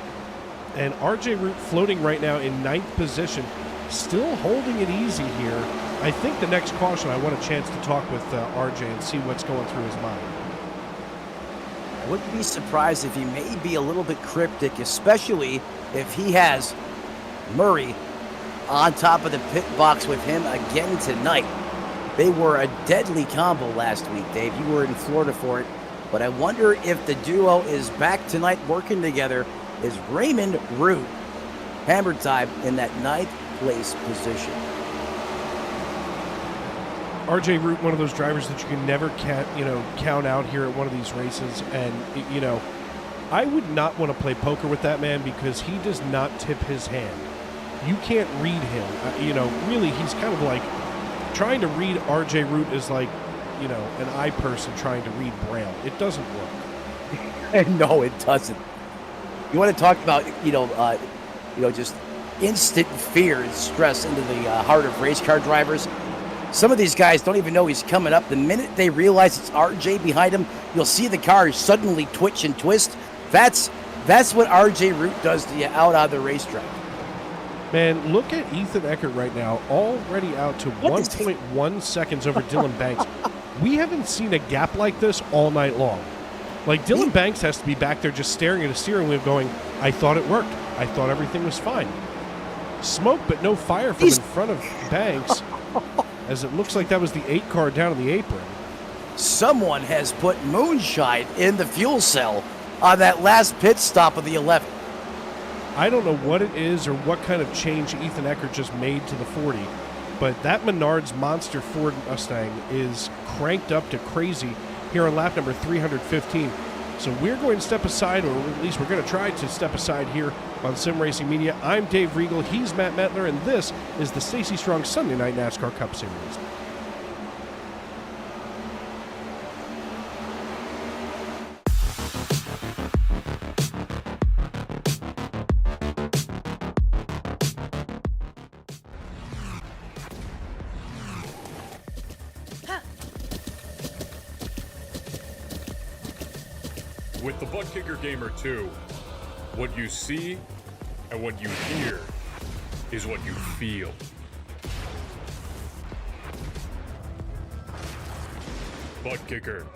And R.J. Root floating right now in 9th position, still holding it easy here. I think the next caution, I want a chance to talk with R.J. and see what's going through his mind. I wouldn't be surprised if he may be a little bit cryptic, especially if he has Murray on top of the pit box with him again tonight. They were a deadly combo last week, Dave. You were in Florida for it. But I wonder if the duo is back tonight working together. Is Raymond Root hammer time in that 9th place position? R.J. Root, one of those drivers that you can never count out here at one of these races. And, I would not want to play poker with that man because he does not tip his hand. You can't read him. Really, he's kind of like trying to read R.J. Root is like, an eye person trying to read Braille. It doesn't work. No, it doesn't. You want to talk about, just instant fear and stress into the heart of race car drivers. Some of these guys don't even know he's coming up. The minute they realize it's RJ behind him, you'll see the car suddenly twitch and twist. That's what RJ Root does to you out on the racetrack. Man, look at Ethan Eckert right now, already out to 1.1 seconds over Dylan Banks. We haven't seen a gap like this all night long. Like, Dylan Banks has to be back there just staring at a steering wheel going, I thought it worked. I thought everything was fine. Smoke but no fire from in front of Banks, as it looks like that was the 8 car down in the apron. Someone has put moonshine in the fuel cell on that last pit stop of the 11. I don't know what it is or what kind of change Ethan Eckert just made to the 40, but that Menards monster Ford Mustang is cranked up to crazy here on lap number 315. So we're going to step aside, or at least we're going to try to step aside here on Sim Racing Media. I'm Dave Regal, he's Matt Metler, and this is the Stacy Strong Sunday Night NASCAR Cup Series. With the Butt Kicker Gamer 2, what you see and what you hear is what you feel. Butt Kicker.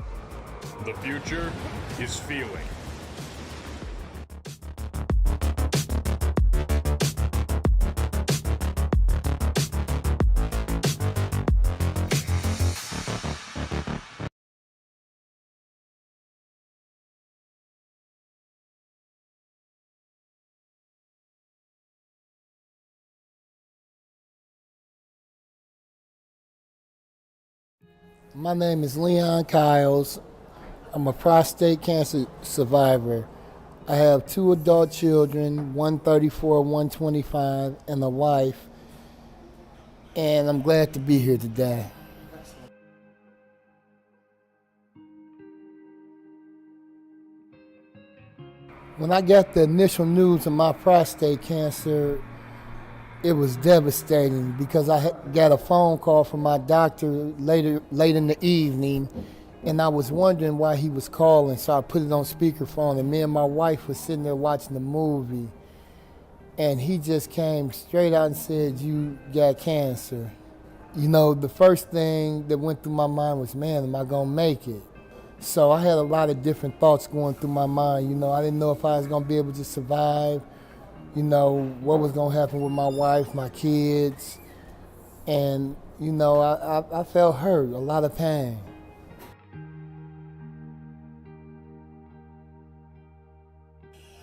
The future is feeling. My name is Leon Kyles. I'm a prostate cancer survivor. I have 2 adult children, 134, 125, and a wife. And I'm glad to be here today. When I got the initial news of my prostate cancer, it was devastating because I got a phone call from my doctor late in the evening, and I was wondering why he was calling, so I put it on speakerphone, and me and my wife was sitting there watching the movie, and he just came straight out and said, "You got cancer." The first thing that went through my mind was, man, am I gonna make it? So I had a lot of different thoughts going through my mind. I didn't know if I was gonna be able to survive. What was going to happen with my wife, my kids. And, I felt hurt, a lot of pain.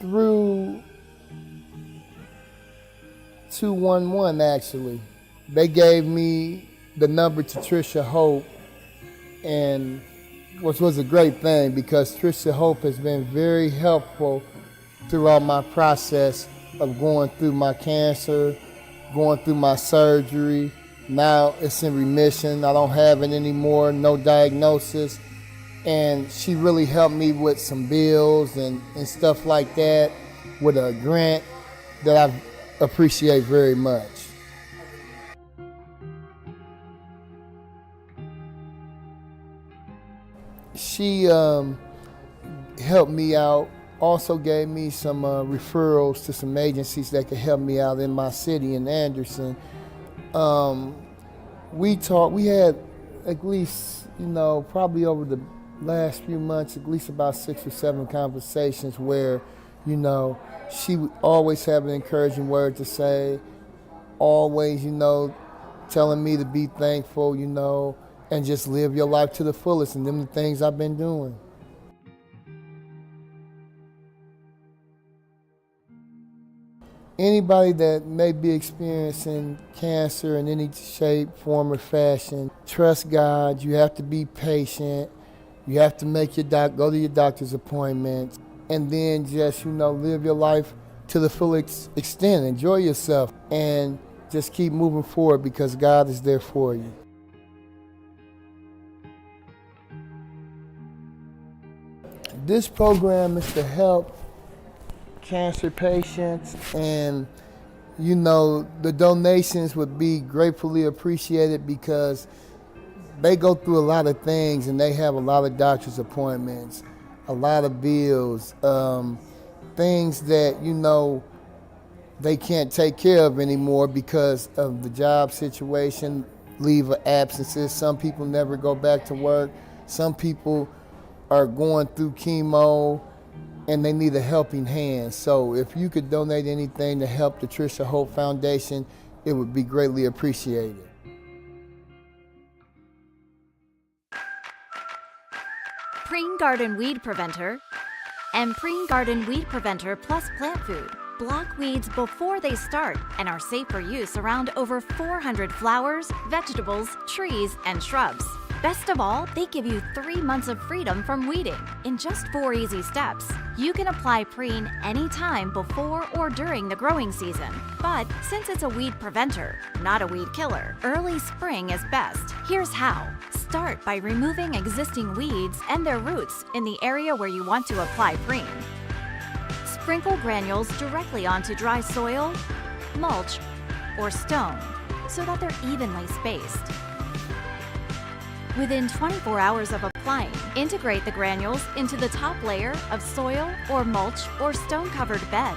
Through 211, actually. They gave me the number to Trisha Hope, and which was a great thing because Trisha Hope has been very helpful throughout my process of going through my cancer, going through my surgery. Now it's in remission. I don't have it anymore, no diagnosis. And she really helped me with some bills and stuff like that with a grant that appreciate very much. She helped me out, also gave me some referrals to some agencies that could help me out in my city in Anderson. We had at least, probably over the last few months, at least about 6 or 7 conversations where, she would always have an encouraging word to say, always, telling me to be thankful, and just live your life to the fullest, and them the things I've been doing. Anybody that may be experiencing cancer in any shape, form, or fashion, trust God. You have to be patient. You have to make go to your doctor's appointments, and then just, live your life to the full extent. Enjoy yourself, and just keep moving forward because God is there for you. This program is to help cancer patients, and the donations would be gratefully appreciated because they go through a lot of things and they have a lot of doctor's appointments, a lot of bills, things that they can't take care of anymore because of the job situation, leave of absences. Some people never go back to work. Some people are going through chemo and they need a helping hand. So if you could donate anything to help the Trisha Hope Foundation, it would be greatly appreciated. Preen Garden Weed Preventer and Preen Garden Weed Preventer Plus Plant Food block weeds before they start and are safe for use around over 400 flowers, vegetables, trees, and shrubs. Best of all, they give you 3 months of freedom from weeding in just 4 easy steps. You can apply Preen anytime before or during the growing season. But since it's a weed preventer, not a weed killer, early spring is best. Here's how. Start by removing existing weeds and their roots in the area where you want to apply Preen. Sprinkle granules directly onto dry soil, mulch, or stone so that they're evenly spaced. Within 24 hours of applying, integrate the granules into the top layer of soil or mulch or stone-covered bed.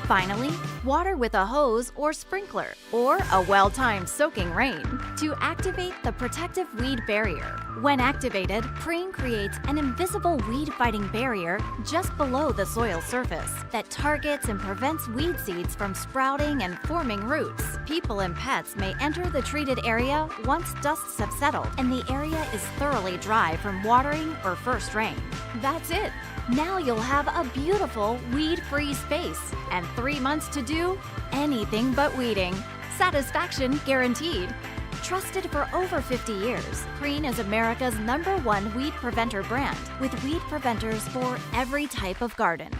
Finally, water with a hose or sprinkler or a well-timed soaking rain to activate the protective weed barrier. When activated, Preen creates an invisible weed-fighting barrier just below the soil surface that targets and prevents weed seeds from sprouting and forming roots. People and pets may enter the treated area once dusts have settled and the area is thoroughly dry from watering or first rain. That's it. Now you'll have a beautiful weed-free space and 3 months to do anything but weeding. Satisfaction guaranteed. Trusted for over 50 years, Preen is America's #1 weed preventer brand with weed preventers for every type of garden.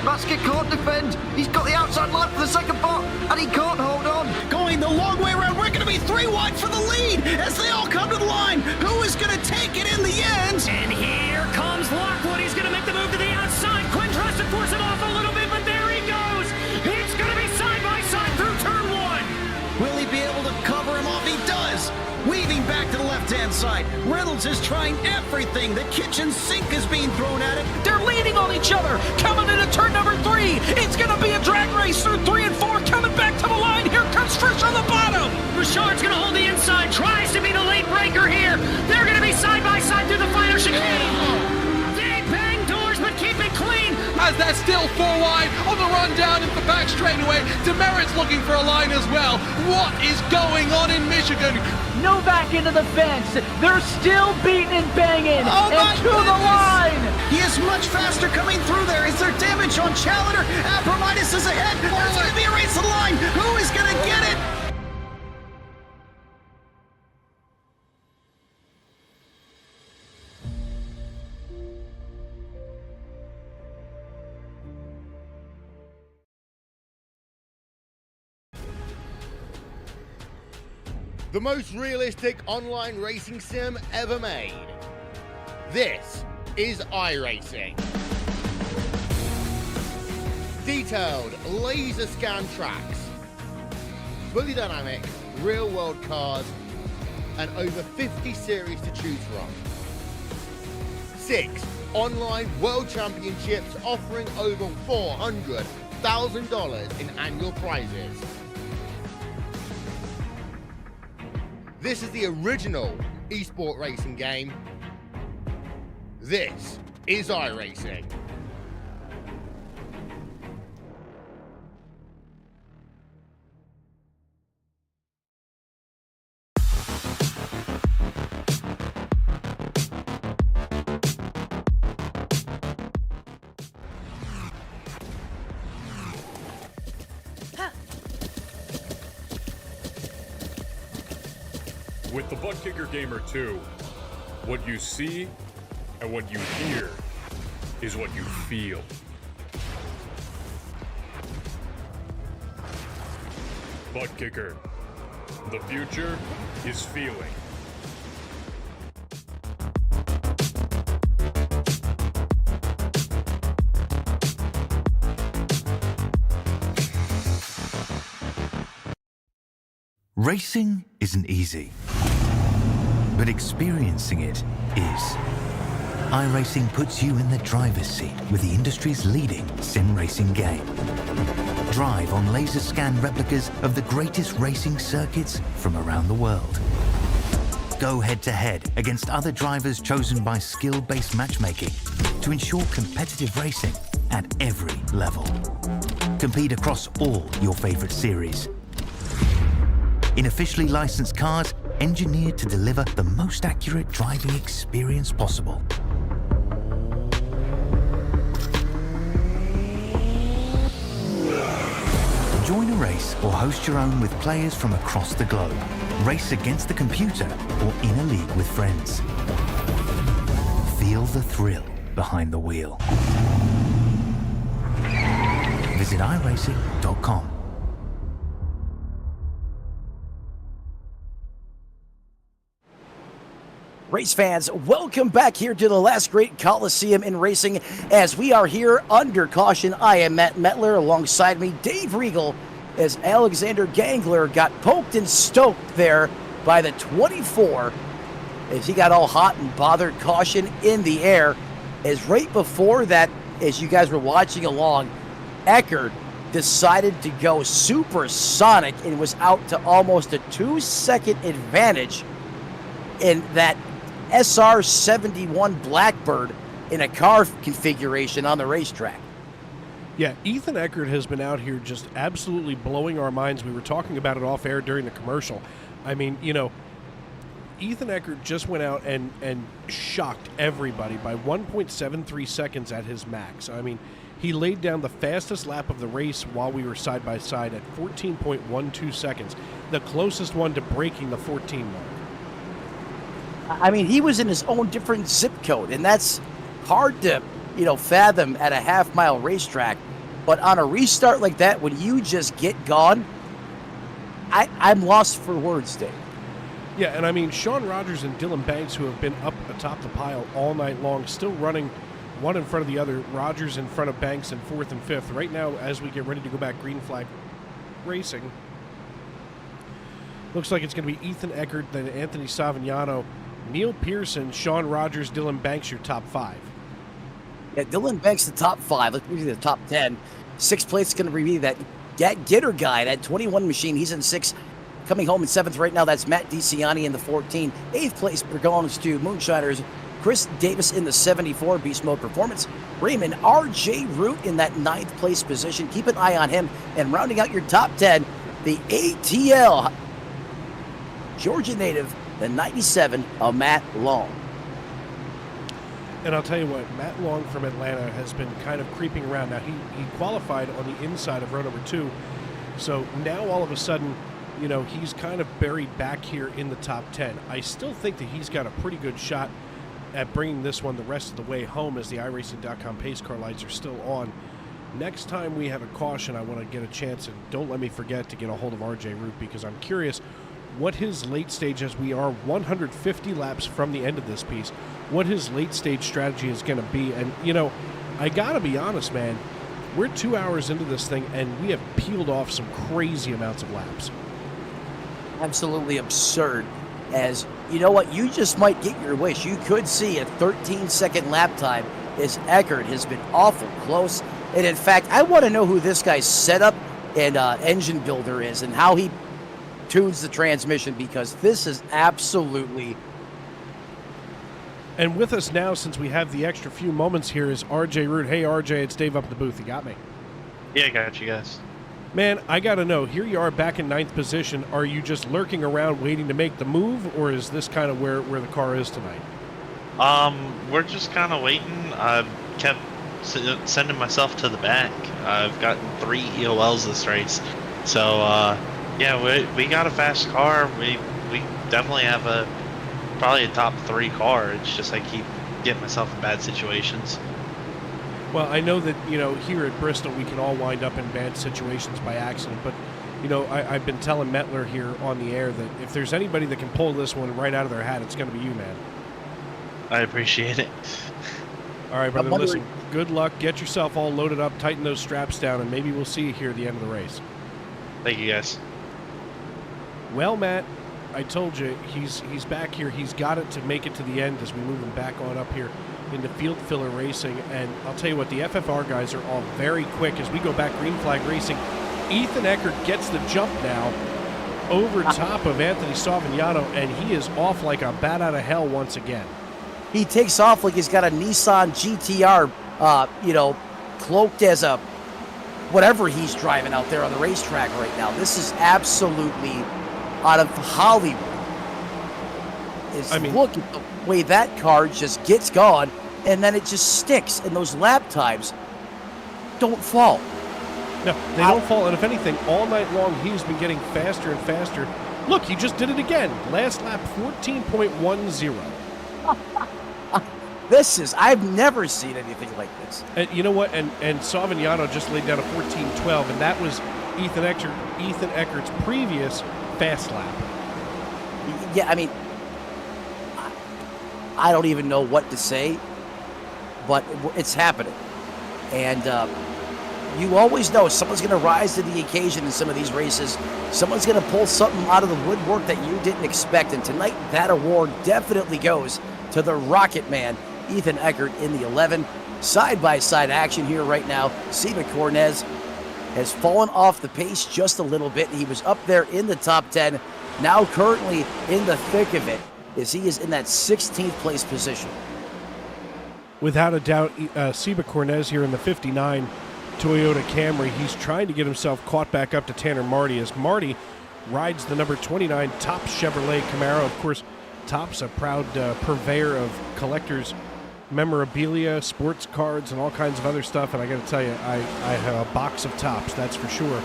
Basket can't defend. He's got the outside line for the second part, and he can't hold on. Going the long way around. We're going to be 3 wide for the lead as they all come to the line. Who is going to take it in the end? And here comes Lockwood. He's going to make the move to the outside. Quinn tries to force him off a little bit, but there he goes. It's going to be side by side through turn 1. Will he be able to cover him off? He does. Weaving back to the left-hand outside. Reynolds is trying everything. The kitchen sink is being thrown at it. They're leaning on each other. Coming into turn number 3. It's going to be a drag race through 3 and 4. Coming back to the line. Here comes Frisch on the bottom. Bouchard's going to hold the inside. Tries to be the late breaker here. They're going to be side by side through the final chicane. They bang doors, but keep it clean. As they're still 4 wide on the run down into the back straightaway. Demerit's looking for a line as well. What is going on in Michigan? Novak into the fence. They're still beating and banging. Oh and to the line. He is much faster coming through there. Is there damage on Challenger? Abramitis is ahead. There's going to be a race to the line. Who is going to get it? The most realistic online racing sim ever made. This is iRacing. Detailed laser scan tracks, fully dynamic, real world cars, and over 50 series to choose from. 6 online world championships offering over $400,000 in annual prizes. This is the original esport racing game. This is iRacing. With the Butt Kicker Gamer 2, what you see and what you hear is what you feel. Butt Kicker. The future is feeling. Racing isn't easy, but experiencing it is. iRacing puts you in the driver's seat with the industry's leading sim racing game. Drive on laser scan replicas of the greatest racing circuits from around the world. Go head-to-head against other drivers chosen by skill-based matchmaking to ensure competitive racing at every level. Compete across all your favorite series. In officially licensed cars, engineered to deliver the most accurate driving experience possible. Join a race or host your own with players from across the globe. Race against the computer or in a league with friends. Feel the thrill behind the wheel. Visit iRacing.com. Race fans, welcome back here to the last great Coliseum in racing as we are here under caution. I am Matt Metler, alongside me Dave Regal, as Alexander Gangler got poked and stoked there by the 24 as he got all hot and bothered. Caution in the air as right before that, as you guys were watching along, Eckert decided to go supersonic and was out to almost a 2-second advantage in that SR71 Blackbird in a car configuration on the racetrack. Yeah, Ethan Eckert has been out here just absolutely blowing our minds. We were talking about it off air during the commercial. I mean, you know, Ethan Eckert just went out and shocked everybody by 1.73 seconds at his max. I mean, he laid down the fastest lap of the race while we were side by side at 14.12 seconds, the closest one to breaking the 14 mark. I mean, he was in his own different zip code, and that's hard to, fathom at a half-mile racetrack. But on a restart like that, when you just get gone, I'm lost for words, Dave. Yeah, and I mean, Sean Rogers and Dylan Banks, who have been up atop the pile all night long, still running one in front of the other. Rogers in front of Banks in 4th and 5th. Right now, as we get ready to go back green flag racing, looks like it's going to be Ethan Eckert, then Anthony Savignano Neil Pearson, Sean Rogers, Dylan Banks, your top 5. Yeah, Dylan Banks, the top 5. Let's move to the top 10. 6th place is going to be that Gitter guy, that 21 machine. He's in 6th. Coming home in 7th right now, that's Matt DiCiani in the 14. 8th place belongs to Moonshiners. Chris Davis in the 74 Beast Mode Performance. Raymond R.J. Root in that 9th place position. Keep an eye on him. And rounding out your top 10, the ATL Georgia native, the 97 of Matt Long. And I'll tell you what, Matt Long from Atlanta has been kind of creeping around. Now, he qualified on the inside of row number 2. So now all of a sudden, you know, he's kind of buried back here in the top 10. I still think that he's got a pretty good shot at bringing this one the rest of the way home, as the iRacing.com pace car lights are still on. Next time we have a caution, I want to get a chance, and don't let me forget to get a hold of RJ Root, because I'm curious what his late stage, as we are 150 laps from the end of this piece, what his late stage strategy is going to be. And, you know, I got to be honest, man, we're 2 hours into this thing, and we have peeled off some crazy amounts of laps. Absolutely absurd. As you know what, you just might get your wish. You could see a 13-second lap time, as Eckert has been awful close. And in fact, I want to know who this guy's setup and engine builder is, and how he tunes the transmission, because this is absolutely. And with us now, since we have the extra few moments here, is RJ Root. Hey, RJ, it's Dave up in the booth. You got me? Yeah, I got you guys. Man, I got to know, here you are back in 9th position. Are you just lurking around waiting to make the move, or is this kind of where the car is tonight? We're just kind of waiting. I've kept sending myself to the back. I've gotten 3 EOLs this race. So, yeah, we got a fast car. We definitely have probably a top 3 car. It's just I keep getting myself in bad situations. Well, I know that, you know, here at Bristol, we can all wind up in bad situations by accident, but, you know, I've been telling Metler here on the air that if there's anybody that can pull this one right out of their hat, it's going to be you, man. I appreciate it. All right, brother, listen, good luck. Get yourself all loaded up, tighten those straps down, and maybe we'll see you here at the end of the race. Thank you, guys. Well, Matt, I told you, he's back here. He's got it to make it to the end as we move him back on up here into field filler racing. And I'll tell you what, the FFR guys are all very quick as we go back green flag racing. Ethan Eckert gets the jump now over top of Anthony Savignano, and he is off like a bat out of hell once again. He takes off like he's got a Nissan GTR, you know, cloaked as a whatever he's driving out there on the racetrack right now. This is absolutely out of Hollywood. Look at the way that car just gets going, and then it just sticks, and those lap times don't fall. No, they don't fall, and if anything, all night long he's been getting faster and faster. Look, he just did it again. Last lap, 14.10. I've never seen anything like this. And you know what? And Savignano just laid down a 14.12, and that was Ethan Eckert's previous fast lap. Yeah, I mean, I don't even know what to say, but it's happening. And you always know someone's going to rise to the occasion in some of these races. Someone's going to pull something out of the woodwork that you didn't expect. And tonight, that award definitely goes to the Rocket Man, Ethan Eckert, in the 11. Side-by-side action here right now. Seba Cornez has fallen off the pace just a little bit. He was up there in the top 10. Now currently in the thick of it, as he is in that 16th place position. Without a doubt, Seba Cornez here in the 59 Toyota Camry. He's trying to get himself caught back up to Tanner Marty as Marty rides the number 29 Topps Chevrolet Camaro. Of course, Topps, a proud purveyor of collectors' memorabilia, sports cards, and all kinds of other stuff. And I got to tell you, I have a box of Topps, that's for sure.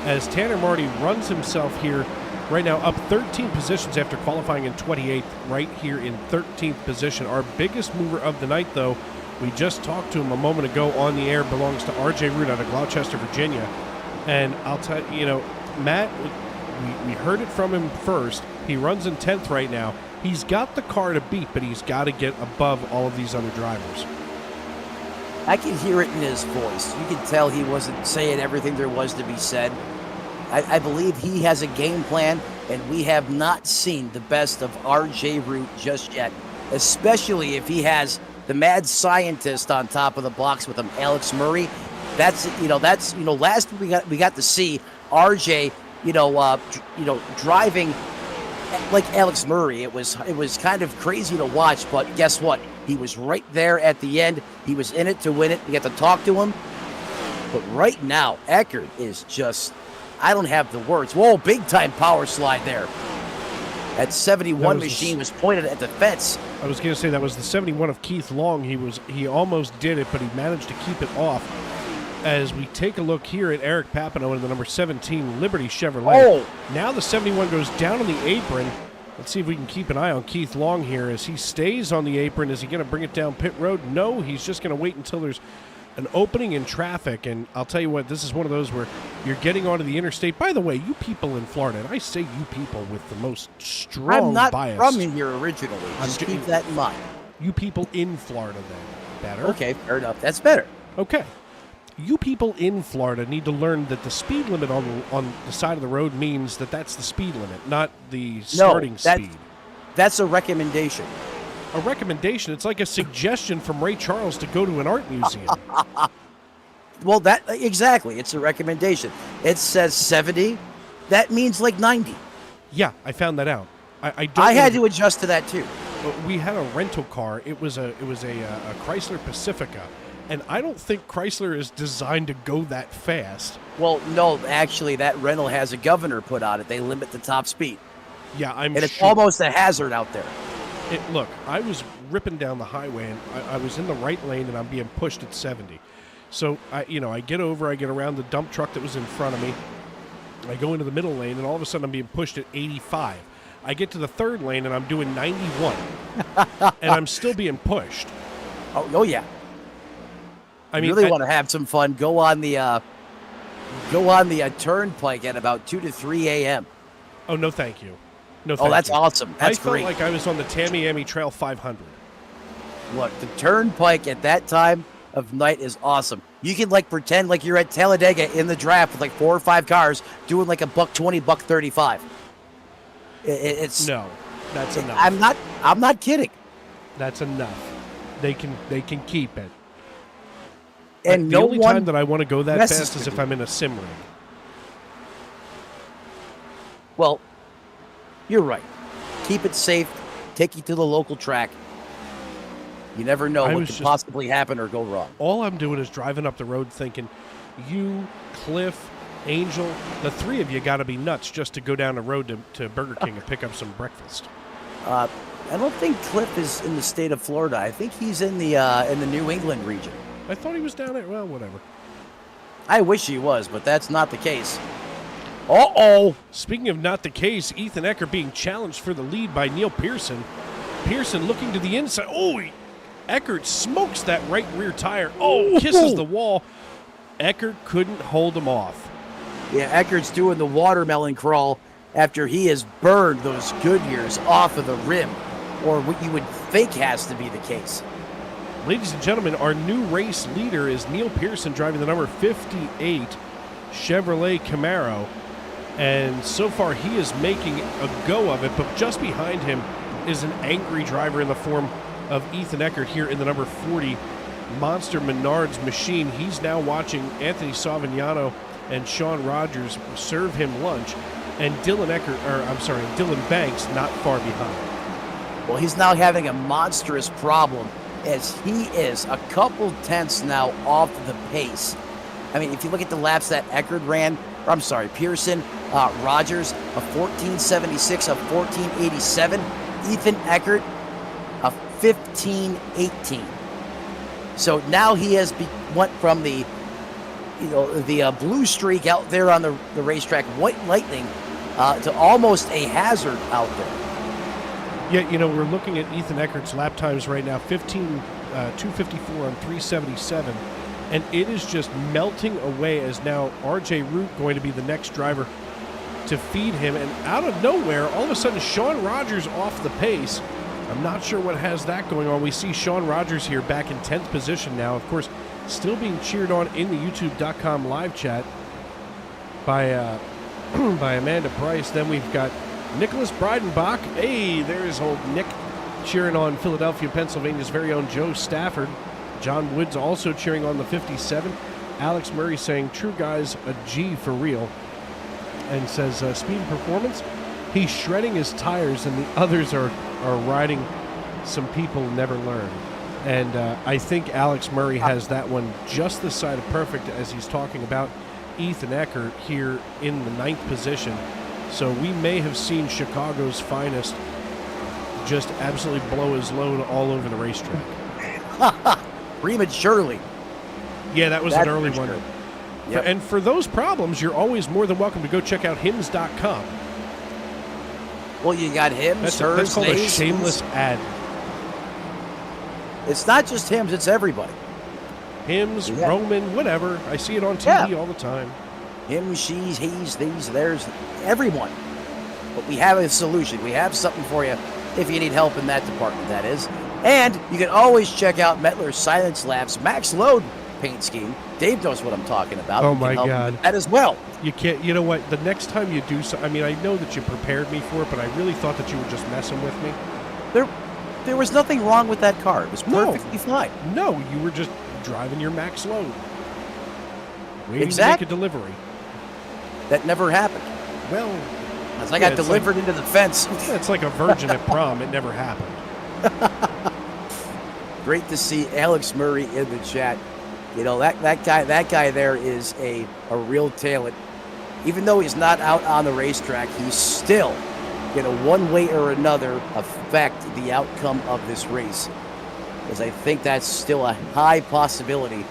As Tanner Marty runs himself here right now up 13 positions after qualifying in 28th, right here in 13th position. Our biggest mover of the night, though, we just talked to him a moment ago on the air, belongs to RJ Root out of Gloucester, Virginia. And I'll tell you, Matt, we heard it from him first. He runs in 10th right now. He's got the car to beat, but he's got to get above all of these other drivers. I can hear it in his voice. You can tell he wasn't saying everything there was to be said. I believe he has a game plan. and we have not seen the best of RJ Root just yet, especially if he has the mad scientist on top of the box with him, Alex Murray. That's last week we got to see RJ, driving like Alex Murray. It was kind of crazy to watch, but guess what? He was right there at the end. He was in it to win it. We got to talk to him. But right now, Eckert is just, I don't have the words. Whoa, big time power slide there. That 71 machine was pointed at the fence. I was going to say that was the 71 of Keith Long. He almost did it, but he managed to keep it off. As we take a look here at Eric Papineau in the number 17 Liberty Chevrolet. Oh. Now the 71 goes down on the apron. Let's see if we can keep an eye on Keith Long here as he stays on the apron. Is he going to bring it down pit road? No, he's just going to wait until there's an opening in traffic. And I'll tell you what, this is one of those where you're getting onto the interstate. By the way, you people in Florida, and I say you people with the most strong bias. I'm not from here originally. Just keep that in mind. You people in Florida then. Better? Okay, fair enough. That's better. Okay. You people in Florida need to learn that the speed limit on the side of the road means that's the speed limit, not the starting speed. That's a recommendation. A recommendation? It's like a suggestion from Ray Charles to go to an art museum. Well, exactly. It's a recommendation. It says 70. That means like 90. Yeah, I found that out. I had to adjust to that too. We had a rental car. It was a Chrysler Pacifica. And I don't think Chrysler is designed to go that fast. Well, no, actually, that rental has a governor put on it. They limit the top speed. Yeah, and it's almost a hazard out there. Look, I was ripping down the highway, and I was in the right lane, and I'm being pushed at 70. So, I get over, I get around the dump truck that was in front of me. I go into the middle lane, and all of a sudden I'm being pushed at 85. I get to the third lane, and I'm doing 91. And I'm still being pushed. Oh yeah. I mean, really want to have some fun. Go on the turnpike at about 2 to 3 a.m. Oh, no, thank you. No, thank that's you. Awesome. That's I great. felt like I was on the Tamiami Trail 500. Look, the turnpike at that time of night is awesome. You can pretend like you're at Talladega in the draft with 4 or 5 cars doing like $120, $135. It's no, that's enough. I'm not kidding. That's enough. They can keep it. And the only time that I want to go that fast is if I'm in a sim rig. Well, you're right. Keep it safe. Take you to the local track. You never know what could possibly happen or go wrong. All I'm doing is driving up the road thinking, you, Cliff, Angel, the 3 of you got to be nuts just to go down the road to Burger King and pick up some breakfast. I don't think Cliff is in the state of Florida. I think he's in the New England region. I thought he was down there. Well, whatever. I wish he was, but that's not the case. Uh-oh. Speaking of not the case, Ethan Eckert being challenged for the lead by Neil Pearson. Pearson looking to the inside. Oh, Eckert smokes that right rear tire. Oh, kisses the wall. Eckert couldn't hold him off. Yeah, Eckert's doing the watermelon crawl after he has burned those Goodyears off of the rim, or what you would think has to be the case. Ladies and gentlemen, our new race leader is Neil Pearson driving the number 58 Chevrolet Camaro. And so far he is making a go of it, but just behind him is an angry driver in the form of Ethan Eckert here in the number 40 Monster Menards machine. He's now watching Anthony Savignano and Sean Rogers serve him lunch, and Dylan Banks not far behind. Well, he's now having a monstrous problem as he is a couple tenths now off the pace. I mean, if you look at the laps that Eckert ran, Pearson, Rogers, a 14:76, a 14:87. Ethan Eckert, a 15:18. So now he has went from the blue streak out there on the racetrack, white lightning, to almost a hazard out there. Yeah, we're looking at Ethan Eckert's lap times right now, 2:54 on 377, and it is just melting away as now RJ Root going to be the next driver to feed him, and out of nowhere, all of a sudden, Sean Rogers off the pace. I'm not sure what has that going on. We see Sean Rogers here back in 10th position now, of course, still being cheered on in the YouTube.com live chat by Amanda Price. Then we've got Nicholas Breidenbach. Hey, there's old Nick cheering on Philadelphia, Pennsylvania's very own Joe Stafford. John Woods also cheering on the 57. Alex Murray saying, true guys, a G for real. And says, speed and performance, he's shredding his tires and the others are riding some people never learn. And I think Alex Murray has that one just this side of perfect as he's talking about Ethan Eckert here in the 9th position. So we may have seen Chicago's finest just absolutely blow his load all over the racetrack. Prematurely. Yeah, that was an early one. Yep. And for those problems, you're always more than welcome to go check out hims.com. Well, you got Hims, That's called a shameless ad. It's not just Hims, it's everybody. Hims, Roman, whatever. I see it on TV all the time. Him, she's, he's, these, there's everyone. But we have a solution. We have something for you if you need help in that department, that is. And you can always check out Mettler's Silence Labs Max Load paint scheme. Dave knows what I'm talking about. Oh, my God. That as well. You can't, you know what? The next time you do so, I mean, I know that you prepared me for it, but I really thought that you were just messing with me. There was nothing wrong with that car. It was perfectly fine. No, you were just driving your max load. Waiting Exactly. to make a delivery. That never happened. Well, as I got delivered into the fence. It's like a virgin at prom. It never happened. Great to see Alex Murray in the chat. You know, that guy there is a real talent. Even though he's not out on the racetrack, he's still going to one way or another affect the outcome of this race. Because I think that's still a high possibility.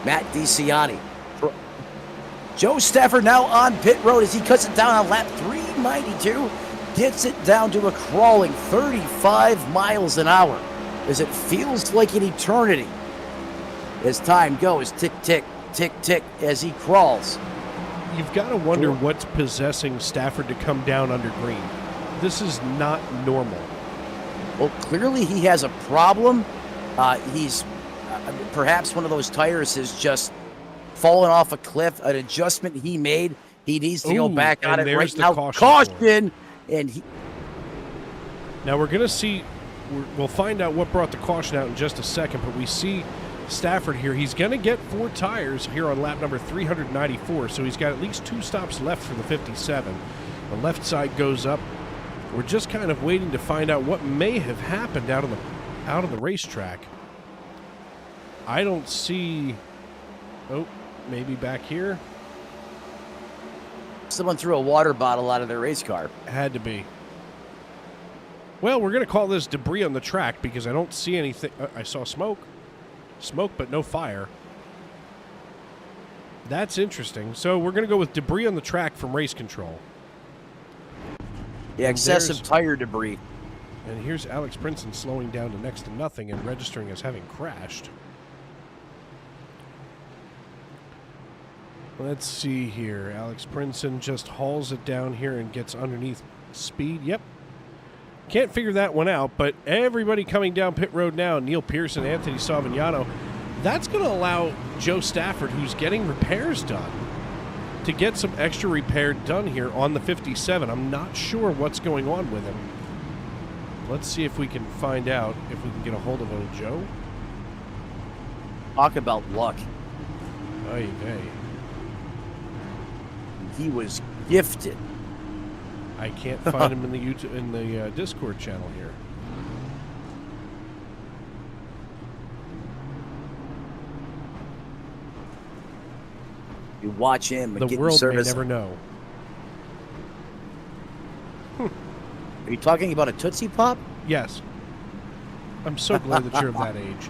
Matt DiCiani. Joe Stafford now on pit road as he cuts it down on lap 392. Gets it down to a crawling 35 miles an hour as it feels like an eternity. As time goes, tick, tick, tick, tick, as he crawls. You've got to wonder what's possessing Stafford to come down under green. This is not normal. Well, clearly he has a problem. He's perhaps one of those tires has just fallen off a cliff. An adjustment he made. He needs to go back on it right now. Caution! And now we're going to see. We'll find out what brought the caution out in just a second. But we see Stafford here. He's going to get 4 tires here on lap number 394. So he's got at least 2 stops left for the 57. The left side goes up. We're just kind of waiting to find out what may have happened out of the racetrack. I don't see. Oh, maybe back here. Someone threw a water bottle out of their race car. Had to be. Well, we're going to call this debris on the track because I don't see anything. I saw smoke. Smoke, but no fire. That's interesting. So we're going to go with debris on the track from race control. Yeah, excessive tire debris. And here's Alex Princeton slowing down to next to nothing and registering as having crashed. Let's see here. Alex Princeton just hauls it down here and gets underneath speed. Yep. Can't figure that one out, but everybody coming down pit road now, Neil Pearson, Anthony Savignano, that's going to allow Joe Stafford, who's getting repairs done, to get some extra repair done here on the 57. I'm not sure what's going on with him. Let's see if we can find out if we can get a hold of old Joe. Talk about luck. Oy vey. He was gifted. I can't find him in the YouTube in the Discord channel here. You watch him. And the world may never know. Are you talking about a Tootsie Pop? Yes. I'm so glad that you're of that age.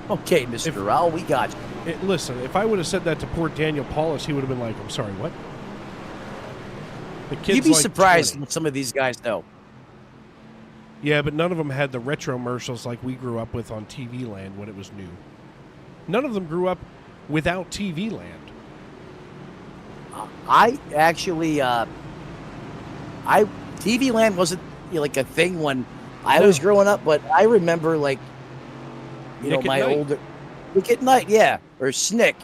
Okay, Mr. Rowell, we got you. Listen, if I would have said that to poor Daniel Paulus, he would have been like, I'm sorry, what? The kid's You'd be like surprised 20. what some of these guys know. Yeah, but none of them had the retro commercials like we grew up with on TV Land when it was new. None of them grew up without TV Land. I actually, TV Land wasn't like a thing when I was growing up, but I remember like, Nick my at Night. older Nick at Night, yeah, or Snick.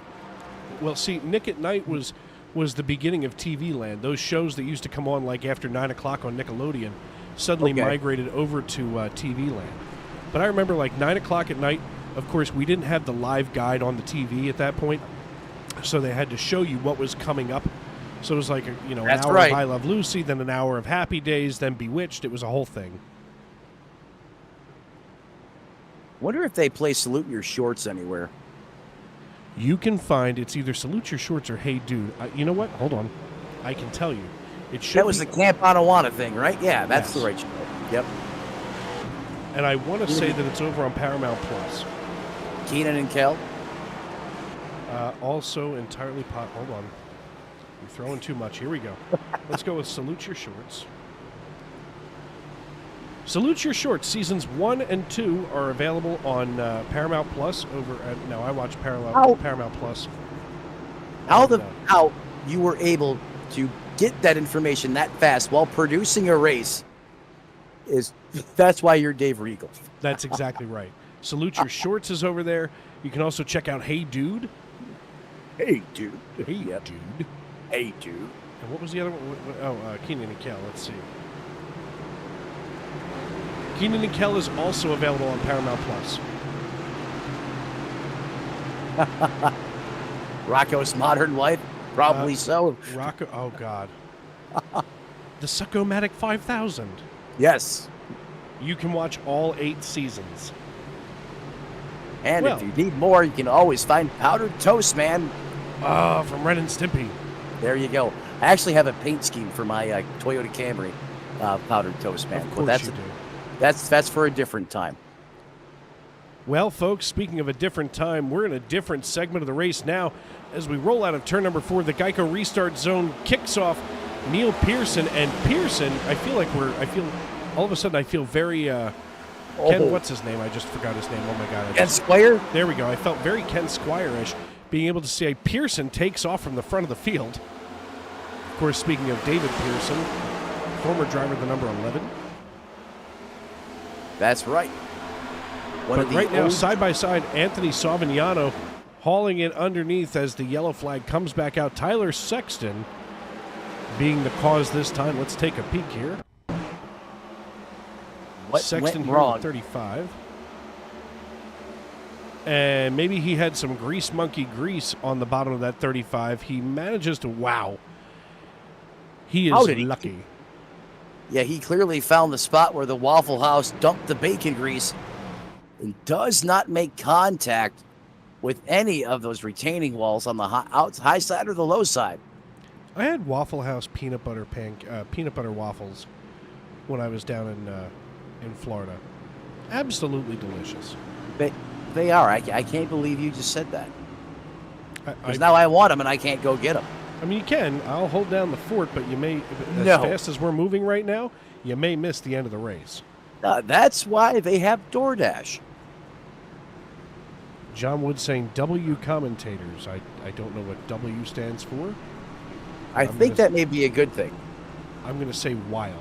Well, see, Nick at Night was was the beginning of TV Land. Those shows that used to come on like after 9 o'clock on Nickelodeon suddenly migrated over to TV Land. But I remember like 9 o'clock at night, of course, we didn't have the live guide on the TV at that point, so they had to show you what was coming up. So it was like, an hour of I Love Lucy, then an hour of Happy Days, then Bewitched. It was a whole thing. Wonder if they play Salute Your Shorts anywhere. You can find it's either Salute Your Shorts or Hey Dude. You know what? Hold on. I can tell you. It should. That was the Camp Anawana thing, right? Yeah, that's the right show. Yep. And I want to say that it's over on Paramount Plus. Keenan and Kel. Also entirely hold on. You're throwing too much. Here we go. Let's go with Salute Your Shorts. Salute Your Shorts seasons 1 and 2 are available on Paramount Plus over at. Now I watch Paramount Plus. How you were able to get that information that fast while producing a race that's why you're Dave Regal. That's exactly right. Salute Your Shorts is over there. You can also check out Hey Dude. Hey Dude. Hey Dude. Hey Dude. And what was the other one? Oh, Keenan and Kel. Let's see. Keenan and Kel is also available on Paramount Plus. Rocco's Modern Life? Probably so. Rocco, oh God. The Succomatic 5000. Yes. You can watch all 8 seasons. And if you need more, you can always find Powdered Toast Man. From Ren and Stimpy. There you go. I actually have a paint scheme for my Toyota Camry, Powdered Toast Man. Of course you do. That's for a different time. Well, folks, speaking of a different time, we're in a different segment of the race now. As we roll out of turn number 4, the Geico Restart Zone kicks off. Neil Pearson, and Pearson, I feel all of a sudden I feel very Ken, what's his name? I just forgot his name. Oh my God. Ken Squire? There we go. I felt very Ken Squire-ish, being able to see Pearson takes off from the front of the field. Of course, speaking of David Pearson, former driver, the number 11. That's right. But right now, side by side, Anthony Savignano hauling it underneath as the yellow flag comes back out. Tyler Sexton being the cause this time. Let's take a peek here. What Sexton went here wrong? with 35. And maybe he had some grease monkey grease on the bottom of that 35. He manages to, wow. He is lucky. Yeah, he clearly found the spot where the Waffle House dumped the bacon grease and does not make contact with any of those retaining walls on the high side or the low side. I had Waffle House peanut butter waffles when I was down in Florida. Absolutely delicious. They are. I can't believe you just said that. Because now I want them and I can't go get them. I mean, you can. I'll hold down the fort, but you may, as fast as we're moving right now, you may miss the end of the race. That's why they have DoorDash. John Wood saying W commentators. I don't know what W stands for. I think that may be a good thing. I'm going to say wild.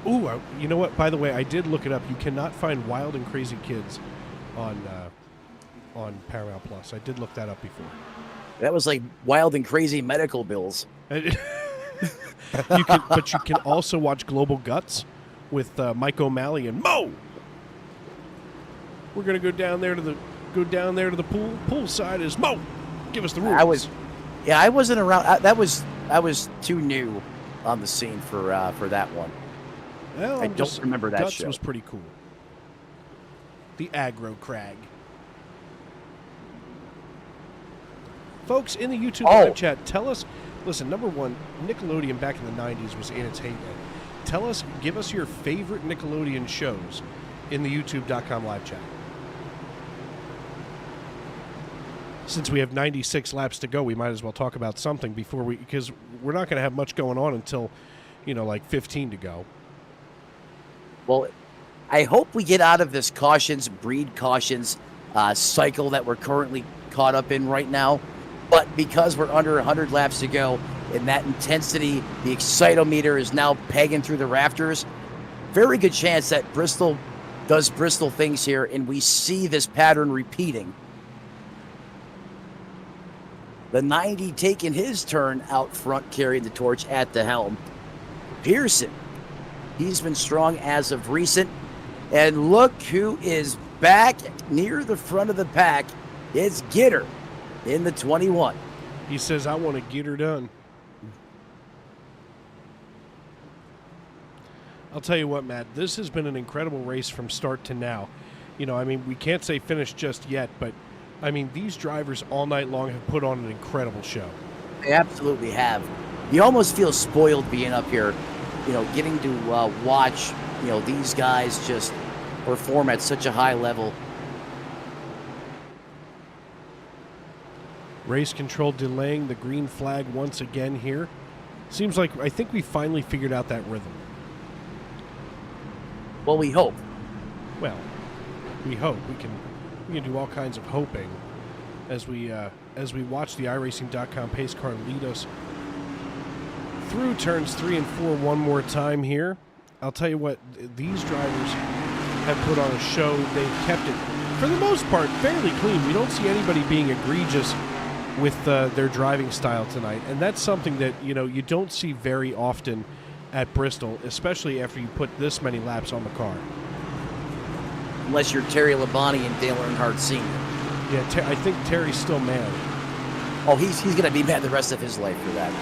Ooh, you know what? By the way, I did look it up. You cannot find Wild and Crazy Kids on Paramount Plus. I did look that up before. That was like Wild and Crazy Medical Bills. But you can also watch Global Guts with Mike O'Malley and Mo. We're gonna go down there to the pool. Pool side is Mo. Give us the rules. I wasn't around. I was too new on the scene for that one. Well, I don't remember that Guts show. Was pretty cool. The Aggro Crag. Folks in the YouTube live chat, tell us. Listen, number one, Nickelodeon back in the 90s was in its heyday. Give us your favorite Nickelodeon shows in the YouTube.com live chat. Since we have 96 laps to go, we might as well talk about something because we're not going to have much going on until, like 15 to go. Well, I hope we get out of this breed cautions cycle that we're currently caught up in right now. But because we're under 100 laps to go, and that intensity, the excitometer is now pegging through the rafters, very good chance that Bristol does Bristol things here, and we see this pattern repeating. The 90 taking his turn out front, carrying the torch at the helm. Pearson, he's been strong as of recent. And look who is back near the front of the pack. It's Gitter in the 21. He says, I want to get her done. I'll tell you what, Matt, this has been an incredible race from start to now. You know, I mean, we can't say finished just yet, but, I mean, these drivers all night long have put on an incredible show. They absolutely have. You almost feel spoiled being up here, you know, getting to watch, you know, these guys just perform at such a high level. Race control delaying the green flag once again here. Seems like I think we finally figured out that rhythm. Well, we hope. Well, we hope. We can do all kinds of hoping as we watch the iRacing.com pace car lead us through turns 3 and 4 one more time here. I'll tell you what, these drivers have put on a show. They've kept it, for the most part, fairly clean. We don't see anybody being egregious with their driving style tonight, and that's something that, you know, you don't see very often at Bristol, especially after you put this many laps on the car. Unless you're Terry Labonte and Dale Earnhardt Sr. Yeah, I think Terry's still mad. Oh, he's going to be mad the rest of his life for that.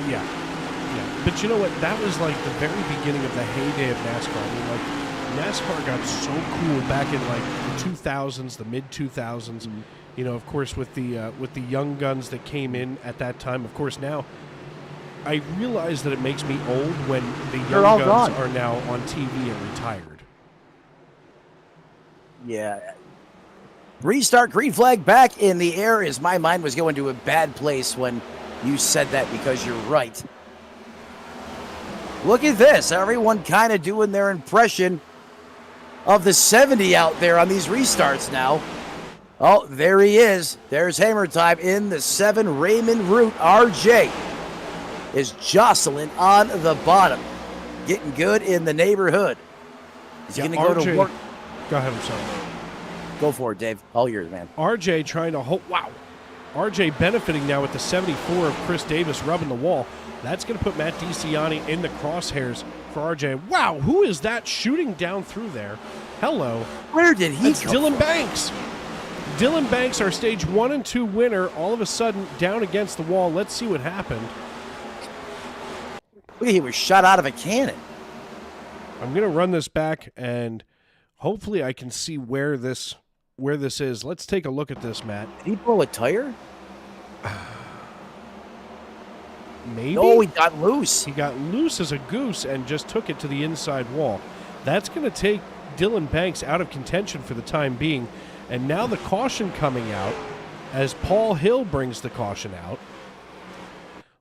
Yeah. But you know what? That was like the very beginning of the heyday of NASCAR. I mean, like, NASCAR got so cool back in like the 2000s, the mid 2000s. You know, of course, with the young guns that came in at that time. Of course, now I realize that it makes me old when the young guns are now on TV and retired. Yeah. Restart, green flag back in the air, as my mind was going to a bad place when you said that, because you're right. Look at this. Everyone kind of doing their impression of the 70 out there on these restarts now. Oh, there he is. There's hammer time in the 7. Raymond Root, RJ, is jostling on the bottom. Getting good in the neighborhood. He's going to go to work. Go ahead, I'm sorry. Go for it, Dave. All yours, man. RJ trying to hold. Wow. RJ benefiting now with the 74 of Chris Davis rubbing the wall. That's going to put Matt DiCianni in the crosshairs for RJ. Wow, who is that shooting down through there? Hello. Where did he That's Dylan Banks. Dylan Banks, our stage 1 and 2 winner, all of a sudden down against the wall. Let's see what happened. Look, he was shot out of a cannon. I'm going to run this back, and hopefully I can see where this is. Let's take a look at this, Matt. Did he blow a tire? Maybe. No, he got loose. He got loose as a goose and just took it to the inside wall. That's going to take Dylan Banks out of contention for the time being. And now the caution coming out as Paul Hill brings the caution out.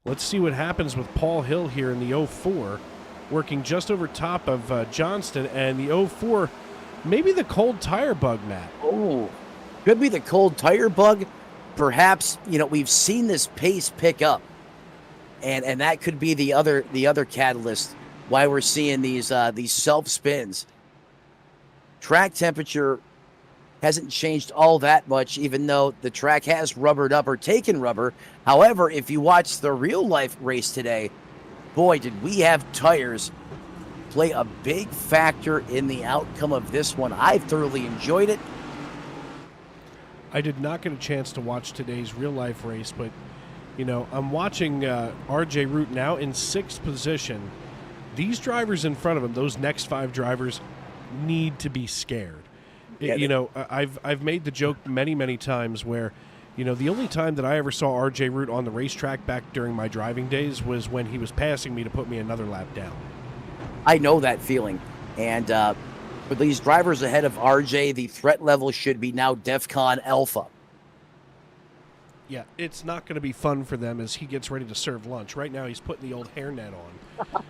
Let's see what happens with Paul Hill here in the 04, working just over top of Johnston, and the 04, maybe the cold tire bug, Matt. Oh, could be the cold tire bug. Perhaps, you know, we've seen this pace pick up, and that could be the other catalyst why we're seeing these self spins. Track temperature hasn't changed all that much, even though the track has rubbered up or taken rubber. However, if you watch the real life race today, boy, did we have tires play a big factor in the outcome of this one. I thoroughly enjoyed it. I did not get a chance to watch today's real life race, but you know, I'm watching RJ Root now in 6th position. These drivers in front of him, those next 5 drivers, need to be scared. Yeah, you know, I've made the joke many times where, you know, the only time that I ever saw RJ Root on the racetrack back during my driving days was when he was passing me to put me another lap down. I know that feeling. And for these drivers ahead of RJ, the threat level should be now DEFCON Alpha. Yeah, it's not going to be fun for them as he gets ready to serve lunch. Right now he's putting the old hairnet on.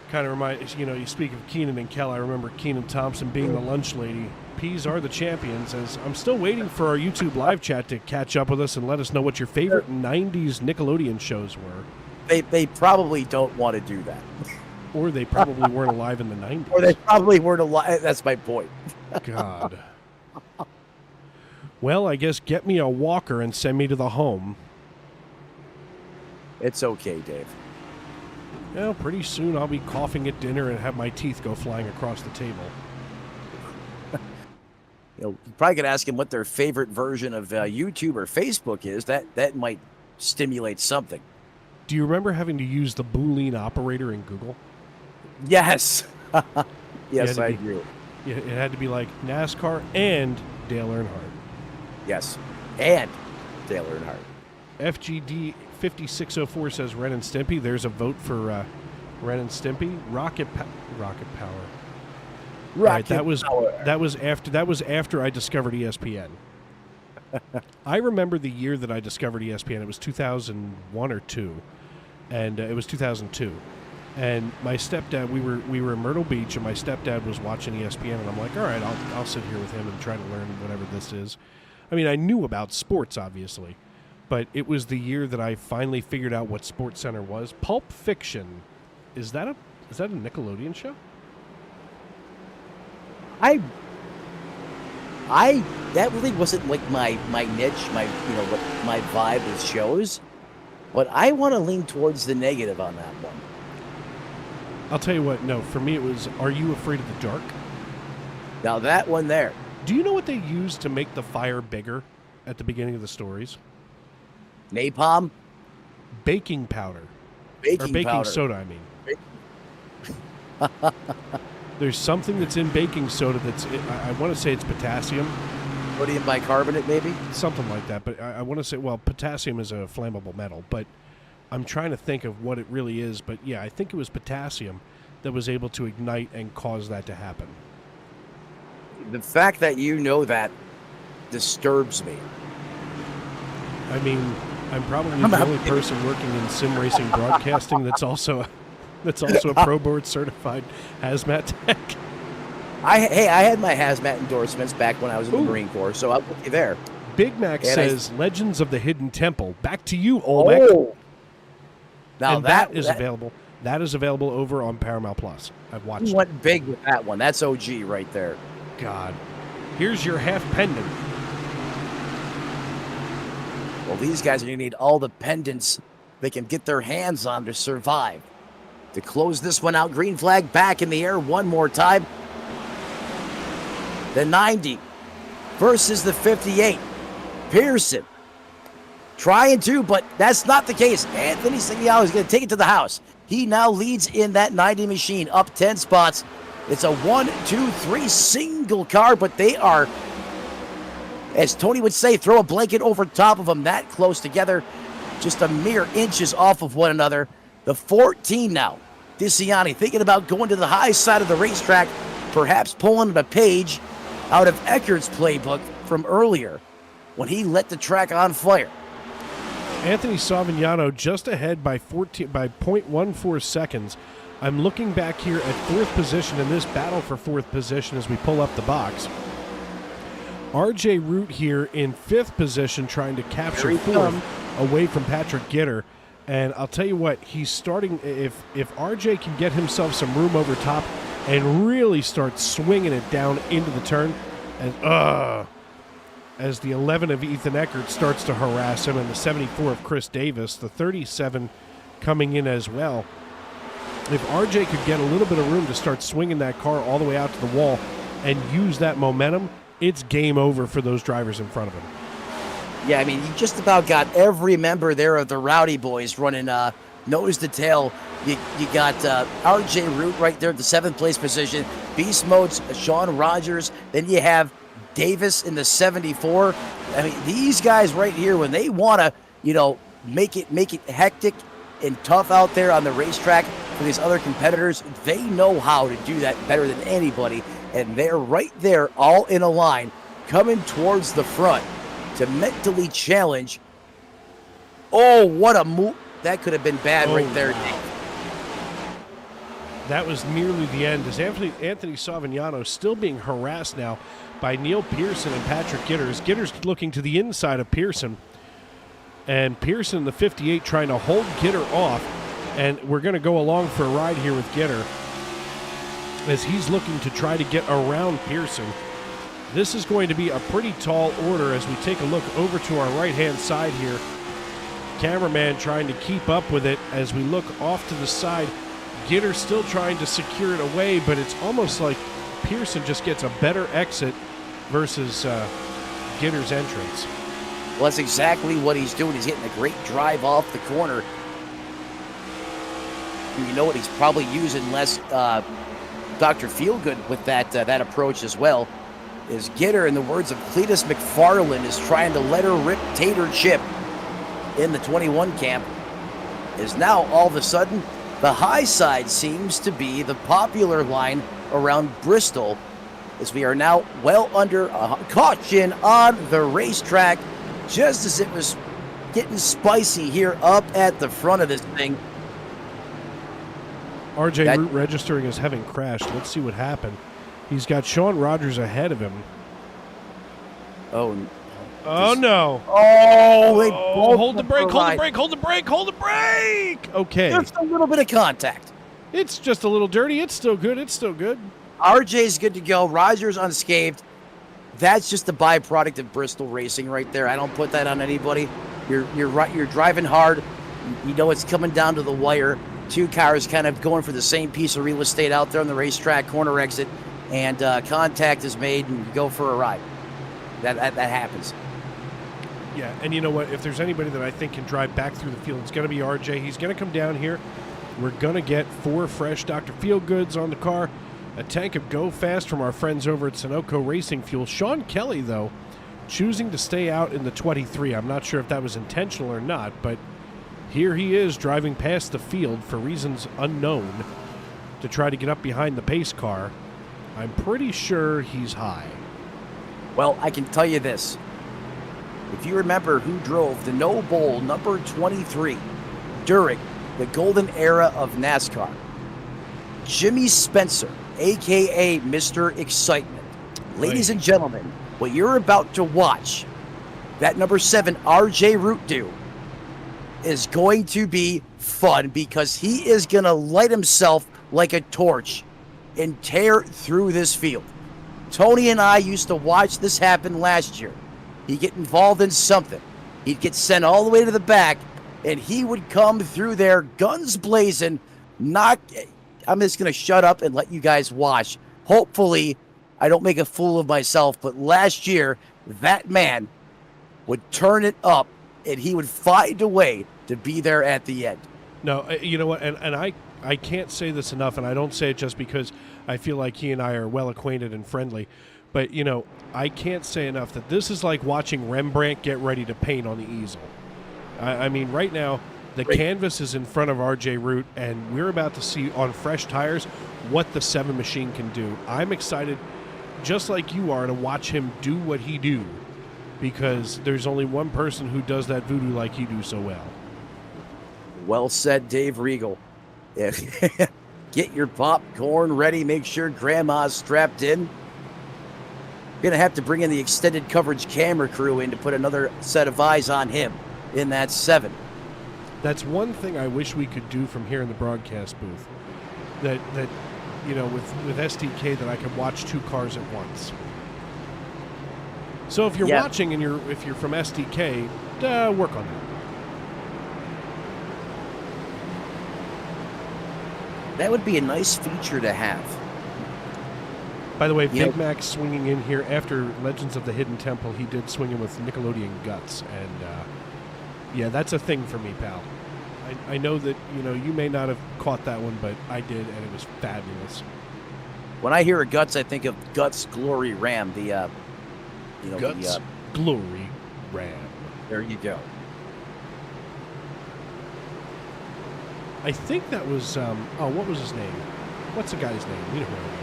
Kind of reminds, you know, you speak of Keenan and Kel. I remember Keenan Thompson being the lunch lady. Peas are the champions. As I'm still waiting for our YouTube live chat to catch up with us and let us know what your favorite 90s Nickelodeon shows were. They probably don't want to do that. Or they probably weren't alive in the 90s. Or they probably weren't alive. That's my point. God. Well, I guess get me a walker and send me to the home. It's okay, Dave. Well, pretty soon I'll be coughing at dinner and have my teeth go flying across the table. You probably could ask him what their favorite version of YouTube or Facebook is. That might stimulate something. Do you remember having to use the Boolean operator in Google? Yes. Yes, I agree. It had to be like NASCAR and Dale Earnhardt. Yes, and Dale Earnhardt. FGD 5604 says Ren and Stimpy. There's a vote for Ren and Stimpy. Rocket Power. Right, that was after I discovered ESPN. I remember the year that I discovered ESPN. It was 2001 or 2, and it was 2002. And my stepdad, we were in Myrtle Beach, and my stepdad was watching ESPN, and I'm like, all right, I'll sit here with him and try to learn whatever this is. I mean, I knew about sports, obviously, but it was the year that I finally figured out what SportsCenter was. Pulp Fiction, is that a Nickelodeon show? That really wasn't like my niche, what my vibe with shows, but I want to lean towards the negative on that one. I'll tell you what, no, for me it was Are You Afraid of the Dark? Now that one there. Do you know what they used to make the fire bigger at the beginning of the stories? Napalm? Baking powder. Baking soda, I mean. There's something that's in baking soda I want to say it's potassium. Sodium bicarbonate, maybe? Something like that, but I want to say, well, potassium is a flammable metal, but I'm trying to think of what it really is, but yeah, I think it was potassium that was able to ignite and cause that to happen. The fact that you know that disturbs me. I mean, I'm probably the only person working in sim racing broadcasting that's also a Pro Board certified hazmat tech. I had my hazmat endorsements back when I was in the Marine Corps, so I'll put you there. Big Mac says Legends of the Hidden Temple. Back to you, Olmec. Oh. Now and that is available. That is available over on Paramount Plus. I've watched it. You went big with that one. That's OG right there. God. Here's your half pendant. Well, these guys are going to need all the pendants they can get their hands on to survive. To close this one out, green flag back in the air one more time. The 90 versus the 58. Pearson trying to, but that's not the case. Anthony Signal is going to take it to the house. He now leads in that 90 machine, up 10 spots. It's a 1, 2, 3 single car, but they are, as Tony would say, throw a blanket over top of them, that close together, just a mere inches off of one another. The 14 now. DeCiani thinking about going to the high side of the racetrack, perhaps pulling a page out of Eckert's playbook from earlier when he lit the track on fire. Anthony Savignano just ahead by 0.14 seconds. I'm looking back here at fourth position in this battle for fourth position as we pull up the box. RJ Root here in fifth position trying to capture fourth away from Patrick Gitter. And I'll tell you what, he's starting, if RJ can get himself some room over top and really start swinging it down into the turn, and as the 11 of Ethan Eckert starts to harass him, and the 74 of Chris Davis, the 37 coming in as well. If RJ could get a little bit of room to start swinging that car all the way out to the wall and use that momentum, it's game over for those drivers in front of him. Yeah, I mean, you just about got every member there of the Rowdy Boys running nose to tail. You got RJ Root right there at the 7th place position. Beast Mode's Sean Rogers. Then you have Davis in the 74. I mean, these guys right here, when they want to, make it hectic and tough out there on the racetrack for these other competitors, they know how to do that better than anybody. And they're right there, all in a line, coming towards the front to mentally challenge. Oh, what a move. That could have been bad right there, Nick. That was nearly the end, as Anthony Savignano still being harassed now by Neil Pearson and Patrick Gitters. Gitters looking to the inside of Pearson. And Pearson, the 58, trying to hold Gitter off. And we're going to go along for a ride here with Gitter as he's looking to try to get around Pearson. This is going to be a pretty tall order as we take a look over to our right-hand side here. Cameraman trying to keep up with it as we look off to the side. Gitter still trying to secure it away, but it's almost like Pearson just gets a better exit versus Gitter's entrance. Well, that's exactly what he's doing. He's getting a great drive off the corner. And you know what? He's probably using less Dr. Feelgood with that approach as well. Is Gitter, in the words of Cletus McFarland, is trying to let her rip Tater Chip in the 21 camp. Is now all of a sudden the high side seems to be the popular line around Bristol, as we are now well under caution on the racetrack, just as it was getting spicy here up at the front of this thing. RJ Root registering as having crashed. Let's see what happened. He's got Sean Rogers ahead of him. Oh no. They hold the brake, hold the brake, hold the brake, hold the brake. Okay. Just a little bit of contact. It's just a little dirty. It's still good. It's still good. RJ's good to go. Rogers unscathed. That's just the byproduct of Bristol racing right there. I don't put that on anybody. You're right. You're driving hard. You know it's coming down to the wire. Two cars kind of going for the same piece of real estate out there on the racetrack, corner exit, and contact is made and you go for a ride. That happens. Yeah, and you know what? If there's anybody that I think can drive back through the field, it's going to be RJ. He's going to come down here. We're going to get 4 fresh Dr. Feelgoods on the car. A tank of Go Fast from our friends over at Sunoco Racing Fuel. Sean Kelly, though, choosing to stay out in the 23. I'm not sure if that was intentional or not, but here he is driving past the field for reasons unknown to try to get up behind the pace car. I'm pretty sure he's high. Well, I can tell you this. If you remember who drove the No Bowl number 23 during the golden era of NASCAR, Jimmy Spencer, a.k.a. Mr. Excitement. Ladies and gentlemen, what you're about to watch, that number 7 RJ Root do, is going to be fun because he is going to light himself like a torch and tear through this field. Tony and I used to watch this happen last year. He'd get involved in something. He'd get sent all the way to the back, and he would come through there, guns blazing, I'm just going to shut up and let you guys watch. Hopefully, I don't make a fool of myself, but last year, that man would turn it up, and he would find a way to be there at the end. No, you know what, and I can't say this enough, and I don't say it just because I feel like he and I are well acquainted and friendly, but, you know, I can't say enough that this is like watching Rembrandt get ready to paint on the easel. I mean, right now, the canvas is in front of RJ Root, and we're about to see on fresh tires what the 7 machine can do. I'm excited, just like you are, to watch him do what he do, because there's only one person who does that voodoo like he do so well. Well said, Dave Regal. Get your popcorn ready. Make sure Grandma's strapped in. Going to have to bring in the extended coverage camera crew in to put another set of eyes on him in that 7. That's one thing I wish we could do from here in the broadcast booth. That you know, with SDK, that I could watch 2 cars at once. So if you're watching and if you're from SDK, work on that. That would be a nice feature to have. By the way, Big Mac swinging in here after Legends of the Hidden Temple. He did swing in with Nickelodeon Guts, and yeah, that's a thing for me, pal. I know that you may not have caught that one, but I did, and it was fabulous. When I hear of Guts, I think of Guts Glory Ram. Guts Glory Ram. There you go. I think that was what was his name? What's the guy's name? You know who I mean.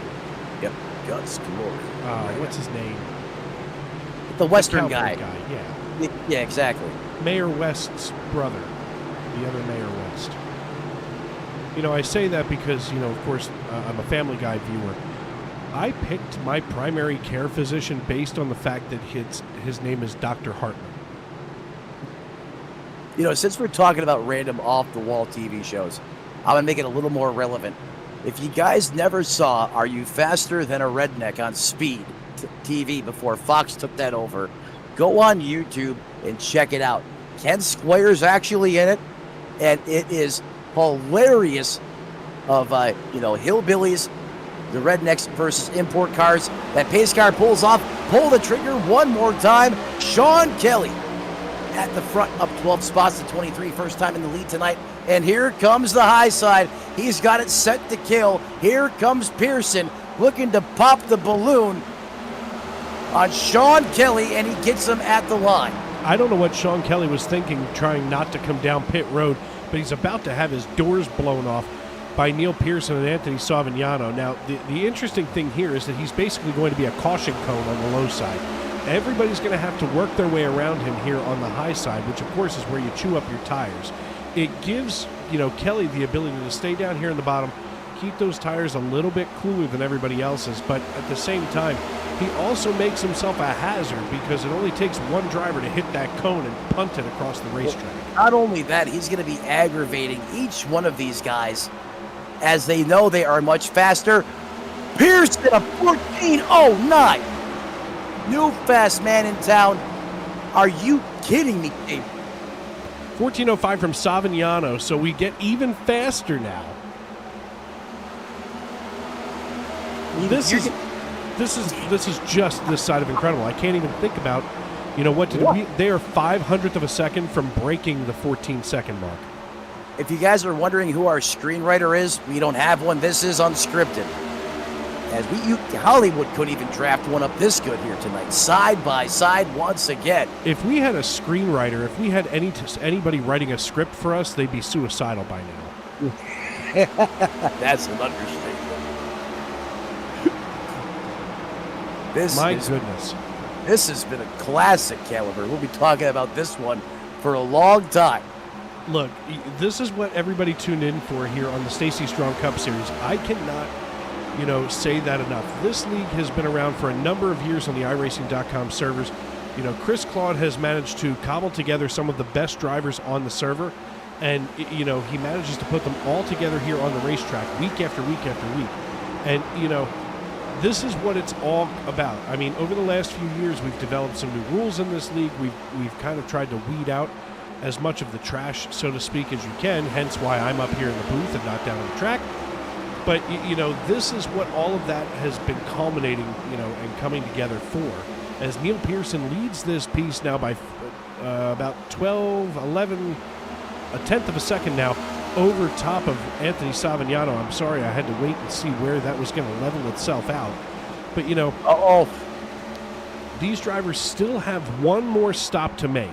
Yep, Guts Glory. What's his name? The Western guy. Yeah. Yeah, exactly. Mayor West's brother, the other Mayor West. I say that because, of course, I'm a Family Guy viewer. I picked my primary care physician based on the fact that his name is Dr. Hartman. Since we're talking about random off-the-wall TV shows, I'm going to make it a little more relevant. If you guys never saw Are You Faster Than a Redneck on Speed, TV before Fox took that over. Go on YouTube and check it out. Ken Squire's actually in it, and it is hilarious of, hillbillies, the rednecks versus import cars. That pace car pulls off, pull the trigger one more time. Sean Kelly at the front, up 12 spots to 23, first time in the lead tonight. And here comes the high side. He's got it set to kill. Here comes Pearson looking to pop the balloon on Sean Kelly, and he gets him at the line. I don't know what Sean Kelly was thinking trying not to come down pit road, but he's about to have his doors blown off by Neil Pearson and Anthony Savignano. Now, the interesting thing here is that he's basically going to be a caution cone on the low side. Everybody's going to have to work their way around him here on the high side, which of course is where you chew up your tires. It gives, Kelly the ability to stay down here in the bottom, keep those tires a little bit cooler than everybody else's, but at the same time, he also makes himself a hazard because it only takes one driver to hit that cone and punt it across the racetrack. Well, not only that, he's going to be aggravating each one of these guys as they know they are much faster. Pearson, a 14.09. New fast man in town. Are you kidding me, Dave? 14.05 from Savignano, so we get even faster now. This is just this side of incredible. I can't even think about, what to do. They are 500th of a second from breaking the 14-second mark. If you guys are wondering who our screenwriter is, we don't have one. This is unscripted. As Hollywood couldn't even draft one up this good here tonight, side by side once again. If we had a screenwriter, if we had anybody writing a script for us, they'd be suicidal by now. That's an understatement. Goodness. This has been a classic caliber. We'll be talking about this one for a long time. Look, this is what everybody tuned in for here on the Stacy Strong Cup Series. I cannot, say that enough. This league has been around for a number of years on the iRacing.com servers. Chris Claude has managed to cobble together some of the best drivers on the server, and, he manages to put them all together here on the racetrack week after week after week. And, this is what it's all about. I mean, over the last few years, we've developed some new rules in this league. We've kind of tried to weed out as much of the trash, so to speak, as you can, hence why I'm up here in the booth and not down on the track. But, this is what all of that has been culminating, and coming together for. As Neil Pearson leads this piece now by about 12, 11, a tenth of a second now, over top of Anthony Savignano. I'm sorry, I had to wait and see where that was going to level itself out. But, these drivers still have one more stop to make.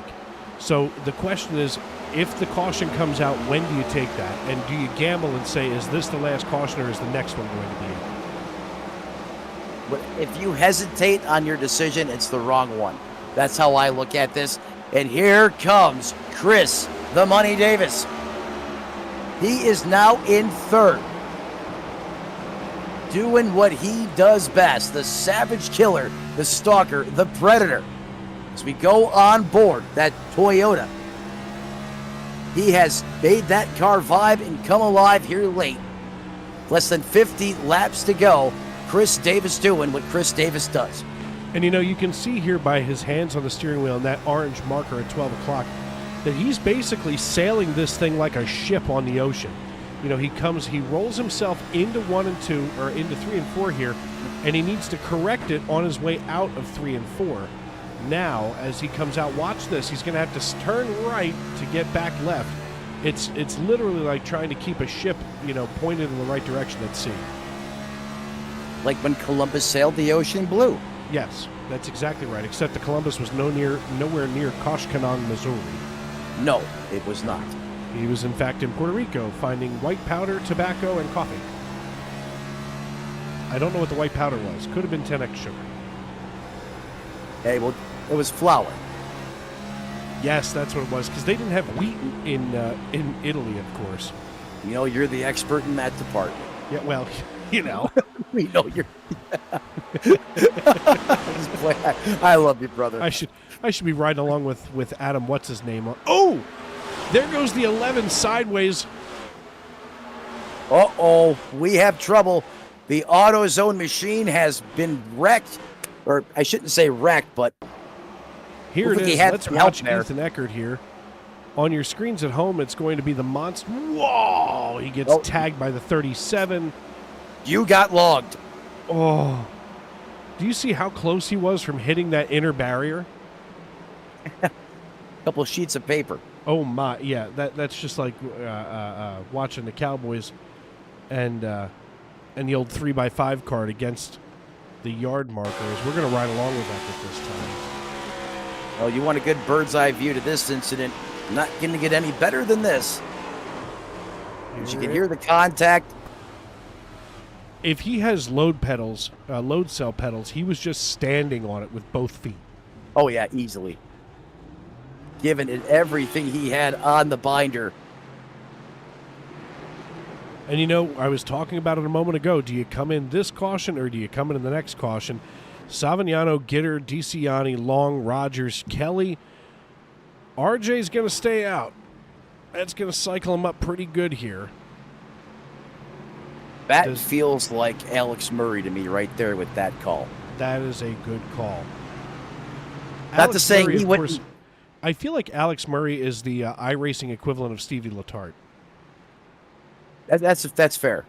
So the question is, if the caution comes out, when do you take that? And do you gamble and say, is this the last caution or is the next one going to be? But if you hesitate on your decision, it's the wrong one. That's how I look at this. And here comes Chris the Money Davis. He is now in third, doing what he does best, the savage killer, the stalker, the predator. As we go on board that Toyota, he has made that car vibe and come alive here late. Less than 50 laps to go. Chris Davis doing what Chris Davis does. And you can see here by his hands on the steering wheel and that orange marker at 12 o'clock that he's basically sailing this thing like a ship on the ocean. He rolls himself into 1 and 2, or into 3 and 4 here, and he needs to correct it on his way out of 3 and 4. Now, as he comes out, watch this, he's going to have to turn right to get back left. It's literally like trying to keep a ship, pointed in the right direction at sea. Like when Columbus sailed the ocean blue. Yes, that's exactly right, except the Columbus was nowhere near Koshkonong, Missouri. No, it was not. He was, in fact, in Puerto Rico, finding white powder, tobacco, and coffee. I don't know what the white powder was. Could have been 10x sugar. Hey, well, it was flour. Yes, that's what it was, because they didn't have wheat in Italy, of course. You're the expert in that department. Yeah, well, We know you're... I love you, brother. I should be riding along with Adam, what's his name? Oh! There goes the 11 sideways. Uh-oh, we have trouble. The AutoZone machine has been wrecked. or I shouldn't say wrecked, but here it he is. had Let's some help watch there. Ethan Eckert here. On your screens at home, it's going to be the monster. Whoa! He gets tagged by the 37. You got logged. Oh. Do you see how close he was from hitting that inner barrier? Couple of sheets of paper. Oh my, yeah, that's just like watching the Cowboys and the old 3x5 card against the yard markers. We're going to ride along with that this time. Well, you want a good bird's eye view to this incident. Not going to get any better than this. As you can hear the contact. If he has load cell pedals, he was just standing on it with both feet. Oh, yeah, easily. Giving it everything he had on the binder. And you know, I was talking about it a moment ago. Do you come in this caution or do you come in the next caution? Savignano, Gitter, DiCiani, Long, Rogers, Kelly. RJ's going to stay out. That's going to cycle him up pretty good here. That feels like Alex Murray to me right there with that call. That is a good call. Not to say he wouldn't. Course, I feel like Alex Murray is the iRacing equivalent of Stevie Letarte. That's fair.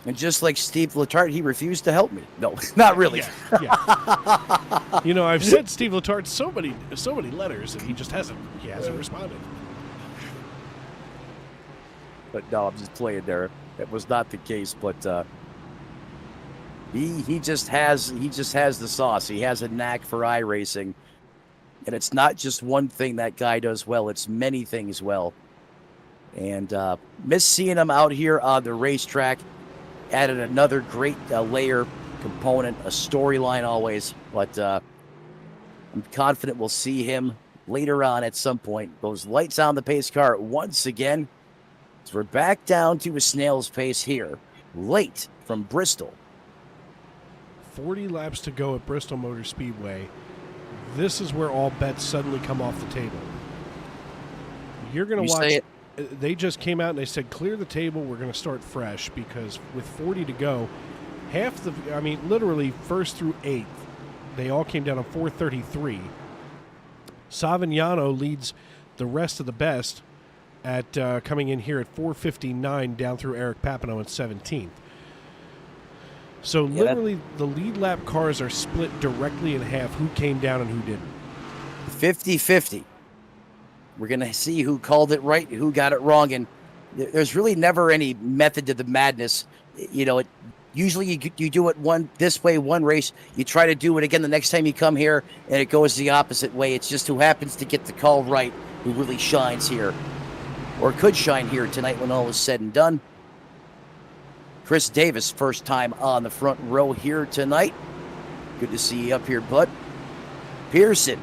And just like Steve Letarte, he refused to help me. No, not really. Yeah. You know, I've sent Steve Letarte so many letters, and he hasn't responded. But no, I'm just playing there. That was not the case, but he just has the sauce. He has a knack for iRacing, and it's not just one thing that guy does well. It's many things well. And miss seeing him out here on the racetrack. Added another great layer, component, a storyline always. But I'm confident we'll see him later on at some point. Those lights on the pace car once again. So we're back down to a snail's pace here. Late from Bristol. 40 laps to go at Bristol Motor Speedway. This is where all bets suddenly come off the table. You're going to watch. They just came out and they said, clear the table. We're going to start fresh because with 40 to go, literally first through eighth, they all came down on 433. Savignano leads the rest of the best at coming in here at 459 down through Eric Papineau in 17th. So literally the lead lap cars are split directly in half who came down and who didn't. 50-50. We're going to see who called it right, who got it wrong, and there's really never any method to the madness. You know, usually you do it this way one race, you try to do it again the next time you come here, and it goes the opposite way. It's just who happens to get the call right who really shines here, or could shine here tonight when all is said and done. Chris Davis, first time on the front row here tonight. Good to see you up here, bud. Pearson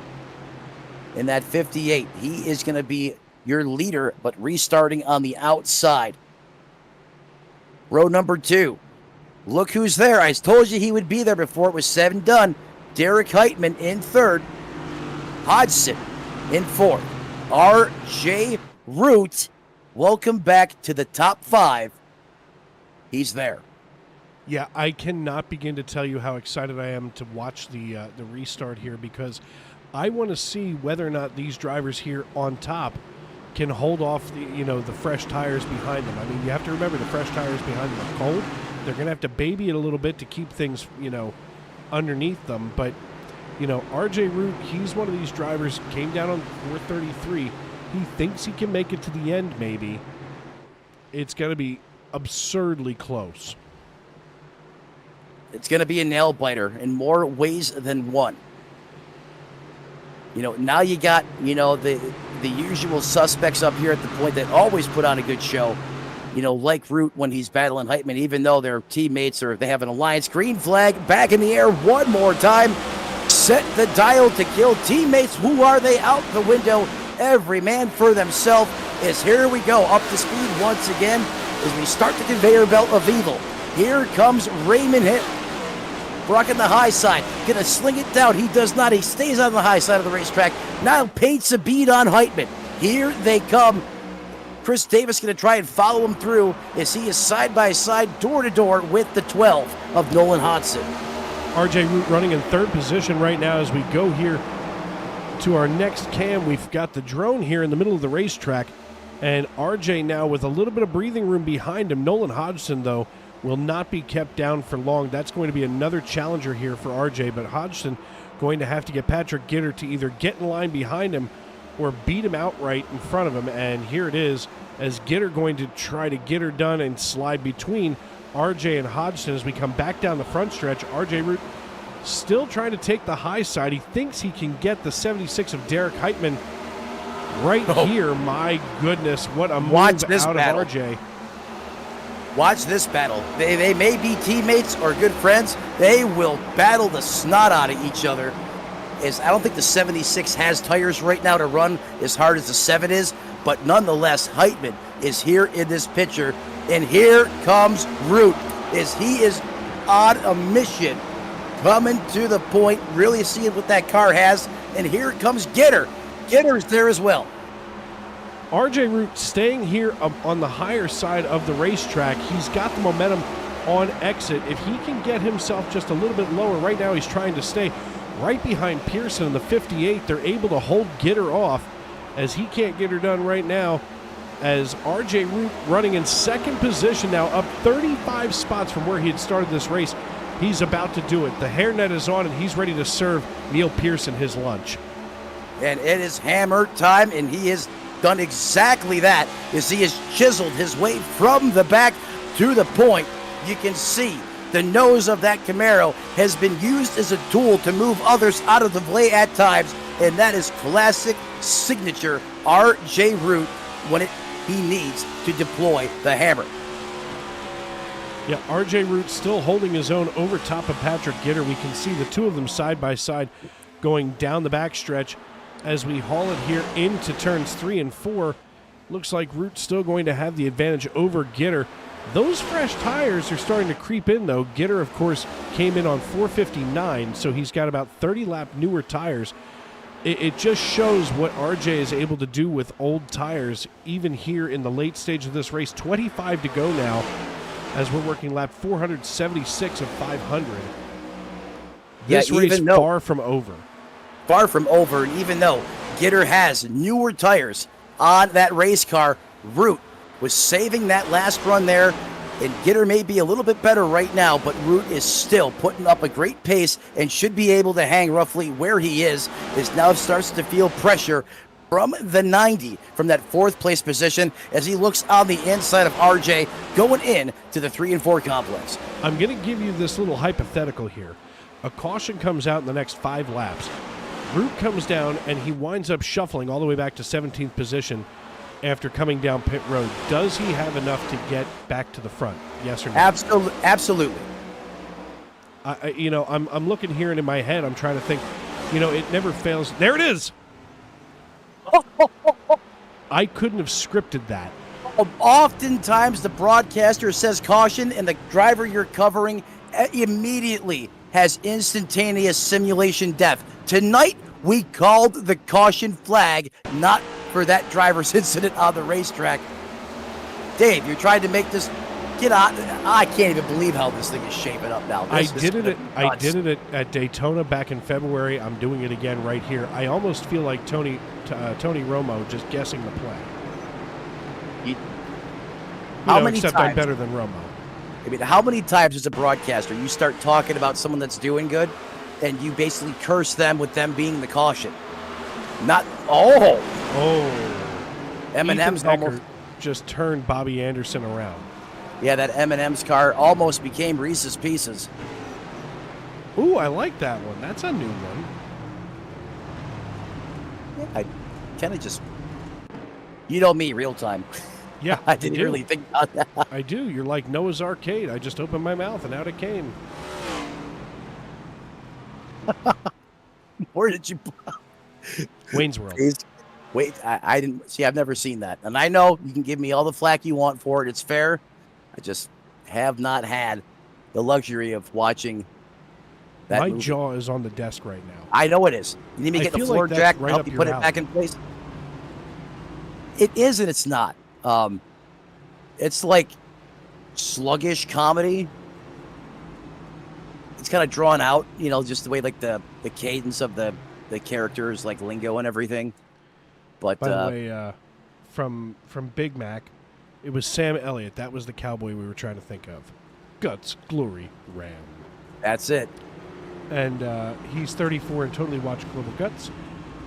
in that 58. He is going to be your leader, but restarting on the outside. Row number 2. Look who's there. I told you he would be there before it was said and done. Derek Heitman in 3rd. Hodgson in 4th. R.J. Root, welcome back to the top 5. He's there. Yeah, I cannot begin to tell you how excited I am to watch the restart here because I want to see whether or not these drivers here on top can hold off the fresh tires behind them. I mean, you have to remember the fresh tires behind them are cold. They're going to have to baby it a little bit to keep things, underneath them. But, RJ Root, he's one of these drivers, came down on 433. He thinks he can make it to the end, maybe. It's going to be absurdly close. It's going to be a nail biter in more ways than one. Now you got, the usual suspects up here at the point that always put on a good show. Like Root when he's battling Heitman, even though their teammates they have an alliance. Green flag back in the air one more time. Set the dial to kill teammates. Who are they? Out the window. Every man for themselves. As here we go up to speed once again as we start the conveyor belt of evil. Here comes Raymond Hitt. Rocking the high side. Gonna sling it down. He does not. He stays on the high side of the racetrack. Now paints a bead on Heitman. Here they come. Chris Davis going to try and follow him through as he is side by side, door to door with the 12 of Nolan Hodgson. RJ Root running in third position right now as we go here to our next cam. We've got the drone here in the middle of the racetrack, and RJ now with a little bit of breathing room behind him. Nolan Hodgson, though, will not be kept down for long. That's going to be another challenger here for RJ, but Hodgson going to have to get Patrick Gitter to either get in line behind him or beat him outright in front of him. And here it is, as Gitter going to try to get her done and slide between RJ and Hodgson as we come back down the front stretch. RJ Root still trying to take the high side. He thinks he can get the 76 of Derek Heitman right here. My goodness, what a move out battle. of RJ. Watch this battle. They may be teammates or good friends. They will battle the snot out of each other. I don't think the 76 has tires right now to run as hard as the 7 is, but nonetheless, Heitman is here in this picture, and here comes Root as he is on a mission, coming to the point, really seeing what that car has, and here comes Gitter. Gitter's there as well. RJ Root staying here on the higher side of the racetrack. He's got the momentum on exit. If he can get himself just a little bit lower, right now he's trying to stay right behind Pearson in the 58. They're able to hold Gitter off as he can't get her done right now, as RJ Root running in second position now, up 35 spots from where he had started this race. He's about to do it. The hairnet is on, and he's ready to serve Neil Pearson his lunch. And it is hammer time, and he has done exactly that as he has chiseled his way from the back to the point. You can see the nose of that Camaro has been used as a tool to move others out of the way at times, and that is classic signature RJ Root when he needs to deploy the hammer. Yeah, RJ Root still holding his own over top of Patrick Gitter. We can see the two of them side by side going down the backstretch as we haul it here into turns 3 and 4. Looks like Root's still going to have the advantage over Gitter. Those fresh tires are starting to creep in, though. Gitter, of course, came in on 459, so he's got about 30 lap newer tires. It just shows what RJ is able to do with old tires, even here in the late stage of this race. 25 to go now, as we're working lap 476 of 500. This race far from over. Far from over, and even though Gitter has newer tires on that race car, Root was saving that last run there, and Gitter may be a little bit better right now, but Root is still putting up a great pace and should be able to hang roughly where he is now starts to feel pressure from the 90, from that 4th place position, as he looks on the inside of RJ going in to the 3 and 4 complex. I'm going to give you this little hypothetical here. A caution comes out in the next 5 laps. Root comes down, and he winds up shuffling all the way back to 17th position after coming down pit road. Does he have enough to get back to the front? Yes or no? Absolutely. I'm looking here, and in my head, I'm trying to think, it never fails. There it is! I couldn't have scripted that. Oftentimes, the broadcaster says caution, and the driver you're covering immediately has instantaneous simulation death. Tonight, we called the caution flag, not for that driver's incident on the racetrack. Dave, you're trying to make this get out. I can't even believe how this thing is shaping up now. I did it at Daytona back in February. I'm doing it again right here. I almost feel like Tony Romo just guessing the play. How many except times? I'm better than Romo. I mean, how many times as a broadcaster you start talking about someone that's doing good, and you basically curse them with them being the caution? M&M's almost just turned Bobby Anderson around. Yeah, that M&M's car almost became Reese's Pieces. Ooh, I like that one. That's a new one. I kind of just, me, real time. Yeah, I didn't really think about that. I do. You're like Noah's Arcade. I just opened my mouth and out it came. Where did you? Wayne's World. Wait, I didn't see. I've never seen that, and I know you can give me all the flack you want for it. It's fair. I just have not had the luxury of watching that My movie. jaw is on the desk right now. I know it is. You need me to get the floor jack and help you put it back in place? It is and it's not. It's like sluggish comedy. It's kind of drawn out, just the way like the cadence of the characters, like lingo and everything. But by the way, from Big Mac, it was Sam Elliott. That was the cowboy we were trying to think of. Guts, Glory, Ram. That's it. And he's 34 and totally watched Global Guts.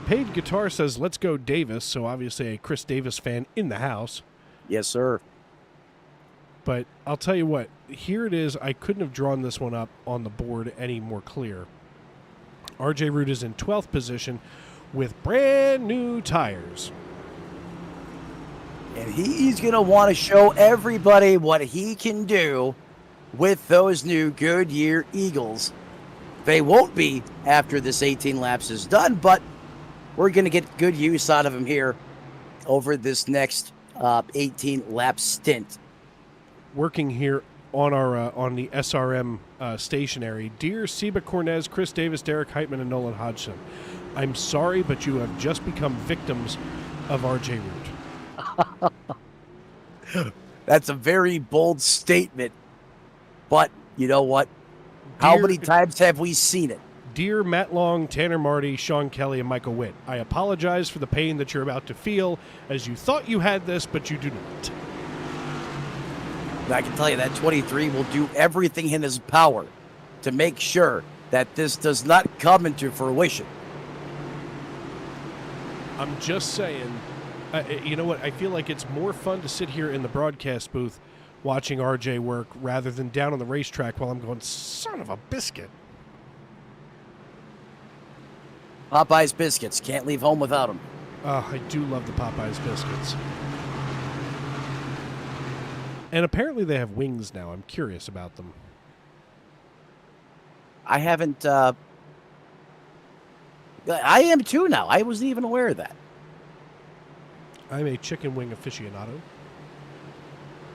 Paid Guitar says, let's go Davis. So obviously a Chris Davis fan in the house. Yes, sir. But I'll tell you what, here it is. I couldn't have drawn this one up on the board any more clear. RJ Root is in 12th position with brand new tires. And he's going to want to show everybody what he can do with those new Goodyear Eagles. They won't be after this 18 laps is done, but we're going to get good use out of him here over this next 18 lap stint. Working here on our on the SRM stationary, dear Seba Cornez, Chris Davis, Derek Heitman, and Nolan Hodgson, I'm sorry, but you have just become victims of RJ Root. That's a very bold statement, but you know what? How many times have we seen it? Dear Matt Long, Tanner Marty, Sean Kelly, and Michael Witt, I apologize for the pain that you're about to feel, as you thought you had this, but you do not. I can tell you that 23 will do everything in his power to make sure that this does not come into fruition. I'm just saying, you know what? I feel like it's more fun to sit here in the broadcast booth watching RJ work rather than down on the racetrack while I'm going, son of a biscuit. Popeye's biscuits. Can't leave home without them. Oh, I do love the Popeye's biscuits. And apparently they have wings now. I'm curious about them. I haven't... I am too now. I wasn't even aware of that. I'm a chicken wing aficionado.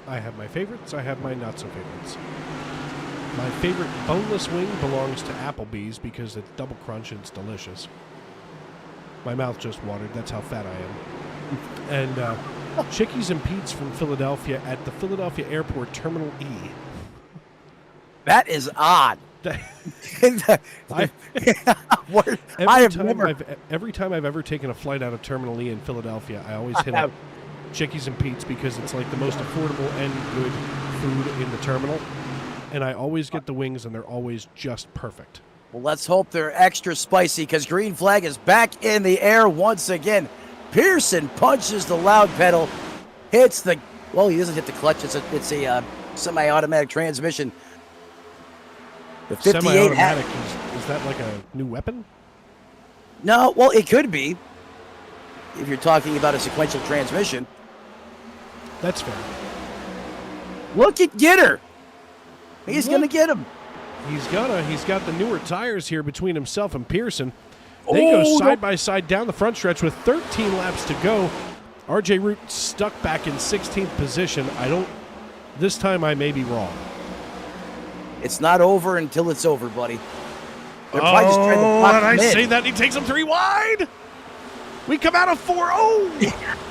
I have my favorites. I have my not-so-favorites. My favorite boneless wing belongs to Applebee's because it's double crunch and it's delicious. My mouth just watered. That's how fat I am. And Chickies and Pete's from Philadelphia at the Philadelphia Airport Terminal E. That is odd. Every time I've ever taken a flight out of Terminal E in Philadelphia, I always hit up Chickies and Pete's because it's like the most affordable and good food in the terminal. And I always get the wings, and they're always just perfect. Well, let's hope they're extra spicy because green flag is back in the air once again. Pearson punches the loud pedal, hits the... Well, he doesn't hit the clutch. It's a semi-automatic transmission. The 58 semi-automatic, is that like a new weapon? No, well, it could be. If you're talking about a sequential transmission. That's fair. Look at Gitter. He's going to get him. He's got the newer tires here between himself and Pearson. They go side by side down the front stretch with 13 laps to go. RJ Root stuck back in 16th position. This time I may be wrong. It's not over until it's over, buddy. They're probably just trying to block him in. Say that, he takes him 3 wide. We come out of 4. Oh,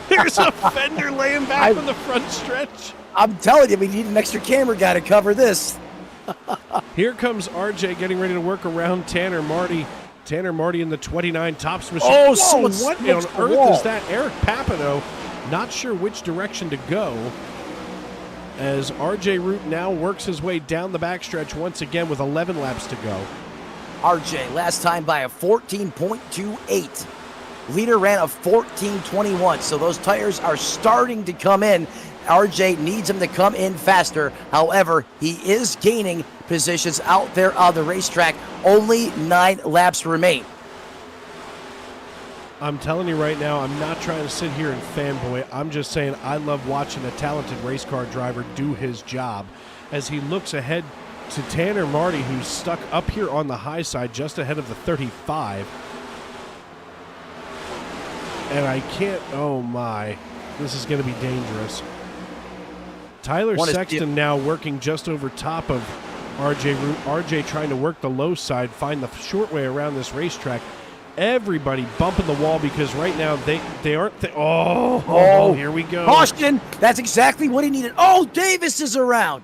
there's a fender laying back on the front stretch. I'm telling you, we need an extra camera guy to cover this. Here comes RJ getting ready to work around Tanner Marty. Tanner Marty in the 29 tops machine. Oh, whoa, what on earth is that? Eric Papineau, not sure which direction to go. As RJ Root now works his way down the backstretch once again with 11 laps to go. RJ, last time by a 14.28. Leader ran a 14.21, so those tires are starting to come in. RJ needs him to come in faster. However, he is gaining positions out there on the racetrack. Only 9 laps remain. I'm telling you right now, I'm not trying to sit here and fanboy. I'm just saying I love watching a talented race car driver do his job as he looks ahead to Tanner Marty, who's stuck up here on the high side just ahead of the 35. And I can't, oh my, this is going to be dangerous. Tyler Sexton now working just over top of RJ Root. RJ trying to work the low side, find the short way around this racetrack. everybody bumping the wall because right now they aren't. Here we go. Caution! That's exactly what he needed. Oh, Davis is around.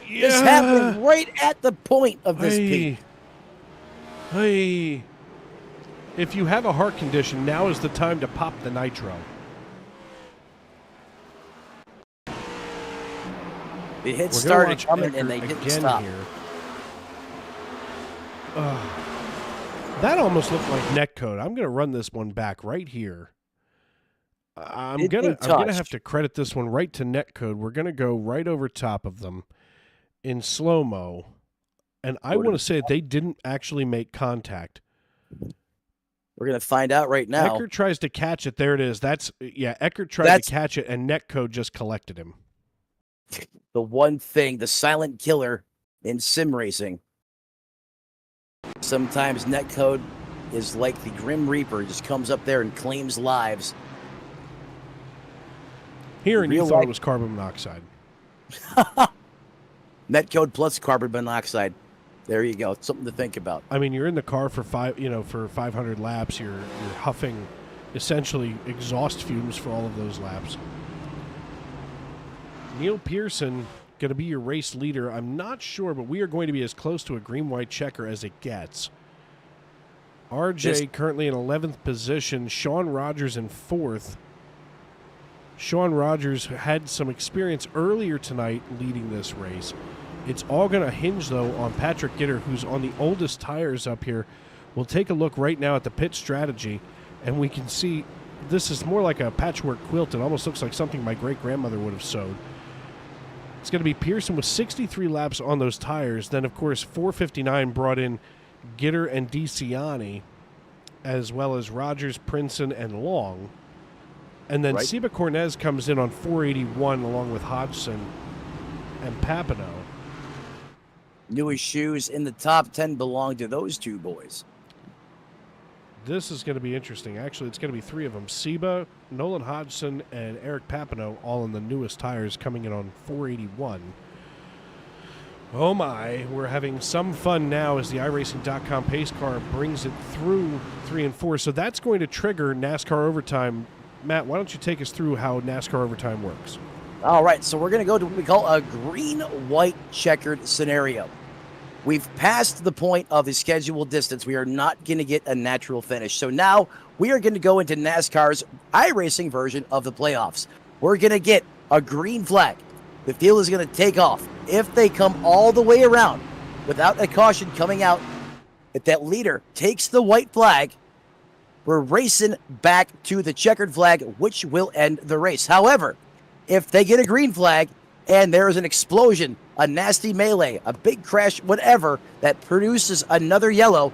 Yeah. This happened right at the point of this peak. Hey. If you have a heart condition, now is the time to pop the nitro. The hit started coming and they didn't stop. Here. That almost looked like netcode. I'm going to run this one back right here. I'm gonna have to credit this one right to netcode. We're going to go right over top of them in slow-mo. And I want to say they didn't actually make contact. We're going to find out right now. Eckert tries to catch it. There it is. Eckert tried to catch it, and netcode just collected him. The one thing, the silent killer in sim racing. Sometimes netcode is like the Grim Reaper, just comes up there and claims lives. Here, and you thought it was carbon monoxide. Netcode plus carbon monoxide. There you go. It's something to think about. I mean, you're in the car for 500 laps. You're huffing essentially exhaust fumes for all of those laps. Neil Pearson going to be your race leader. I'm not sure, but we are going to be as close to a green-white checker as it gets. RJ currently in 11th position. Sean Rogers in 4th. Sean Rogers had some experience earlier tonight leading this race. It's all going to hinge, though, on Patrick Gitter, who's on the oldest tires up here. We'll take a look right now at the pit strategy, and we can see this is more like a patchwork quilt. It almost looks like something my great-grandmother would have sewed. It's going to be Pearson with 63 laps on those tires. Then, of course, 459 brought in Gitter and DeCiani, as well as Rogers, Princeton, and Long. And then Seba Cornez comes in on 481 along with Hodgson and Papineau. Newest shoes in the top 10 belong to those two boys. This is going to be interesting. Actually, it's going to be 3 of them. Seba, Nolan Hodgson, and Eric Papineau all in the newest tires coming in on 481. Oh my, we're having some fun now as the iRacing.com pace car brings it through 3 and 4. So that's going to trigger NASCAR overtime. Matt, why don't you take us through how NASCAR overtime works? All right, so we're going to go to what we call a green-white checkered scenario. We've passed the point of the scheduled distance. We are not going to get a natural finish. So now we are going to go into NASCAR's iRacing version of the playoffs. We're going to get a green flag. The field is going to take off. If they come all the way around without a caution coming out, if that leader takes the white flag, we're racing back to the checkered flag, which will end the race. However, if they get a green flag and there is an explosion, a nasty melee, a big crash, whatever, that produces another yellow,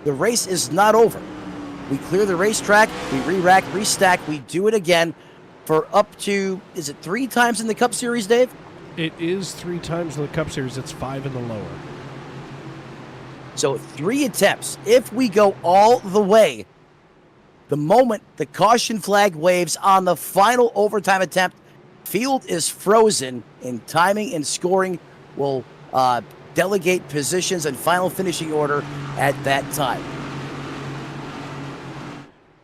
the race is not over. We clear the racetrack, we re-rack, restack, we do it again for up to, is it 3 times in the Cup Series, Dave? It is 3 times in the Cup Series. It's 5 in the lower. So 3 attempts. If we go all the way, the moment the caution flag waves on the final overtime attempt, field is frozen, and timing and scoring will delegate positions and final finishing order at that time.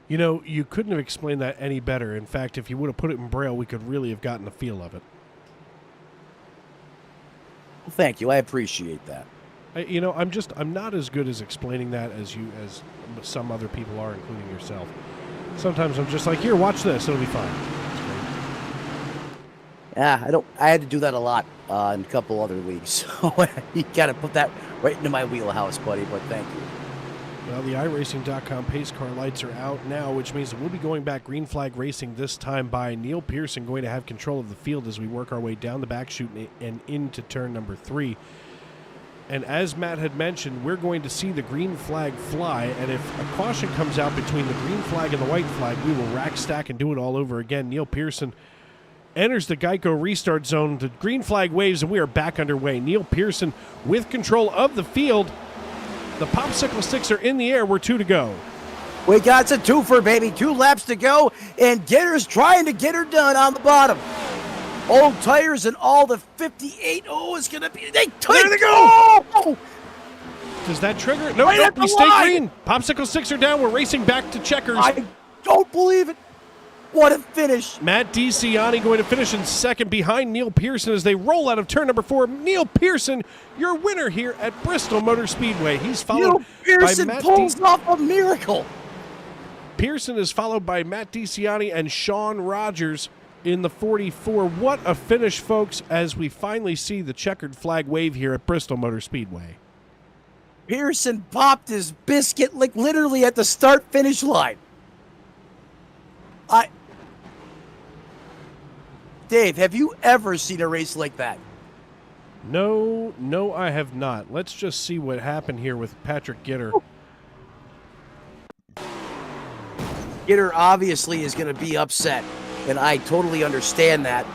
You know, you couldn't have explained that any better. In fact, if you would have put it in Braille, we could really have gotten the feel of it. Well, thank you. I appreciate that. I'm not as good as explaining that as some other people are, including yourself. Sometimes I'm just like, here, watch this. It'll be fine. Yeah, I had to do that a lot in a couple other leagues. So you got to put that right into my wheelhouse, buddy, but thank you. Well, the iRacing.com pace car lights are out now, which means that we'll be going back green flag racing this time by Neil Pearson, going to have control of the field as we work our way down the back chute and into turn number 3. And as Matt had mentioned, we're going to see the green flag fly, and if a caution comes out between the green flag and the white flag, we will rack, stack, and do it all over again. Neil Pearson enters the Geico restart zone. The green flag waves, and we are back underway. Neil Pearson with control of the field. The popsicle sticks are in the air. We're 2 to go. We got a twofer, baby. 2 laps to go, and Gitter's trying to get her done on the bottom. Old tires and all the 58. Oh, it's going to be... There they go! Oh! Does that trigger? No, Right no, at the we stay line! green. Popsicle sticks are down. We're racing back to checkers. I don't believe it. What a finish. Matt DiCianni going to finish in second behind Neil Pearson as they roll out of turn number 4. Neil Pearson, your winner here at Bristol Motor Speedway. He's followed Neil Pearson by Matt pulls off a miracle. Pearson is followed by Matt DiCianni and Sean Rogers in the 44. What a finish, folks, as we finally see the checkered flag wave here at Bristol Motor Speedway. Pearson popped his biscuit like literally at the start-finish line. Dave, have you ever seen a race like that? No, I have not. Let's just see what happened here with Patrick Gitter. Gitter obviously is going to be upset, and I totally understand that.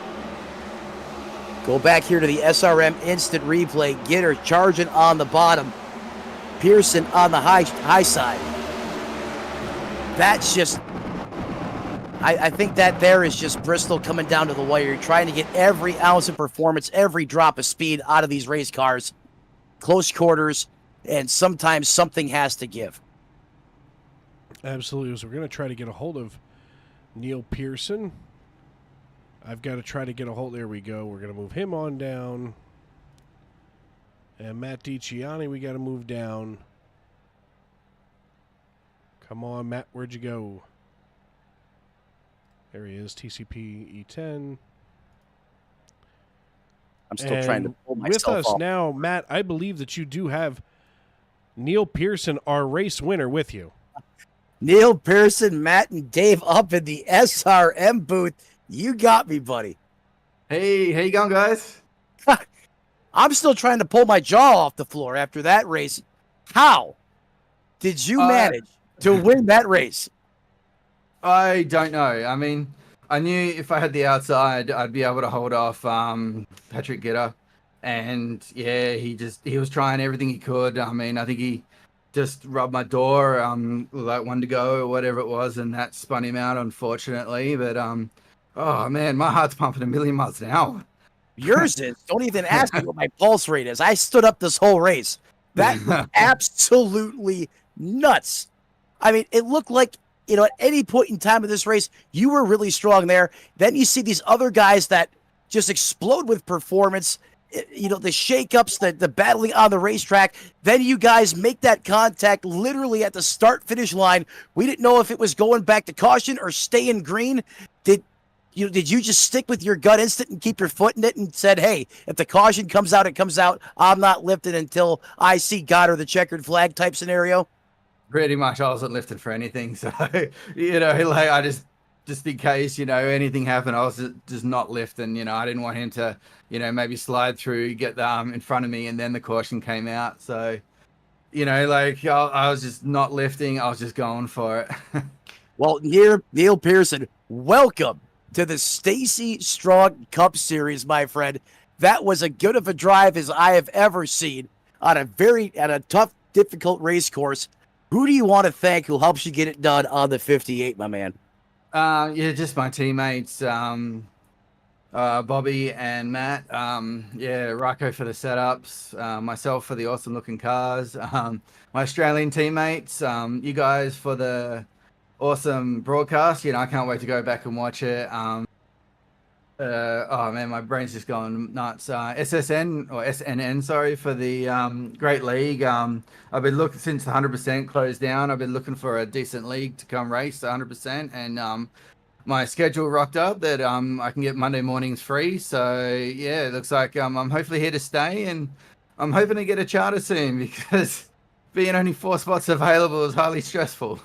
Go back here to the SRM instant replay. Gitter charging on the bottom. Pearson on the high side. That's just... I think that there is just Bristol coming down to the wire, trying to get every ounce of performance, every drop of speed out of these race cars. Close quarters, and sometimes something has to give. Absolutely. So we're going to try to get a hold of Neil Pearson. I've got to try to get a hold. There we go. We're going to move him on down. And Matt DiCianni, we got to move down. Come on, Matt. Where'd you go? There he is, TCP E10. I'm still trying to pull myself with us off. now, Matt, I believe that you do have Neil Pearson, our race winner, with you. Neil Pearson, Matt, and Dave up in the SRM booth. You got me, buddy. Hey, how you going, guys? I'm still trying to pull my jaw off the floor after that race. How did you manage to win that race? I don't know. I mean, I knew if I had the outside, I'd be able to hold off Patrick Gitter. And yeah, he was trying everything he could. I mean, I think he just rubbed my door, like 1 to go or whatever it was, and that spun him out, unfortunately. But oh man, my heart's pumping a million miles an hour. Yours is. Don't even ask me what my pulse rate is. I stood up this whole race. That was absolutely nuts. I mean, it looked like, you know, at any point in time of this race, you were really strong there. Then you see these other guys that just explode with performance, you know, the shakeups, the battling on the racetrack. Then you guys make that contact literally at the start-finish line. We didn't know if it was going back to caution or staying green. Did you just stick with your gut instinct and keep your foot in it and said, hey, if the caution comes out, it comes out. I'm not lifting until I see God or the checkered flag type scenario? Pretty much, I wasn't lifting for anything. So, you know, like I just in case, you know, anything happened, I was just not lifting. You know, I didn't want him to, you know, maybe slide through, get the in front of me, and then the caution came out. So, you know, like I was just not lifting. I was just going for it. Well, Neil Pearson, welcome to the Stacy Strong Cup Series, my friend. That was as good of a drive as I have ever seen on a tough, difficult race course. Who do you want to thank who helps you get it done on the 58, my man? Yeah, just my teammates, Bobby and Matt. Yeah, Rocco for the setups, myself for the awesome looking cars, my Australian teammates, you guys for the awesome broadcast. You know, I can't wait to go back and watch it. Oh man, my brain's just going nuts. SSN or SNN, sorry, for the Great League. I've been looking since the 100% closed down. I've been looking for a decent league to come race 100%, and my schedule rocked up that I can get Monday mornings free. So yeah, it looks like I'm hopefully here to stay, and I'm hoping to get a charter soon because being only 4 spots available is highly stressful.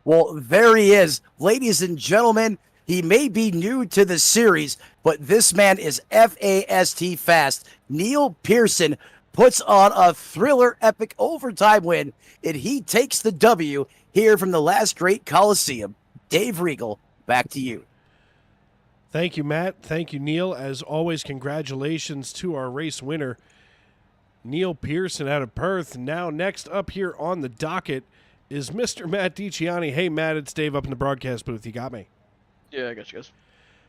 Well, there he is, ladies and gentlemen. He may be new to the series, but this man is FAST fast. Neil Pearson puts on a thriller epic overtime win, and he takes the W here from the last great Coliseum. Dave Regal, back to you. Thank you, Matt. Thank you, Neil. As always, congratulations to our race winner, Neil Pearson out of Perth. Now, next up here on the docket is Mr. Matt DiCianni. Hey, Matt, it's Dave up in the broadcast booth. You got me? Yeah, I got you guys.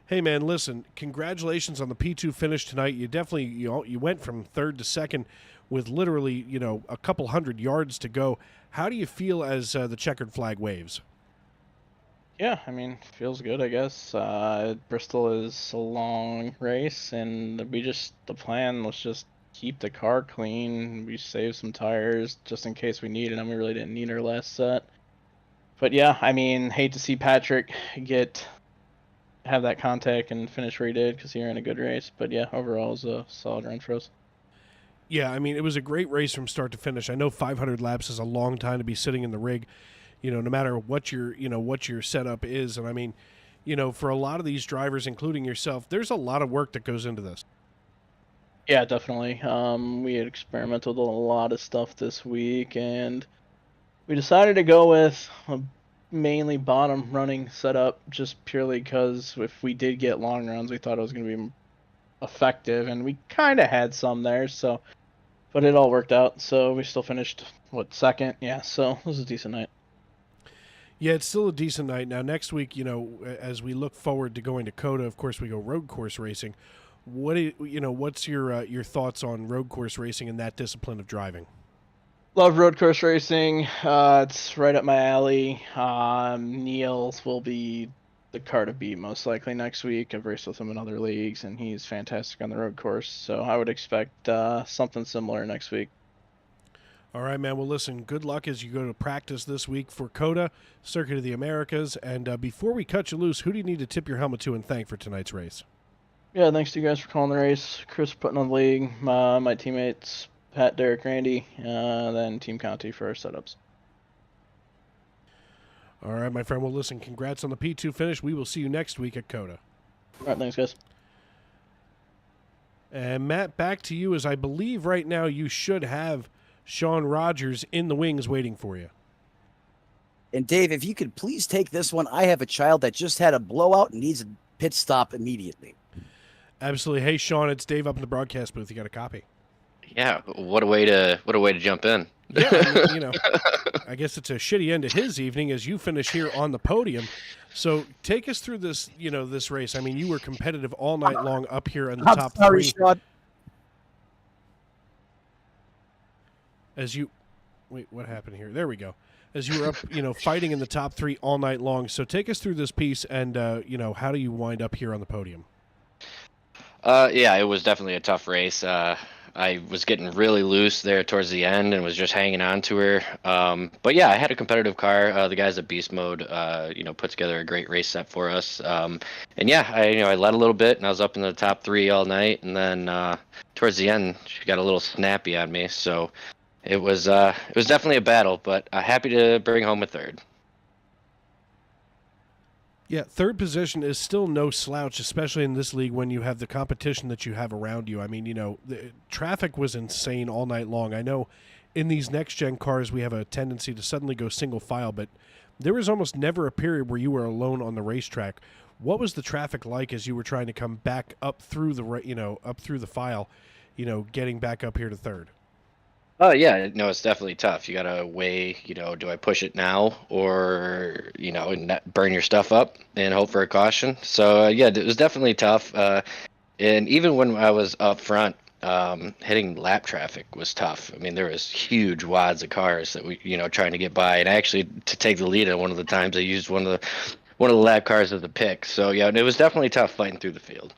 Hey, man, listen, congratulations on the P2 finish tonight. You definitely you went from third to second. with literally, a couple hundred yards to go. How do you feel as the checkered flag waves? Yeah, I mean, feels good, I guess. Bristol is a long race, and the plan was just keep the car clean. We saved some tires just in case we needed them. We really didn't need our last set. But yeah, I mean, hate to see Patrick have that contact and finish where he did because he ran a good race. But yeah, overall, it was a solid run for us. Yeah, I mean, it was a great race from start to finish. I know 500 laps is a long time to be sitting in the rig, no matter what your setup is. And I mean, for a lot of these drivers, including yourself, there's a lot of work that goes into this. Yeah, definitely. We had experimented with a lot of stuff this week, and we decided to go with a mainly bottom running setup just purely because if we did get long runs, we thought it was going to be effective, and we kind of had some there, but it all worked out. So we still finished, second? Yeah, so it was a decent night. Yeah, it's still a decent night. Now, next week, as we look forward to going to COTA, of course, we go road course racing. What's your thoughts on road course racing and that discipline of driving? Love road course racing. It's right up my alley. Niels will be the car to beat most likely next week. I've raced with him in other leagues, and he's fantastic on the road course. So I would expect something similar next week. All right, man. Well, listen, good luck as you go to practice this week for COTA, Circuit of the Americas. And before we cut you loose, who do you need to tip your helmet to and thank for tonight's race? Yeah, thanks to you guys for calling the race. Chris putting on the league. My teammates, Pat, Derek, Randy, then Team Conti for our setups. All right, my friend. Well, listen, congrats on the P2 finish. We will see you next week at COTA. All right, thanks, guys. And Matt, back to you, as I believe right now you should have Sean Rogers in the wings waiting for you. And Dave, if you could please take this one. I have a child that just had a blowout and needs a pit stop immediately. Absolutely. Hey, Sean, it's Dave up in the broadcast booth. You got a copy? Yeah. What a way to jump in. Yeah, I guess it's a shitty end to his evening as you finish here on the podium. So take us through this, this race. I mean, you were competitive all night long up here in the top three. Sean. Wait, what happened here? There we go. As you were up, fighting in the top three all night long. So take us through this piece and, how do you wind up here on the podium? Yeah, it was definitely a tough race. I was getting really loose there towards the end and was just hanging on to her. But yeah, I had a competitive car. The guys at Beast Mode, put together a great race set for us. And yeah, I led a little bit and I was up in the top three all night. And then towards the end, she got a little snappy on me. So it was definitely a battle, but happy to bring home a third. Yeah, third position is still no slouch, especially in this league when you have the competition that you have around you. I mean, the traffic was insane all night long. I know in these next-gen cars we have a tendency to suddenly go single file, but there was almost never a period where you were alone on the racetrack. What was the traffic like as you were trying to come back up through the file, getting back up here to third? Oh yeah, no, it's definitely tough. You gotta weigh, do I push it now or, burn your stuff up and hope for a caution? So yeah, it was definitely tough. And even when I was up front, hitting lap traffic was tough. I mean, there was huge wads of cars that we, trying to get by. And actually, to take the lead at one of the times, I used one of the lap cars as a pick. So yeah, it was definitely tough fighting through the field.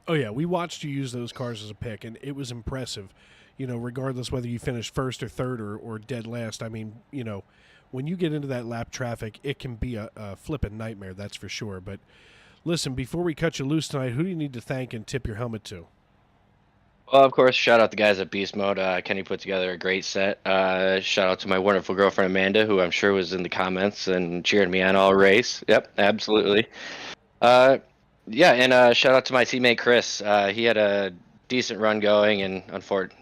Oh yeah, we watched you use those cars as a pick, and it was impressive. Regardless whether you finished first or third or dead last. I mean, when you get into that lap traffic, it can be a flippin' nightmare, that's for sure. But listen, before we cut you loose tonight, who do you need to thank and tip your helmet to? Well, of course, shout out the guys at Beast Mode. Kenny put together a great set. Shout out to my wonderful girlfriend, Amanda, who I'm sure was in the comments and cheering me on all race. Yep, absolutely. Yeah, and shout out to my teammate, Chris. He had a decent run going, and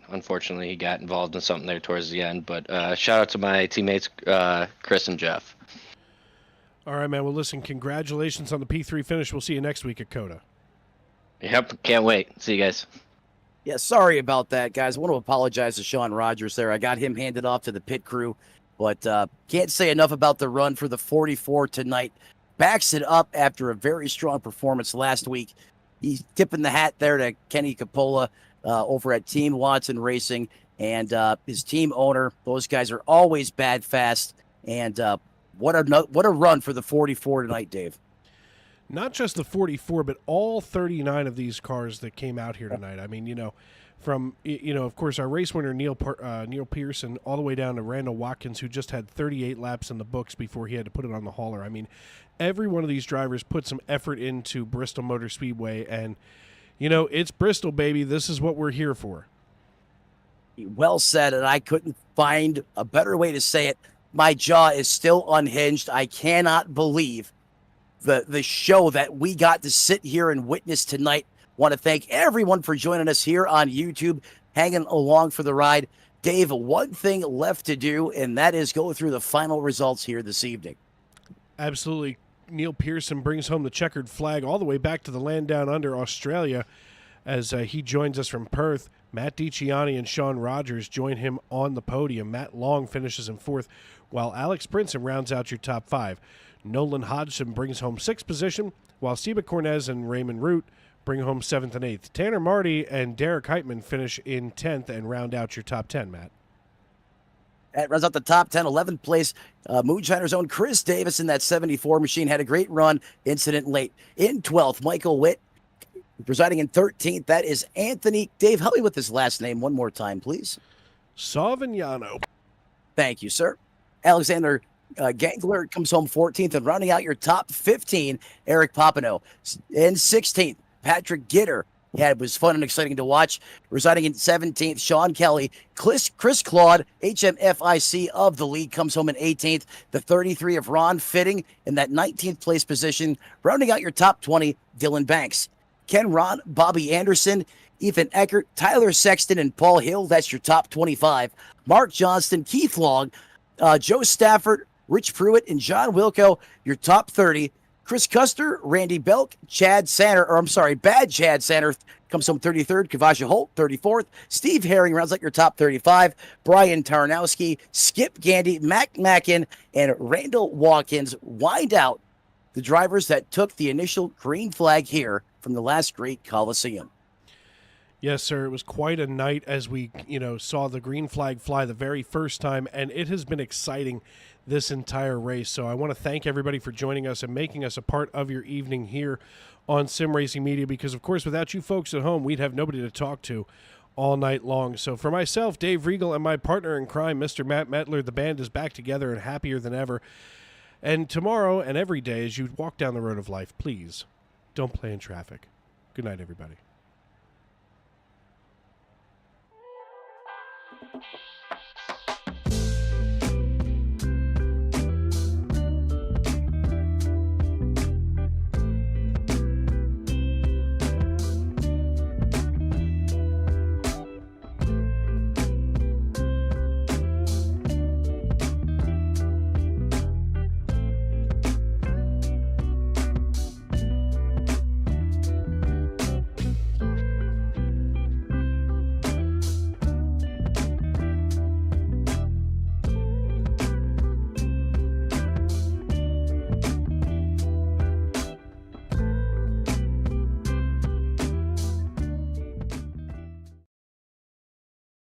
unfortunately he got involved in something there towards the end. But shout out to my teammates, Chris and Jeff. All right, man. Well, listen, congratulations on the P3 finish. We'll see you next week at COTA. Yep, can't wait. See you guys. Yeah, sorry about that, guys. I want to apologize to Sean Rogers there. I got him handed off to the pit crew, but can't say enough about the run for the 44 tonight. Backs it up after a very strong performance last week. He's tipping the hat there to Kenny Capola over at Team Watson Racing. and his team owner. Those guys are always bad fast. And what a run for the 44 tonight, Dave. Not just the 44, but all 39 of these cars that came out here tonight. I mean, from, of course, our race winner, Neil Pearson, all the way down to Randall Watkins, who just had 38 laps in the books before he had to put it on the hauler. I mean, every one of these drivers put some effort into Bristol Motor Speedway, and, it's Bristol, baby. This is what we're here for. Well said, and I couldn't find a better way to say it. My jaw is still unhinged. I cannot believe the show that we got to sit here and witness tonight. Want to thank everyone for joining us here on YouTube, hanging along for the ride. Dave, one thing left to do, and that is go through the final results here this evening. Absolutely. Neil Pearson brings home the checkered flag all the way back to the land down under Australia as he joins us from Perth. Matt DiCianni and Sean Rogers join him on the podium. Matt Long finishes in 4th, while Alex Princeton rounds out your top 5. Nolan Hodgson brings home 6th position, while Steve Cornez and Raymond Root bring home 7th and 8th. Tanner Marty and Derek Heitman finish in 10th and round out your top 10, Matt. That runs out the top 10, 11th place. Moonshiner's own Chris Davis in that 74 machine had a great run, incident late. In 12th, Michael Witt. Presiding in 13th, that is Anthony. Dave, help me with his last name one more time, please. Savignano. Thank you, sir. Alexander Gangler comes home 14th, and rounding out your top 15, Eric Papineau. In 16th, Patrick Gitter. Yeah, it was fun and exciting to watch. Residing in 17th, Sean Kelly. Chris Claude, HMFIC of the league, comes home in 18th. The 33 of Ron Fitting in that 19th place position. Rounding out your top 20, Dylan Banks. Ken Ron, Bobby Anderson, Ethan Eckert, Tyler Sexton, and Paul Hill. That's your top 25. Mark Johnston, Keith Long, Joe Stafford, Rich Pruitt, and John Wilco, your top 30. Chris Custer, Randy Belk, Bad Chad Sander comes home 33rd. Kavaja Holt, 34th. Steve Herring rounds out your top 35. Brian Tarnowski, Skip Gandy, Mac Mackin, and Randall Watkins wind out the drivers that took the initial green flag here from the last great Coliseum. Yes, sir. It was quite a night as we, saw the green flag fly the very first time, and it has been exciting this entire race. So I want to thank everybody for joining us and making us a part of your evening here on Sim Racing Media, because, of course, without you folks at home, we'd have nobody to talk to all night long. So for myself, Dave Regal, and my partner in crime, Mr. Matt Metler, the band is back together and happier than ever. And tomorrow and every day as you walk down the road of life, please don't play in traffic. Good night, everybody.